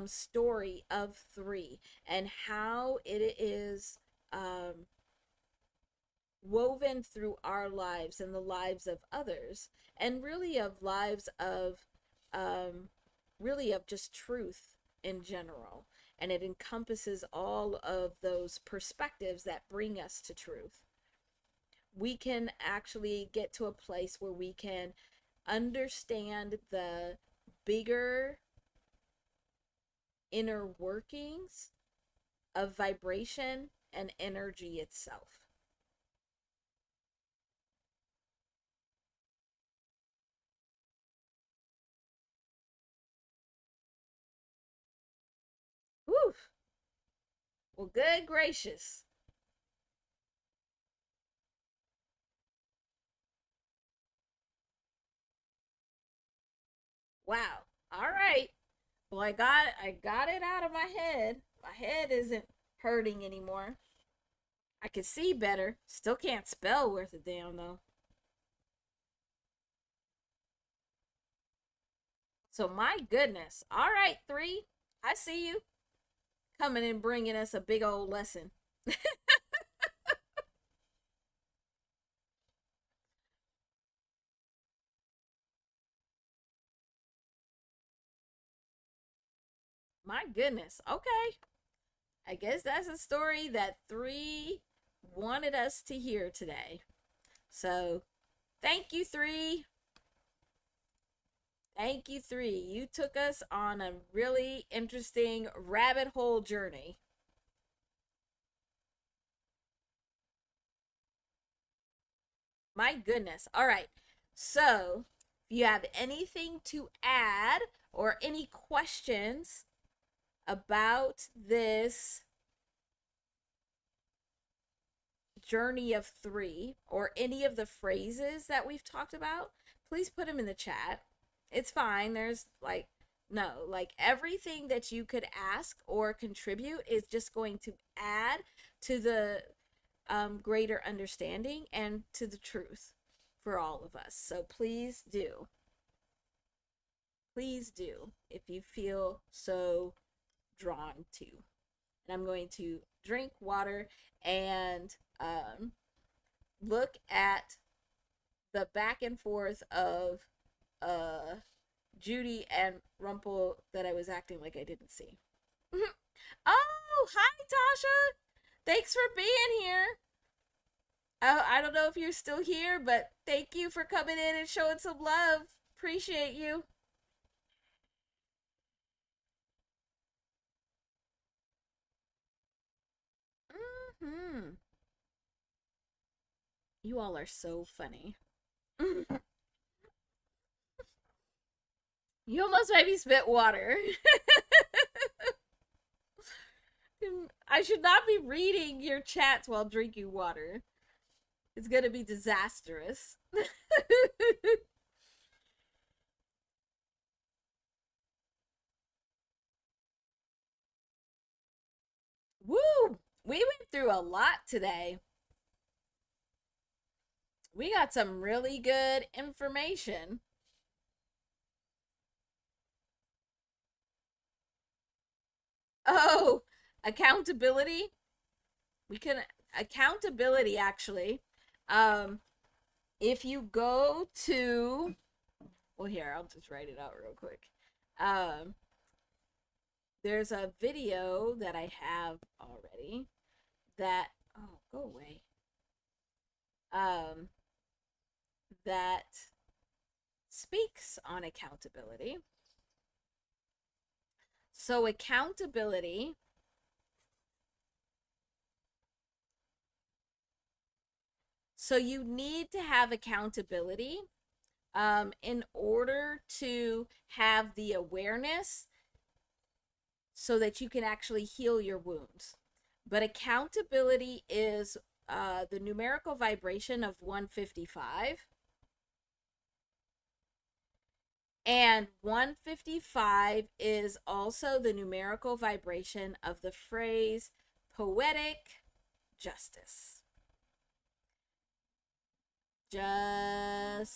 story of three and how it is woven through our lives and the lives of others, and really of lives of really of just truth in general, and it encompasses all of those perspectives that bring us to truth, we can actually get to a place where we can understand the bigger inner workings of vibration and energy itself. Whew. Well, good gracious. Wow. All right. Well, I got it out of my head. My head isn't hurting anymore. I can see better. Still can't spell worth a damn though. So my goodness. All right, 3. I see you coming and bringing us a big old lesson. My goodness. Okay. I guess that's a story that 3 wanted us to hear today. So, thank you, 3. Thank you, 3. You took us on a really interesting rabbit hole journey. My goodness. All right. So, if you have anything to add or any questions about this journey of 3 or any of the phrases that we've talked about, please put them in the chat. It's fine. There's like, no, like everything that you could ask or contribute is just going to add to the greater understanding and to the truth for all of us. So please do. Please do if you feel so drawn to. And I'm going to drink water and look at the back and forth of uh, Judy and Rumpel that I was acting like I didn't see. Oh, hi, Tasha. Thanks for being here. I don't know if you're still here, but thank you for coming in and showing some love. Appreciate you. Hmm. You all are so funny. You almost made me spit water. I should not be reading your chats while drinking water. It's gonna be disastrous. Woo! We went through a lot today. We got some really good information. Oh, accountability. We can accountability actually. Um, if you go to, well, here I'll just write it out real quick. Um, there's a video that I have already that, oh, go away. Um, that speaks on accountability. So accountability, so you need to have accountability in order to have the awareness so that you can actually heal your wounds. But accountability is the numerical vibration of 155. And 155 is also the numerical vibration of the phrase poetic justice. Justice.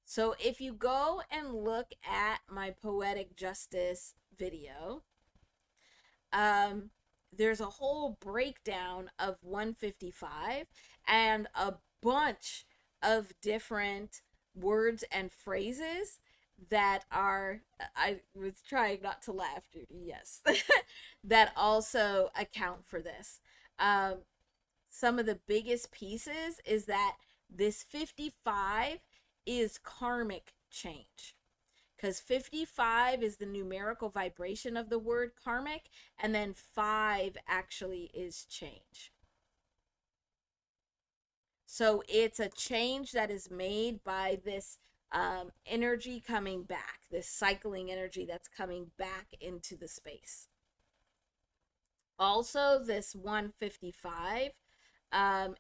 So if you go and look at my poetic justice video, um, there's a whole breakdown of 155 and a bunch of different words and phrases that are, I was trying not to laugh, Judy, yes, that also account for this. Some of the biggest pieces is that this 55 is karmic change, because 55 is the numerical vibration of the word karmic, and then 5 actually is change. So it's a change that is made by this energy coming back, this cycling energy that's coming back into the space. Also, this 155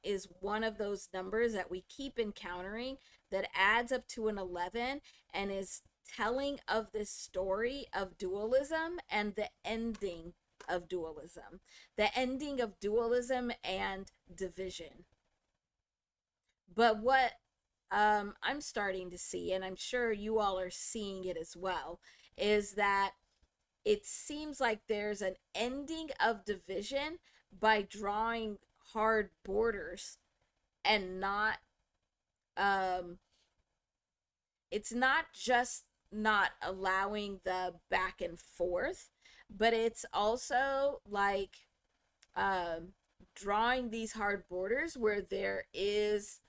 is one of those numbers that we keep encountering that adds up to an 11 and is telling of this story of dualism and the ending of dualism, the ending of dualism and division. But what I'm starting to see, and I'm sure you all are seeing it as well, is that it seems like there's an ending of division by drawing hard borders and not it's not just not allowing the back and forth, but it's also like drawing these hard borders where there's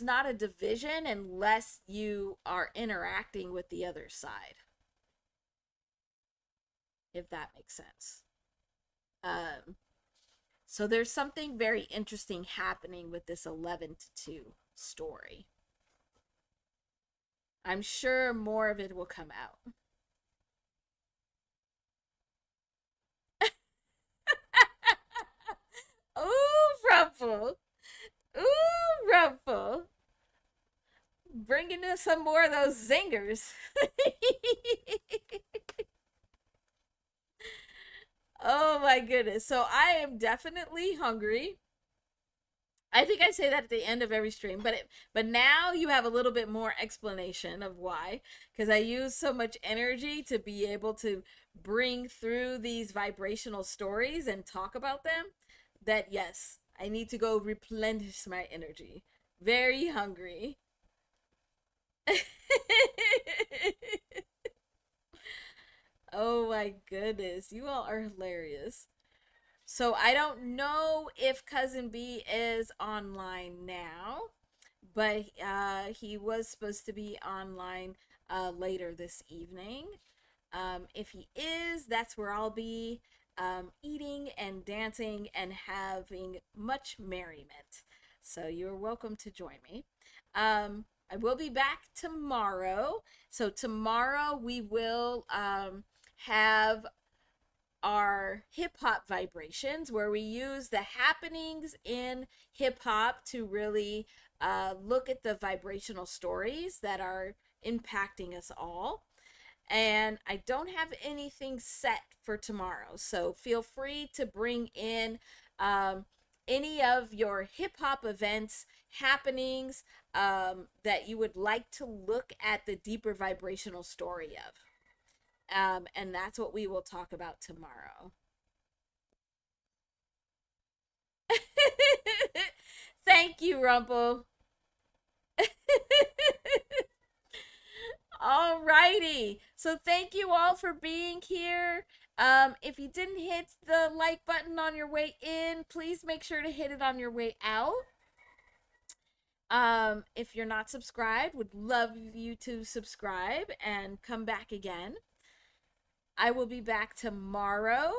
not a division unless you are interacting with the other side, if that makes sense. So there's something very interesting happening with this 11 to 2 story. I'm sure more of it will come out. Ooh, Rumple. Ooh, Rumple. Bringing in some more of those zingers. Oh my goodness. So I am definitely hungry. I think I say that at the end of every stream, but now you have a little bit more explanation of why, because I use so much energy to be able to bring through these vibrational stories and talk about them, that yes, I need to go replenish my energy. Very hungry. Oh my goodness, you all are hilarious. So I don't know if Cousin B is online now, but he was supposed to be online later this evening. If he is, that's where I'll be eating and dancing and having much merriment. So you're welcome to join me. I will be back tomorrow. So tomorrow we will have our hip hop vibrations, where we use the happenings in hip hop to really look at the vibrational stories that are impacting us all. And I don't have anything set for tomorrow, so feel free to bring in any of your hip hop events, happenings that you would like to look at the deeper vibrational story of. And that's what we will talk about tomorrow. Thank you, Rumple. Alrighty. So thank you all for being here. If you didn't hit the like button on your way in, please make sure to hit it on your way out. If you're not subscribed, would love you to subscribe and come back again. I will be back tomorrow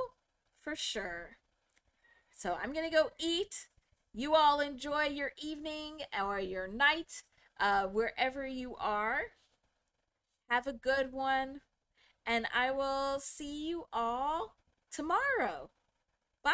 for sure. So I'm gonna go eat. You all enjoy your evening or your night, wherever you are. Have a good one, and I will see you all tomorrow. Bye.